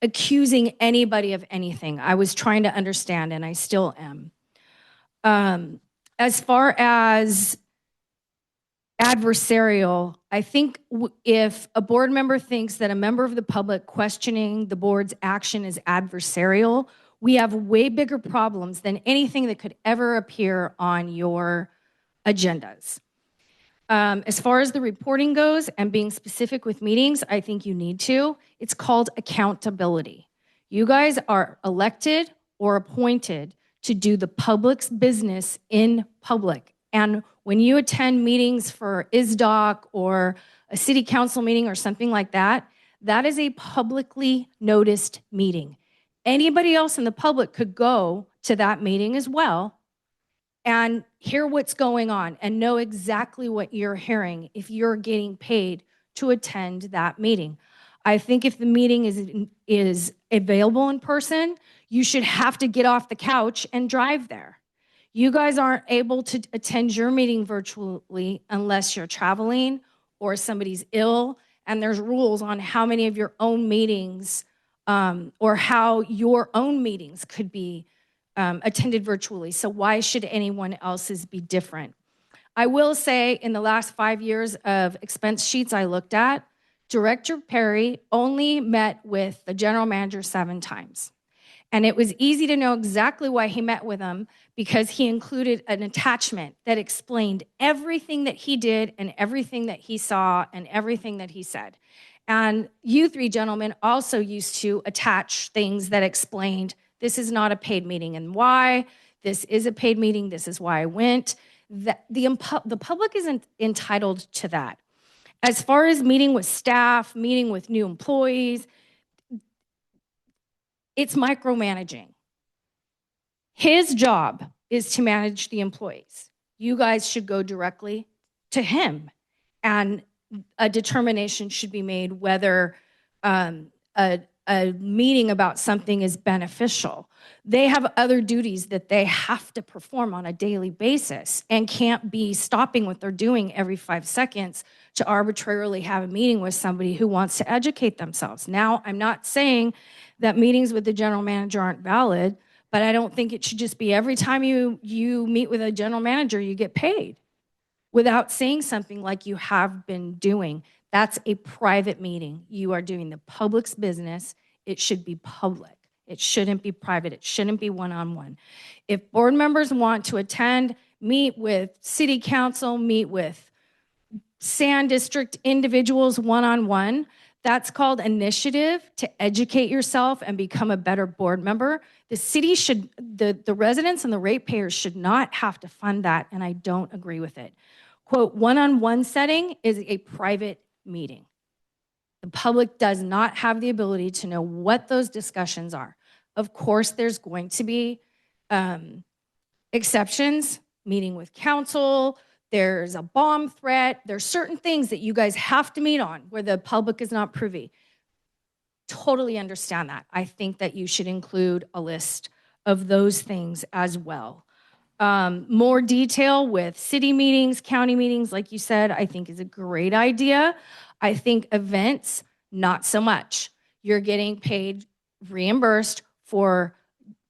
G: accusing anybody of anything. I was trying to understand, and I still am. As far as adversarial, I think if a board member thinks that a member of the public questioning the board's action is adversarial, we have way bigger problems than anything that could ever appear on your agendas. As far as the reporting goes and being specific with meetings, I think you need to. It's called accountability. You guys are elected or appointed to do the public's business in public. And when you attend meetings for ISDOC or a city council meeting or something like that, that is a publicly noticed meeting. Anybody else in the public could go to that meeting as well and hear what's going on and know exactly what you're hearing if you're getting paid to attend that meeting. I think if the meeting is available in person, you should have to get off the couch and drive there. You guys aren't able to attend your meeting virtually unless you're traveling or somebody's ill, and there's rules on how many of your own meetings or how your own meetings could be attended virtually. So why should anyone else's be different? I will say in the last 5 years of expense sheets I looked at, Director Perry only met with the general manager 7 times. And it was easy to know exactly why he met with him because he included an attachment that explained everything that he did and everything that he saw and everything that he said. And you 3 gentlemen also used to attach things that explained this is not a paid meeting and why, this is a paid meeting, this is why I went. The public isn't entitled to that. As far as meeting with staff, meeting with new employees, it's micromanaging. His job is to manage the employees. You guys should go directly to him, and a determination should be made whether a meeting about something is beneficial. They have other duties that they have to perform on a daily basis and can't be stopping what they're doing every 5 seconds to arbitrarily have a meeting with somebody who wants to educate themselves. Now, I'm not saying that meetings with the general manager aren't valid, but I don't think it should just be every time you meet with a general manager, you get paid without saying something like you have been doing. That's a private meeting. You are doing the public's business. It should be public. It shouldn't be private. It shouldn't be one-on-one. If board members want to attend, meet with city council, meet with Sand District individuals one-on-one, That's called initiative to educate yourself and become a better board member. The city should, the residents and the ratepayers should not have to fund that, and I don't agree with it. Quote, one-on-one setting is a private meeting. The public does not have the ability to know what those discussions are. Of course, there's going to be exceptions, meeting with council, there's a bomb threat, there's certain things that you guys have to meet on where the public is not privy. Totally understand that. I think that you should include a list of those things as well. More detail with city meetings, county meetings, like you said, I think is a great idea. I think events, not so much. You're getting paid, reimbursed for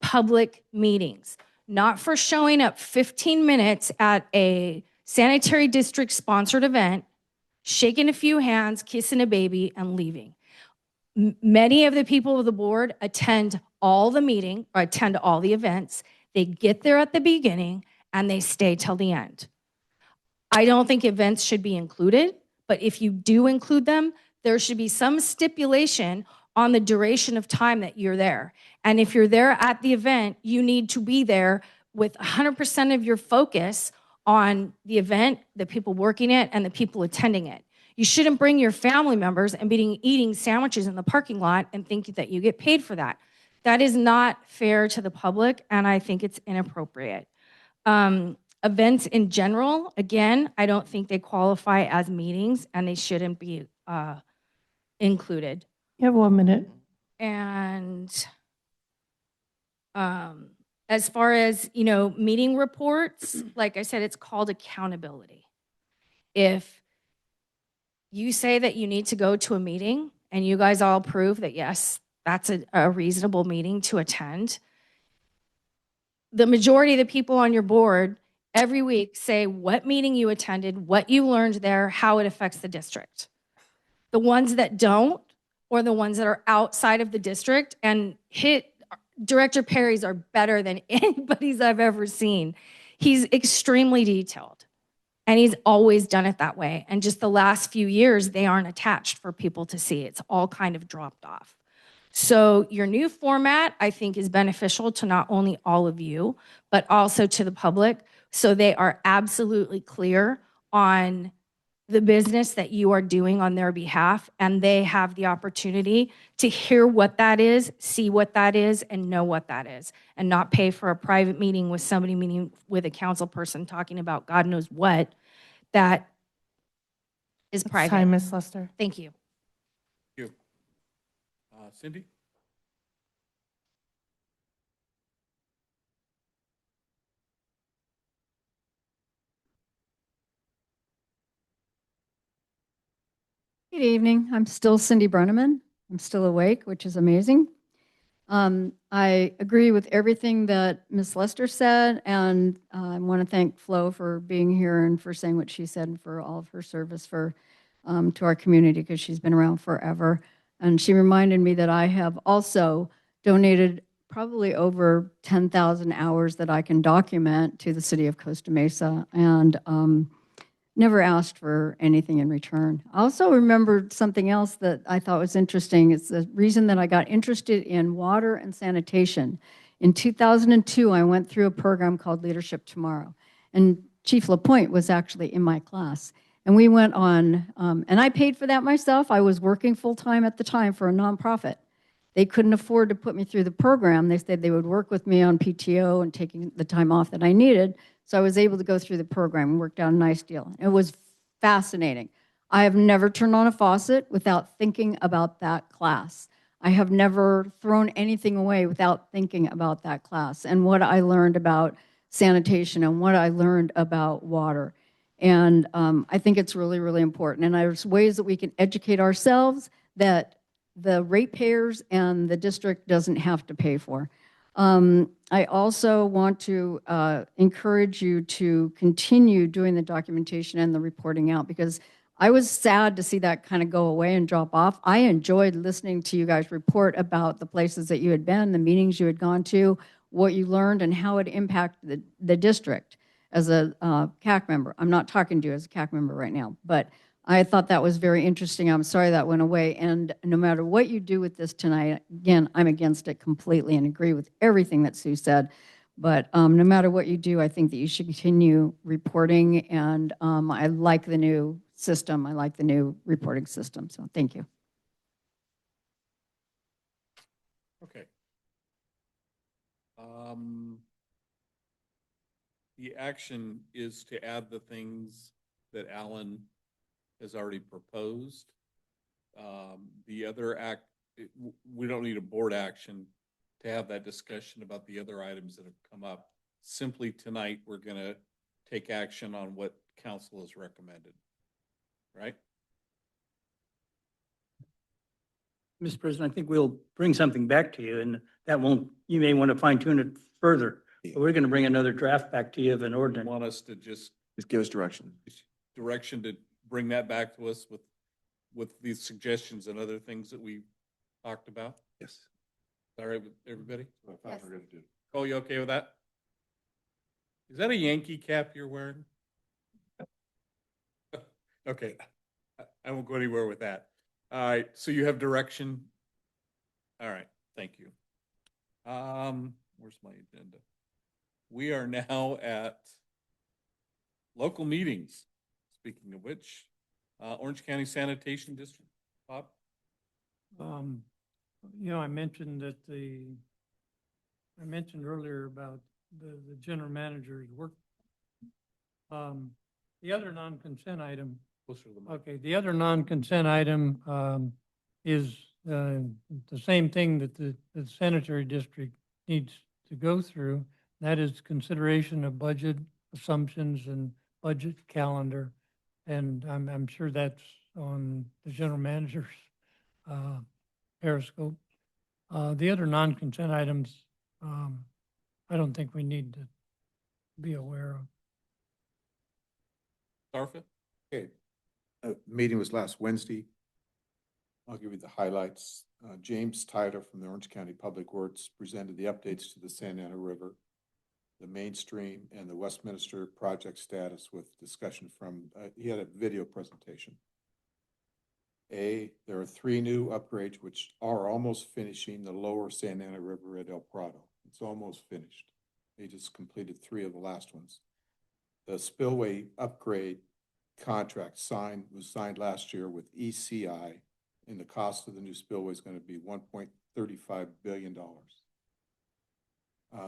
G: public meetings, not for showing up 15 minutes at a sanitary district sponsored event, shaking a few hands, kissing a baby, and leaving. Many of the people of the board attend all the meeting or attend all the events. They get there at the beginning and they stay till the end. I don't think events should be included, but if you do include them, there should be some stipulation on the duration of time that you're there. And if you're there at the event, you need to be there with 100% of your focus on the event, the people working it, and the people attending it. You shouldn't bring your family members and be eating sandwiches in the parking lot and think that you get paid for that. That is not fair to the public, and I think it's inappropriate. Events in general, again, I don't think they qualify as meetings, and they shouldn't be included.
D: You have 1 minute.
G: And as far as, meeting reports, like I said, it's called accountability. If you say that you need to go to a meeting and you guys all prove that, yes, that's a reasonable meeting to attend, the majority of the people on your board every week say what meeting you attended, what you learned there, how it affects the district. The ones that don't, or the ones that are outside of the district and hit Director Perry's are better than anybody's I've ever seen. He's extremely detailed and he's always done it that way. And just the last few years, they aren't attached for people to see. It's all kind of dropped off. So your new format, I think, is beneficial to not only all of you, but also to the public. So they are absolutely clear on the business that you are doing on their behalf, and they have the opportunity to hear what that is, see what that is, and know what that is, and not pay for a private meeting with somebody meeting with a council person talking about God knows what that is
D: It's
G: private.
D: time, Ms. Lester.
G: Thank you.
A: Thank you. Cindy?
M: Good evening. I'm still Cindy Brenneman. I'm still awake, which is amazing. I agree with everything that Ms. Lester said, and I want to thank Flo for being here and for saying what she said and for all of her service to our community, because she's been around forever. And she reminded me that I have also donated probably over 10,000 hours that I can document to the city of Costa Mesa, and never asked for anything in return. I also remembered something else that I thought was interesting. It's the reason that I got interested in water and sanitation. In 2002, I went through a program called Leadership Tomorrow, and Chief LaPointe was actually in my class. And we went on, and I paid for that myself. I was working full-time at the time for a nonprofit. They couldn't afford to put me through the program. They said they would work with me on PTO and taking the time off that I needed. So I was able to go through the program and worked out a nice deal. It was fascinating. I have never turned on a faucet without thinking about that class. I have never thrown anything away without thinking about that class and what I learned about sanitation and what I learned about water. And I think it's really, really important. And there's ways that we can educate ourselves that the ratepayers and the district doesn't have to pay for. I also want to encourage you to continue doing the documentation and the reporting out, because I was sad to see that kind of go away and drop off. I enjoyed listening to you guys report about the places that you had been, the meetings you had gone to, what you learned, and how it impacted the district as a CAC member. I'm not talking to you as a CAC member right now, but I thought that was very interesting. I'm sorry that went away. And no matter what you do with this tonight, again, I'm against it completely and agree with everything that Sue said. But no matter what you do, I think that you should continue reporting. And I like the new system. I like the new reporting system. So thank you.
A: Okay. The action is to add the things that Alan has already proposed. The other we don't need a board action to have that discussion about the other items that have come up. Simply tonight, we're gonna take action on what council has recommended, right?
F: Mr. President, I think we'll bring something back to you, and that won't, you may want to fine tune it further. But we're going to bring another draft back to you of an ordinance.
A: Want us to just
I: give us direction.
A: Direction to bring that back to us with these suggestions and other things that we talked about?
I: Yes.
A: Is that all right with everybody?
N: What I thought we were gonna do.
A: Cole, you okay with that? Is that a Yankee cap you're wearing? Okay, I won't go anywhere with that. All right, so you have direction? All right, thank you. Where's my agenda? We are now at local meetings. Speaking of which, Orange County Sanitation District, Bob?
E: I mentioned that I mentioned earlier about the general manager's work. The other non-consent item. Okay, the other non-consent item, is, the same thing that the sanitary district needs to go through. That is consideration of budget assumptions and budget calendar. And I'm sure that's on the general manager's, Periscope. The other non-consent items, I don't think we need to be aware of.
A: Sarfa?
N: Okay, meeting was last Wednesday. I'll give you the highlights. James Tyler from the Orange County Public Works presented the updates to the Santa Ana River, the mainstream, and the Westminster project status with discussion from, he had a video presentation. There are 3 new upgrades which are almost finishing the lower Santa Ana River at El Prado. It's almost finished. They just completed 3 of the last ones. The spillway upgrade contract was signed last year with ECI, and the cost of the new spillway is going to be $1.35 billion.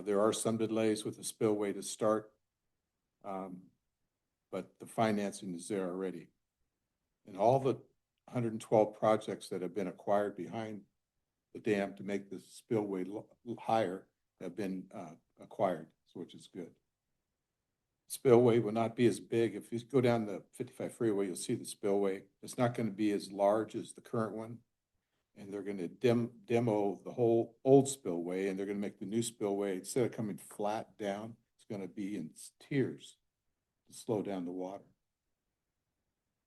N: There are some delays with the spillway to start, but the financing is there already. And all the 112 projects that have been acquired behind the dam to make the spillway higher have been acquired, which is good. Spillway will not be as big. If you go down the 55 freeway, you'll see the spillway. It's not going to be as large as the current one. And they're going to demo the whole old spillway, and they're going to make the new spillway, instead of coming flat down, it's going to be in tiers to slow down the water.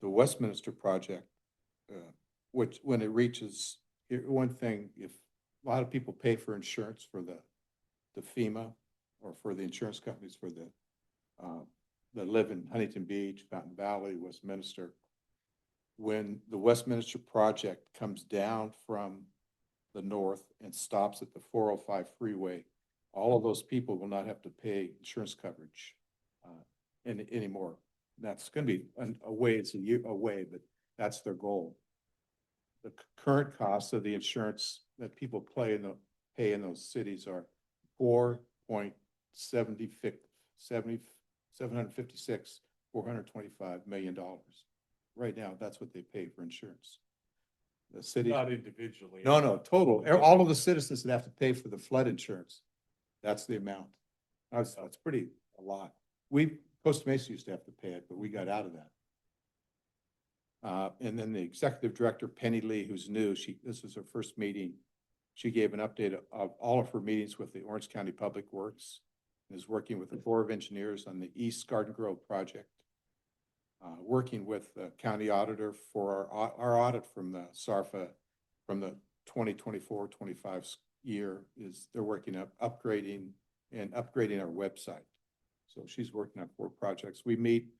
N: The Westminster project, which when it reaches, one thing, if a lot of people pay for insurance for the FEMA or for the insurance companies for that live in Huntington Beach, Fountain Valley, Westminster. When the Westminster project comes down from the north and stops at the 405 freeway, all of those people will not have to pay insurance coverage anymore. That's going to be a way, it's a year away, but that's their goal. The current costs of the insurance that people pay in those cities are $425 million. Right now, that's what they pay for insurance. The city.
A: Not individually.
N: No, total. All of the citizens that have to pay for the flood insurance. That's the amount. That's pretty a lot. Costa Mesa used to have to pay it, but we got out of that. And then the executive director, Penny Lee, who's new, this was her first meeting. She gave an update of all of her meetings with the Orange County Public Works, and is working with the Corps of Engineers on the East Garden Grove project. Working with the county auditor for our audit from the SARFA from the 2024-25 year they're working on upgrading our website. So she's working on 4 projects. We meet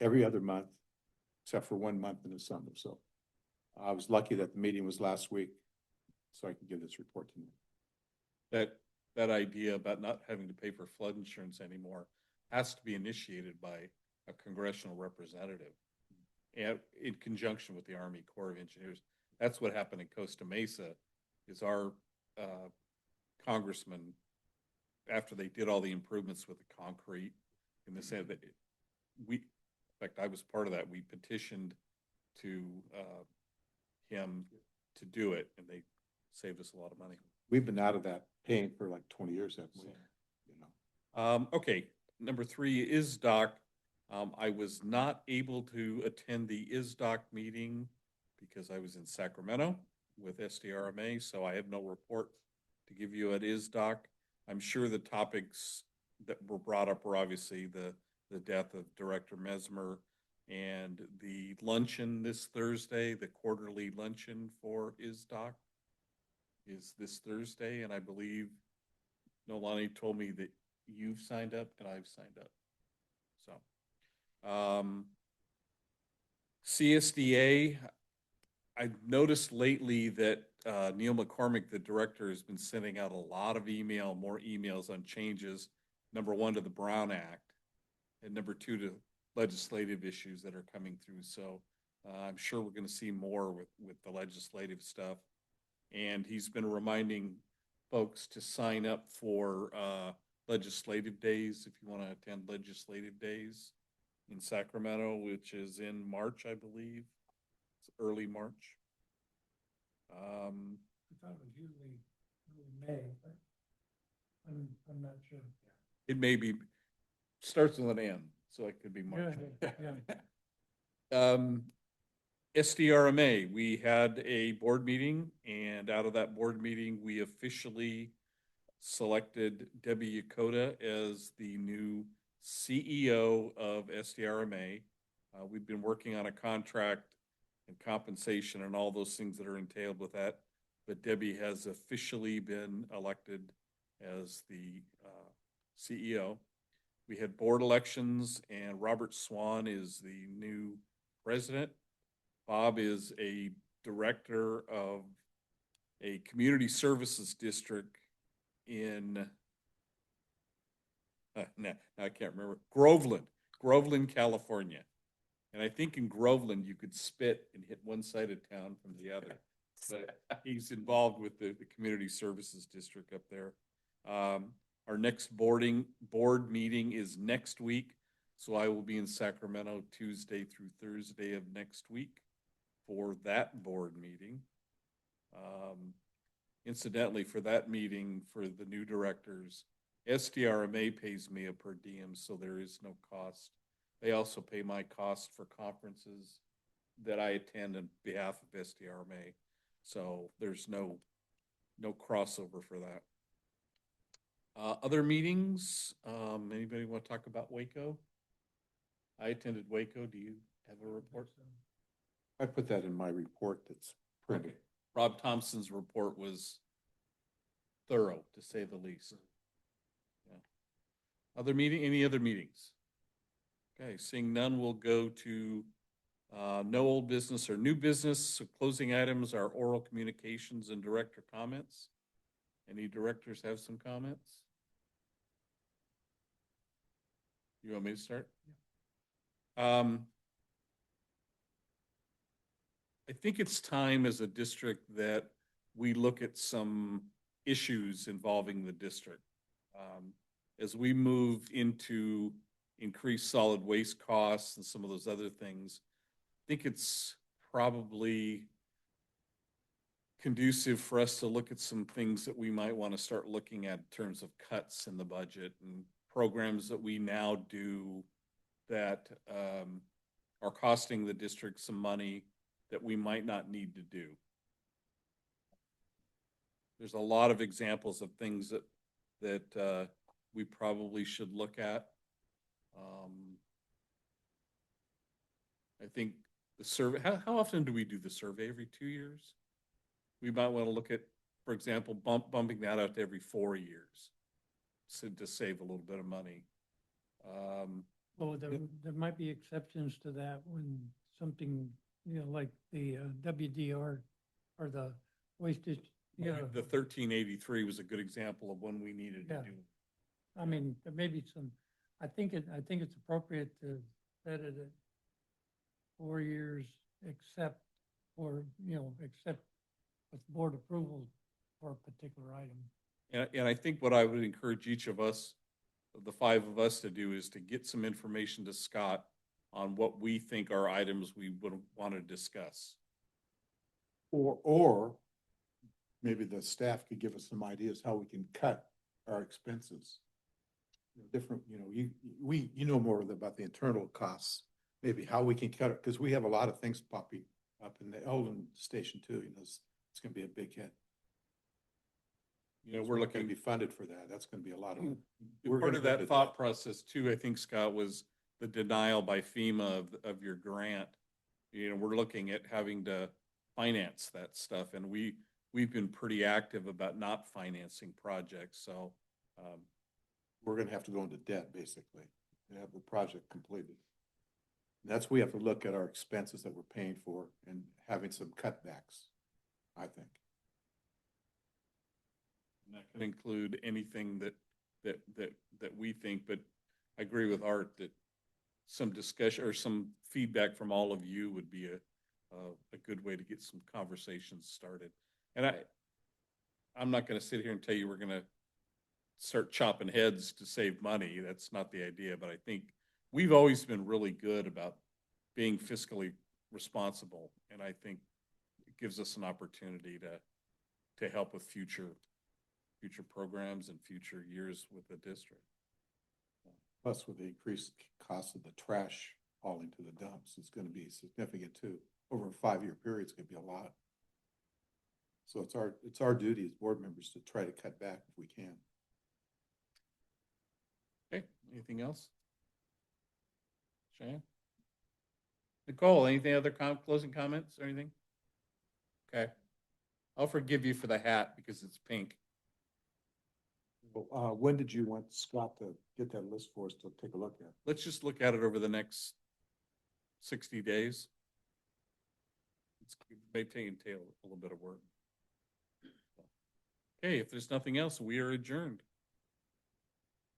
N: every other month except for 1 month in the summer, so. I was lucky that the meeting was last week, so I can give this report to you.
A: That idea about not having to pay for flood insurance anymore has to be initiated by a congressional representative and in conjunction with the Army Corps of Engineers. That's what happened in Costa Mesa, is our congressman, after they did all the improvements with the concrete in the sense that in fact, I was part of that. We petitioned to him to do it, and they saved us a lot of money.
N: We've been out of that paying for like 20 years, haven't we? You know.
A: Okay, number 3 is ISDOC. I was not able to attend the ISDOC meeting because I was in Sacramento with SDRMA, so I have no report to give you at ISDOC. I'm sure the topics that were brought up were obviously the death of Director Mesmer and the luncheon this Thursday, the quarterly luncheon for ISDOC is this Thursday, and I believe Nolani told me that you've signed up and I've signed up. So, CSDA, I've noticed lately that Neil McCormick, the director, has been sending out a lot of more emails on changes, number 1 to the Brown Act, and number 2 to legislative issues that are coming through. So I'm sure we're going to see more with the legislative stuff. And he's been reminding folks to sign up for legislative days if you want to attend legislative days in Sacramento, which is in March, I believe. It's early March.
E: I thought it was usually May, but I'm not sure.
A: It may be, starts with an N, so it could be March.
E: Yeah.
A: SDRMA, we had a board meeting, and out of that board meeting, we officially selected Debbie Yakota as the new CEO of SDRMA. We've been working on a contract and compensation and all those things that are entailed with that, but Debbie has officially been elected as the CEO. We had board elections, and Robert Swan is the new president. Bob is a director of a community services district in, I can't remember, Groveland, California. And I think in Groveland, you could spit and hit one side of town from the other. But he's involved with the community services district up there. Our next board meeting is next week. So I will be in Sacramento Tuesday through Thursday of next week for that board meeting. Incidentally, for that meeting, for the new directors, SDRMA pays me a per diem, so there is no cost. They also pay my cost for conferences that I attend on behalf of SDRMA. So there's no crossover for that. Other meetings, anybody want to talk about Waco? I attended Waco. Do you have a report?
N: I put that in my report that's printed.
A: Okay. Rob Thompson's report was thorough, to say the least. Yeah. Any other meetings? Okay, seeing none, we'll go to no old business or new business. So closing items are oral communications and director comments. Any directors have some comments? You want me to start? Yeah. I think it's time as a district that we look at some issues involving the district. As we move into increased solid waste costs and some of those other things, I think it's probably conducive for us to look at some things that we might want to start looking at in terms of cuts in the budget and programs that we now do that are costing the district some money that we might not need to do. There's a lot of examples of things that we probably should look at. I think the survey, how often do we do the survey? Every 2 years? We might want to look at, for example, bumping that out to every 4 years to save a little bit of money.
E: Well, there might be exceptions to that when something, like the WDR or the wastage,
A: The 1383 was a good example of one we needed to
E: Yeah.
A: do.
E: I mean, there may be some, I think it's appropriate to set it at 4 years, except except with board approval for a particular item.
A: And I think what I would encourage each of us, the five of us, to do is to get some information to Scott on what we think are items we would want to discuss.
N: Or maybe the staff could give us some ideas how we can cut our expenses. Different, you know more about the internal costs, maybe how we can cut it, because we have a lot of things popping up in the Eldon station too, it's gonna be a big hit.
A: We're
N: not gonna
A: looking.
N: be funded for that. That's gonna be a lot of.
A: Part
N: gonna
A: of
N: go
A: that
N: to
A: thought process too, I think, Scott, was the denial by FEMA of your grant. We're looking at having to finance that stuff, and we've been pretty active about not financing projects, so.
N: We're gonna have to go into debt, basically, to have the project completed. That's, we have to look at our expenses that we're paying for and having some cutbacks, I think.
A: And that could include anything that we think, but I agree with Art that some discussion or some feedback from all of you would be a good way to get some conversations started. And I'm not gonna sit here and tell you we're gonna start chopping heads to save money. That's not the idea, but I think we've always been really good about being fiscally responsible. And I think it gives us an opportunity to help with future programs and future years with the district.
N: Plus, with the increased cost of the trash hauling to the dumps, it's gonna be significant too. Over a 5-year period, it's gonna be a lot. So it's our duty as board members to try to cut back if we can.
A: Okay, anything else? Cheyenne? Nicole, anything other closing comments or anything? Okay. I'll forgive you for the hat because it's pink.
N: When did you want Scott to get that list for us to take a look at?
A: Let's just look at it over the next 60 days. It may entail a little bit of work. Okay, if there's nothing else, we are adjourned.